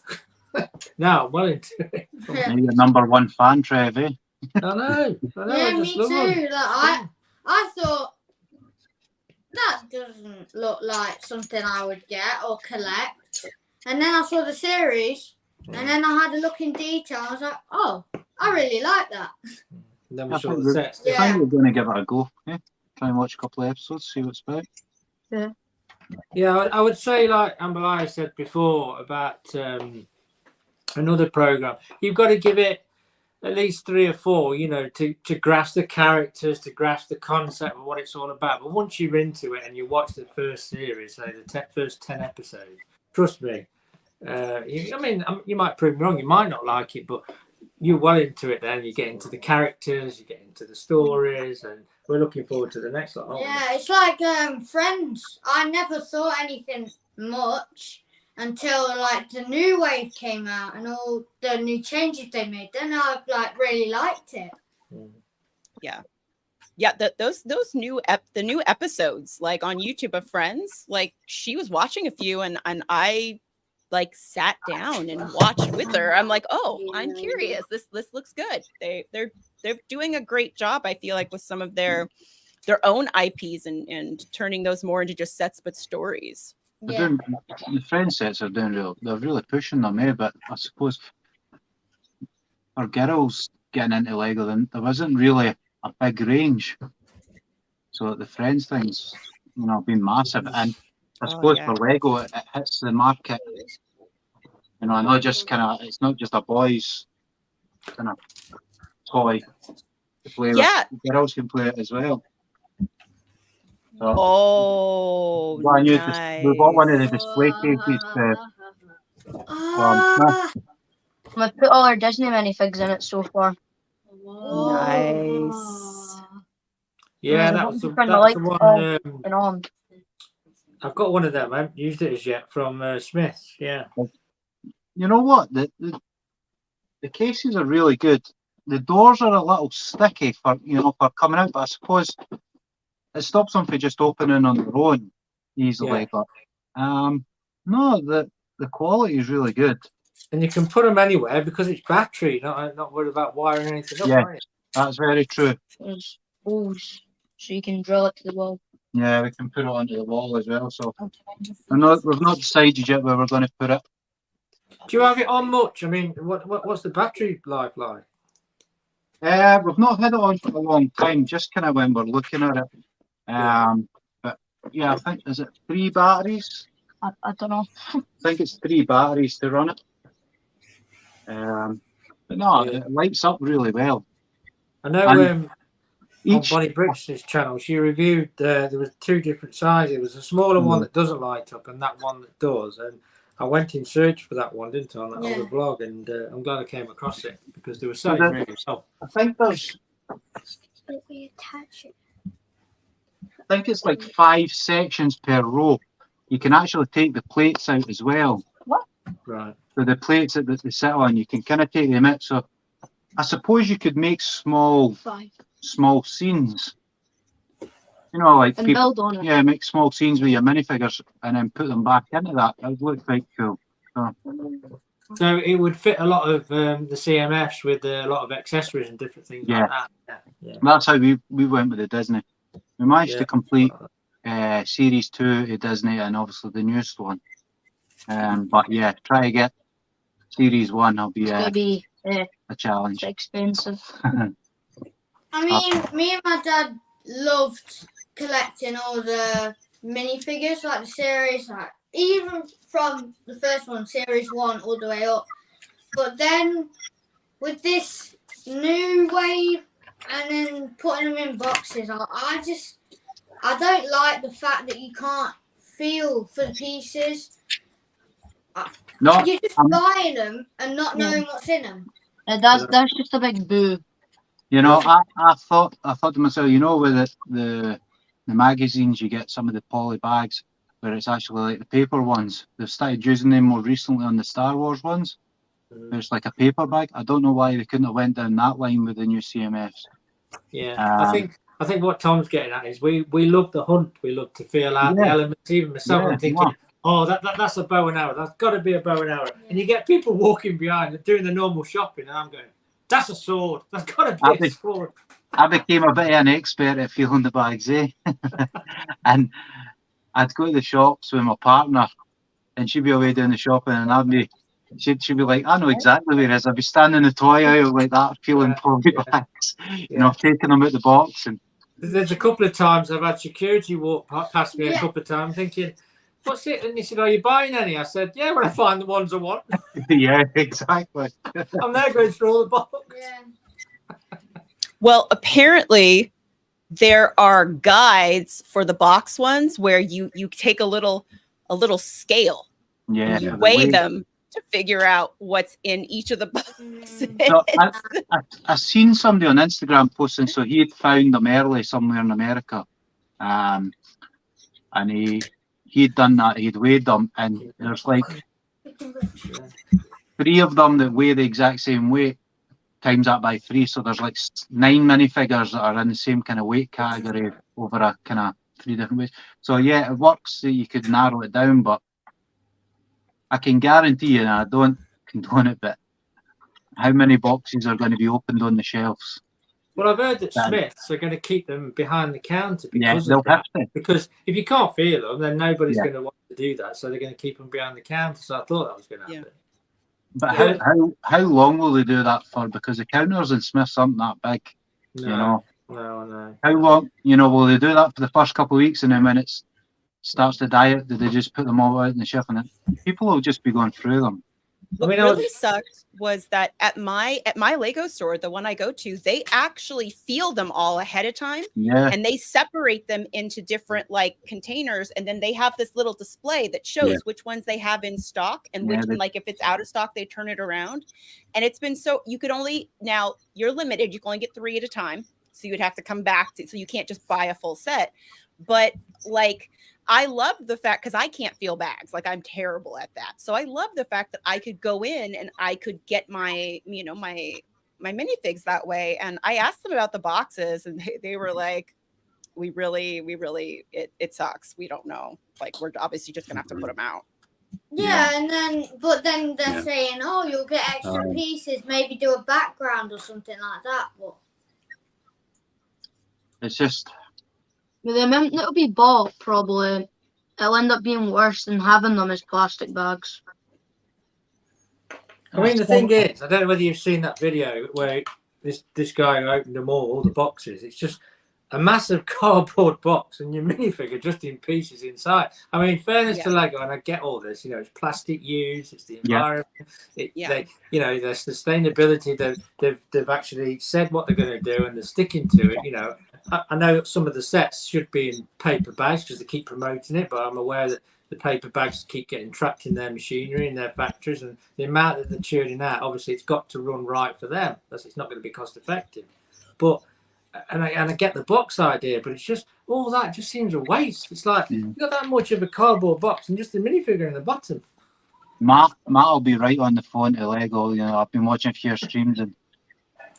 S4: Now I'm well into it.
S7: You're your number one fan, Trev, eh?
S4: I know.
S2: Yeah,
S4: I
S2: me
S4: just
S2: too.
S4: love them.
S2: Like, I thought that doesn't look like something I would get or collect. And then I saw the series, and then I had a look in detail. I was like, oh, I really like that.
S4: And then we
S7: I
S4: saw
S7: think
S4: the sets.
S7: I think we're going to give it a go. Yeah? Try and watch a couple of episodes, see what it's about.
S4: Yeah, I would say, like Amberlai said before about another program, you've got to give it at least 3 or 4, you know, to grasp the characters, to grasp the concept of what it's all about. But once you're into it and you watch the first series, say the first 10 episodes, trust me, you might prove me wrong, you might not like it, but you're well into it then. You get into the characters, you get into the stories, and we're looking forward to the next one.
S2: Yeah, it's like Friends. I never thought anything much until like the new wave came out and all the new changes they made. Then I like really liked it.
S5: Yeah, those new the new episodes like on YouTube of Friends, like she was watching a few and I like sat down and watched with her. I'm like, oh, I'm curious. This looks good. They're doing a great job, I feel like, with some of their own IPs and turning those more into just sets but stories.
S2: Yeah.
S7: The Friends sets are doing they're really pushing them, eh? But I suppose for girls getting into Lego, then there wasn't really a big range. So the Friends things, you know, been massive. And I suppose for Lego, it hits the market. You know, not just it's not just a boys kind of toy to play with. Girls can play it as well. So,
S5: nice.
S7: We bought one of the display cases
S6: We've put all our Disney minifigs in it so far.
S5: Nice.
S4: Yeah, that's the one. I've got one of them. I haven't used it as yet from Smith. Yeah.
S7: You know what? The cases are really good. The doors are a little sticky for coming out, but I suppose it stops them from just opening on their own easily. Yeah. But no, the quality is really good.
S4: And you can put them anywhere because it's battery, not worried about wiring anything up.
S7: Yeah, that's very true.
S6: There's holes, so you can drill it to the wall.
S7: Yeah, we can put it onto the wall as well. So we've not decided yet where we're going to put it.
S4: Do you have it on much? I mean, what's the battery life like?
S7: We've not had it on for a long time, just kind of when we're looking at it. But yeah, I think, is it 3 batteries?
S6: I don't know.
S7: I think it's 3 batteries to run it. But no, it lights up really well.
S4: I know on Bonnie Brix's channel, she reviewed, there was 2 different sizes. There was a smaller one that doesn't light up and that one that does. And I went in search for that one, didn't I, on that other blog, and I'm glad I came across it because they were selling really well.
S7: I think there's... I think it's like 5 sections per row. You can actually take the plates out as well.
S6: What?
S4: Right.
S7: So the plates that they sit on, you can kind of take them out. So I suppose you could make small scenes. You know, like
S6: and build on it.
S7: Yeah, make small scenes with your minifigures and then put them back into that. That would look quite cool.
S4: So it would fit a lot of the CMFs with a lot of accessories and different things like that. Yeah.
S7: That's how we went with the Disney. We managed to complete Series 2 of Disney and obviously the newest one. But yeah, try to get Series 1 will be a challenge.
S6: It's expensive.
S2: I mean, me and my dad loved collecting all the minifigures, like the series, like even from the first one, series 1, all the way up. But then with this new wave and then putting them in boxes, I don't like the fact that you can't feel for the pieces.
S7: No,
S2: You're just buying them and not knowing what's in them.
S6: That's just a big boo.
S7: you know, I thought to myself, you know, with the magazines, you get some of the poly bags where it's actually like the paper ones. They've started using them more recently on the Star Wars ones. It's like a paper bag. I don't know why they couldn't have went down that line with the new CMFs.
S4: Yeah, I think what Tom's getting at is we love the hunt. We love to feel out the elements. Even myself, I'm thinking, oh, that's a bow and arrow. That's got to be a bow and arrow. And you get people walking behind and doing the normal shopping, and I'm going, that's a sword. That's got to be a sword.
S7: I became a bit of an expert at feeling the bags, eh? And I'd go to the shops with my partner, and she'd be away doing the shopping, and she'd be like, I know exactly where it is. I'd be standing the toy aisle like that, feeling poly bags, you know, taking them out the box. And
S4: there's a couple of times I've had security walk past me a couple of times, thinking, what's it? And he said, are you buying any? I said, yeah, when I find the ones I want.
S7: Yeah, exactly.
S4: I'm there going through all the box.
S2: Yeah.
S5: Well, apparently there are guides for the box ones where you take a little scale,
S7: yeah,
S5: and you weigh them to figure out what's in each of the boxes.
S7: So I seen somebody on Instagram posting, so he had found them early somewhere in America, and he'd done that. He'd weighed them, and there's like 3 of them that weigh the exact same weight, times that by 3. So there's like 9 minifigures that are in the same kind of weight category over a kind of 3 different ways. So yeah, it works that you could narrow it down, but I can guarantee you, and I don't condone it, but how many boxes are going to be opened on the shelves?
S4: Well, I've heard that Smiths are going to keep them behind the counter because
S7: they'll
S4: of that.
S7: have to.
S4: Because if you can't feel them, then nobody's going to want to do that. So they're going to keep them behind the counter. So I thought that was going to happen.
S7: But how long will they do that for? Because the counters in Smiths aren't that big, you know.
S4: No.
S7: How long, you know, will they do that for the first couple of weeks, and then when it starts to diet, do they just put them all out in the shelf, and people will just be going through them?
S5: What really sucked was that at my Lego store, the one I go to, they actually feel them all ahead of time.
S7: Yeah.
S5: And they separate them into different like containers, and then they have this little display that shows which ones they have in stock and which one, like if it's out of stock, they turn it around. And it's been so now you're limited, you can only get 3 at a time. So you would have to come back so you can't just buy a full set. But like I love the fact, because I can't feel bags, like I'm terrible at that. So I love the fact that I could go in and I could get my minifigs that way. And I asked them about the boxes, and they were like, we really, it sucks. We don't know. Like, we're obviously just gonna have to put them out.
S2: Yeah, and then they're saying, oh, you'll get extra pieces, maybe do a background or something like that. But
S7: it's just,
S6: with the amount that'll be bought, probably it'll end up being worse than having them as plastic bags.
S4: I mean, the thing is, I don't know whether you've seen that video where this guy opened them all the boxes. It's just a massive cardboard box and your minifigure just in pieces inside. I mean, fairness to Lego, and I get all this, you know, it's plastic use, it's the environment, they, you know, the sustainability, they've actually said what they're going to do and they're sticking to it, you know. I know some of the sets should be in paper bags because they keep promoting it, but I'm aware that the paper bags keep getting trapped in their machinery, in their factories, and the amount that they're churning out, obviously it's got to run right for them. It's not going to be cost effective. But and I get the box idea, but it's just all that just seems a waste. It's like you've got that much of a cardboard box and just a minifigure in the bottom.
S7: Matt will be right on the phone to Lego. You know, I've been watching a few streams, and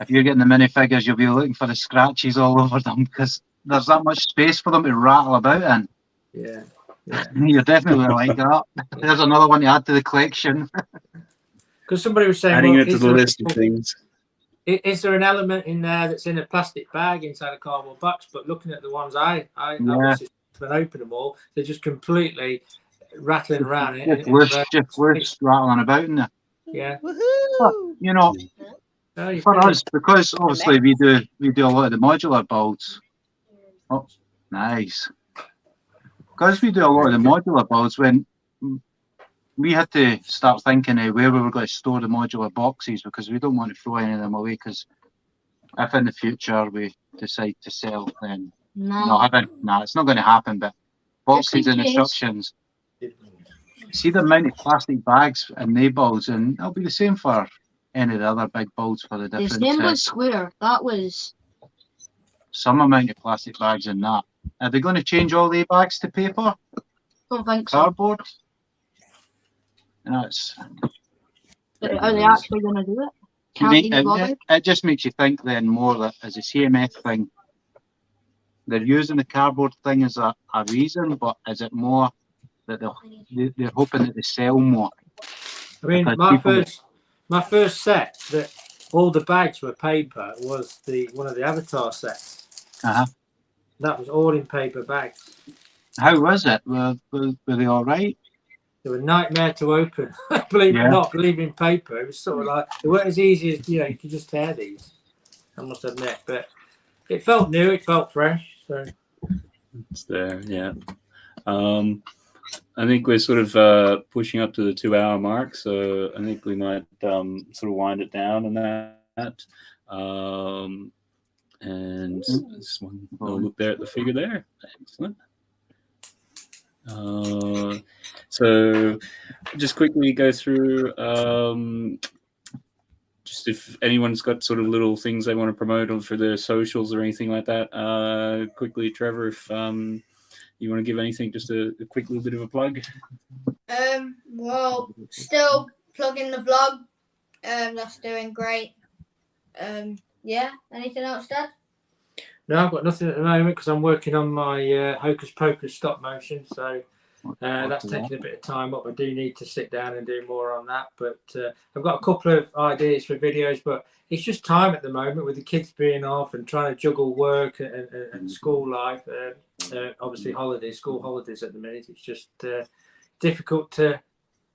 S7: if you're getting the minifigures, you'll be looking for the scratches all over them because there's that much space for them to rattle about in.
S4: Yeah.
S7: You're definitely like that. There's another one to add to the collection.
S4: Because somebody was saying,
S1: adding it to the list of things.
S4: Is there an element in there that's in a plastic bag inside a cardboard box? But looking at the ones I obviously open them all, they're just completely rattling around.
S7: Just rattling about in there.
S4: Yeah.
S7: But, you know, for us, because obviously we do a lot of the modular builds. Nice. Because we do a lot of the modular builds, when we had to start thinking of where we were going to store the modular boxes, because we don't want to throw any of them away, because if in the future we decide to sell, then
S6: No.
S7: it's not going to happen. But boxes
S6: in
S7: and
S6: case.
S7: instructions, see the amount of plastic bags in they builds, and it'll be the same for any of the other big builds for the
S6: The
S7: different
S6: same with
S7: sets.
S6: Square. That was
S7: Some amount of plastic bags in that. Are they going to change all the bags to paper,
S6: don't think so.
S7: cardboard? That's
S6: But are they actually going to do it? Can't they be bothered?
S7: it just makes you think then more that as a CMF thing, they're using the cardboard thing as a reason, but is it more that they're hoping that they sell more?
S4: I mean,
S7: Because
S4: my first set that all the bags were paper was one of the Avatar sets. That was all in paper bags.
S7: How was it? Were they all right?
S4: They were a nightmare to open. Believe in paper. It was sort of like they weren't as easy as you could just tear these. I must admit, but it felt new. It felt fresh. So
S1: it's there, yeah. I think we're sort of pushing up to the 2-hour mark, so I think we might sort of wind it down on that. And this one, I'll look there at the figure there. Excellent. So just quickly go through just if anyone's got sort of little things they want to promote for their socials or anything like that. Quickly, Trevor, if you want to give anything, just a quick little bit of a plug.
S2: Well, still plugging the vlog. That's doing great. Yeah. Anything else, Dad?
S4: no, I've got nothing at the moment because I'm working on my Hocus Pocus stop motion. So that's taking a bit of time up. I do need to sit down and do more on that. But I've got a couple of ideas for videos, but it's just time at the moment with the kids being off and trying to juggle work and school life. Obviously school holidays at the minute. It's just difficult to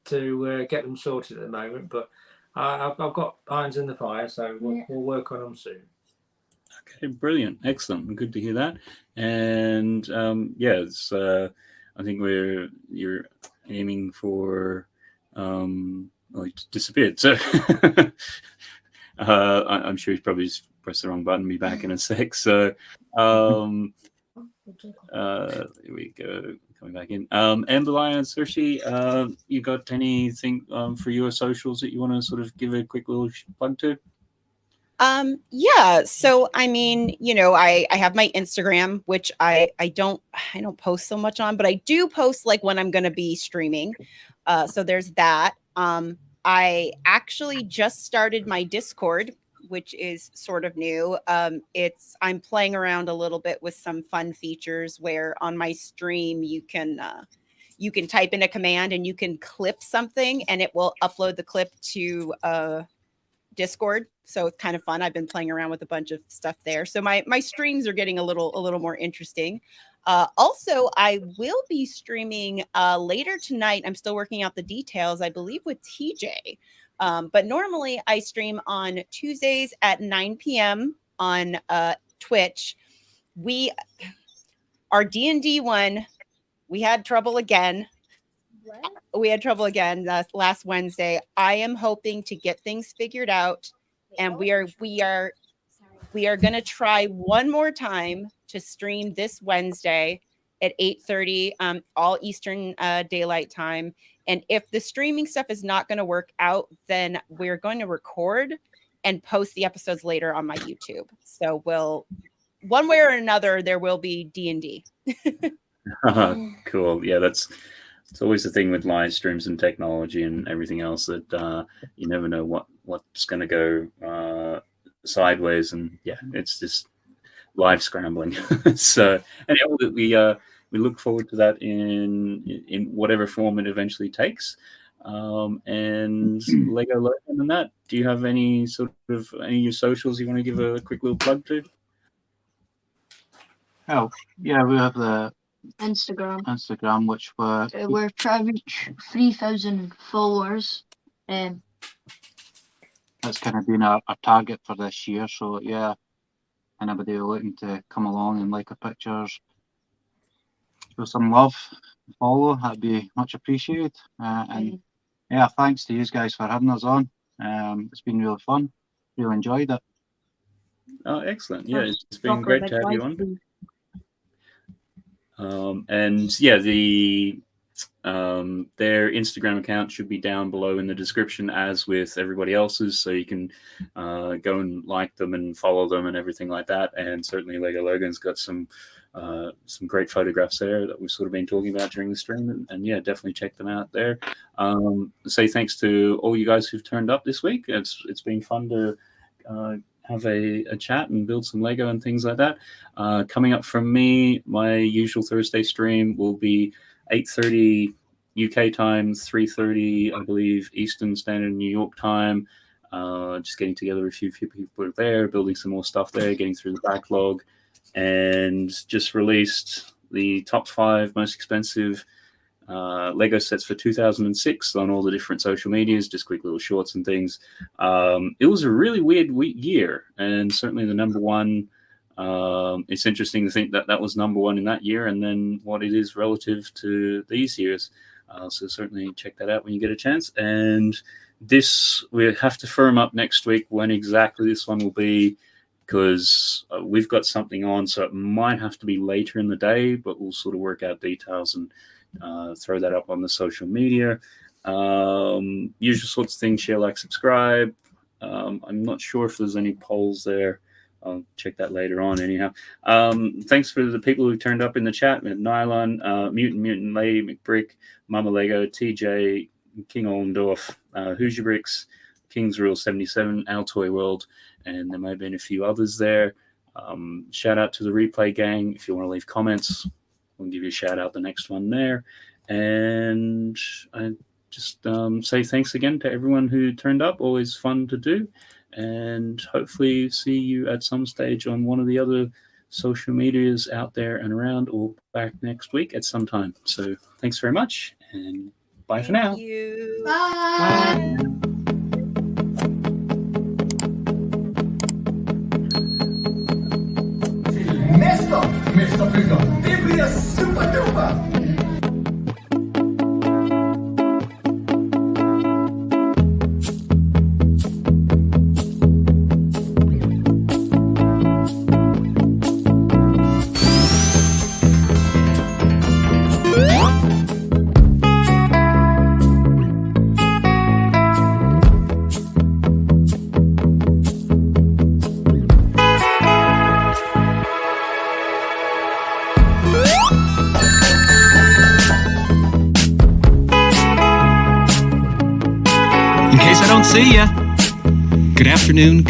S4: get them sorted at the moment. But I've got irons in the fire, so we'll work on them soon.
S1: Okay, brilliant, excellent, good to hear that. And it's I think you're aiming for it disappeared. So I'm sure he's probably just pressed the wrong button. Be back in a sec. So here we go. Coming back in. Amberlai and Sershi, you got anything for your socials that you want to sort of give a quick little plug to?
S5: Yeah. So, I mean, I have my Instagram, which I don't post so much on, but I do post like when I'm going to be streaming. So there's that. I actually just started my Discord, which is sort of new. I'm playing around a little bit with some fun features where on my stream, you can type in a command and you can clip something and it will upload the clip to, Discord. So it's kind of fun. I've been playing around with a bunch of stuff there. So my streams are getting a little more interesting. Also, I will be streaming later tonight. I'm still working out the details, I believe, with TJ. But normally I stream on Tuesdays at 9 p.m. on Twitch. Our D&D one, we had trouble again. We had trouble again last Wednesday. I am hoping to get things figured out, and we are going to try one more time to stream this Wednesday at 8:30 all Eastern Daylight Time. And if the streaming stuff is not going to work out, then we're going to record and post the episodes later on my YouTube. So one way or another, there will be D&D.
S1: Cool. Yeah, it's always the thing with live streams and technology and everything else that you never know what's going to go sideways, and it's just live scrambling. So anyhow, we look forward to that in whatever form it eventually takes. And Lego Logan and that. Do you have any of your socials you want to give a quick little plug to?
S7: Oh yeah, we have the
S6: Instagram,
S7: which
S6: we're trying to reach 3,000 followers.
S7: That's kind of been our target for this year. So yeah, anybody looking to come along and like our pictures, show some love, follow, that'd be much appreciated. And yeah, thanks to you guys for having us on. It's been really fun. Really enjoyed it.
S1: Oh, excellent. Yeah, it's been great to have you on. And yeah, their Instagram account should be down below in the description, as with everybody else's, so you can go and like them and follow them and everything like that. And certainly Lego Logan's got some great photographs there that we've sort of been talking about during the stream, and yeah, definitely check them out there. Say thanks to all you guys who've turned up this week. It's been fun to have a chat and build some Lego and things like that. Coming up from me, my usual Thursday stream will be 8:30 UK time, 3:30 I believe Eastern Standard New York time. Just getting together a few people there, building some more stuff there, getting through the backlog, and just released the top 5 most expensive Lego sets for 2006 on all the different social medias, just quick little shorts and things. It was a really weird year, and certainly the number one, it's interesting to think that was number one in that year, and then what it is relative to these years. So certainly check that out when you get a chance. And this, we have to firm up next week when exactly this one will be, because we've got something on, so it might have to be later in the day, but we'll sort of work out details and throw that up on the social media. Usual sorts of things: share, like, subscribe. I'm not sure if there's any polls there. I'll check that later on anyhow. Thanks for the people who turned up in the chat: Nylon, Mutant Lady, McBrick, Mama Lego, TJ, King Ollendorf, Hoosier Bricks, King's Rule 77, Altoy World, and there may have been a few others there. Shout out to the replay gang. If you want to leave comments, we'll give you a shout out the next one there. And I just say thanks again to everyone who turned up. Always fun to do. And hopefully see you at some stage on one of the other social medias out there and around, or back next week at some time. So thanks very much, and bye for now.
S5: Thank you.
S2: Bye.
S10: Mister Bigger, det bliver super duper!
S11: In case I don't see ya, good afternoon,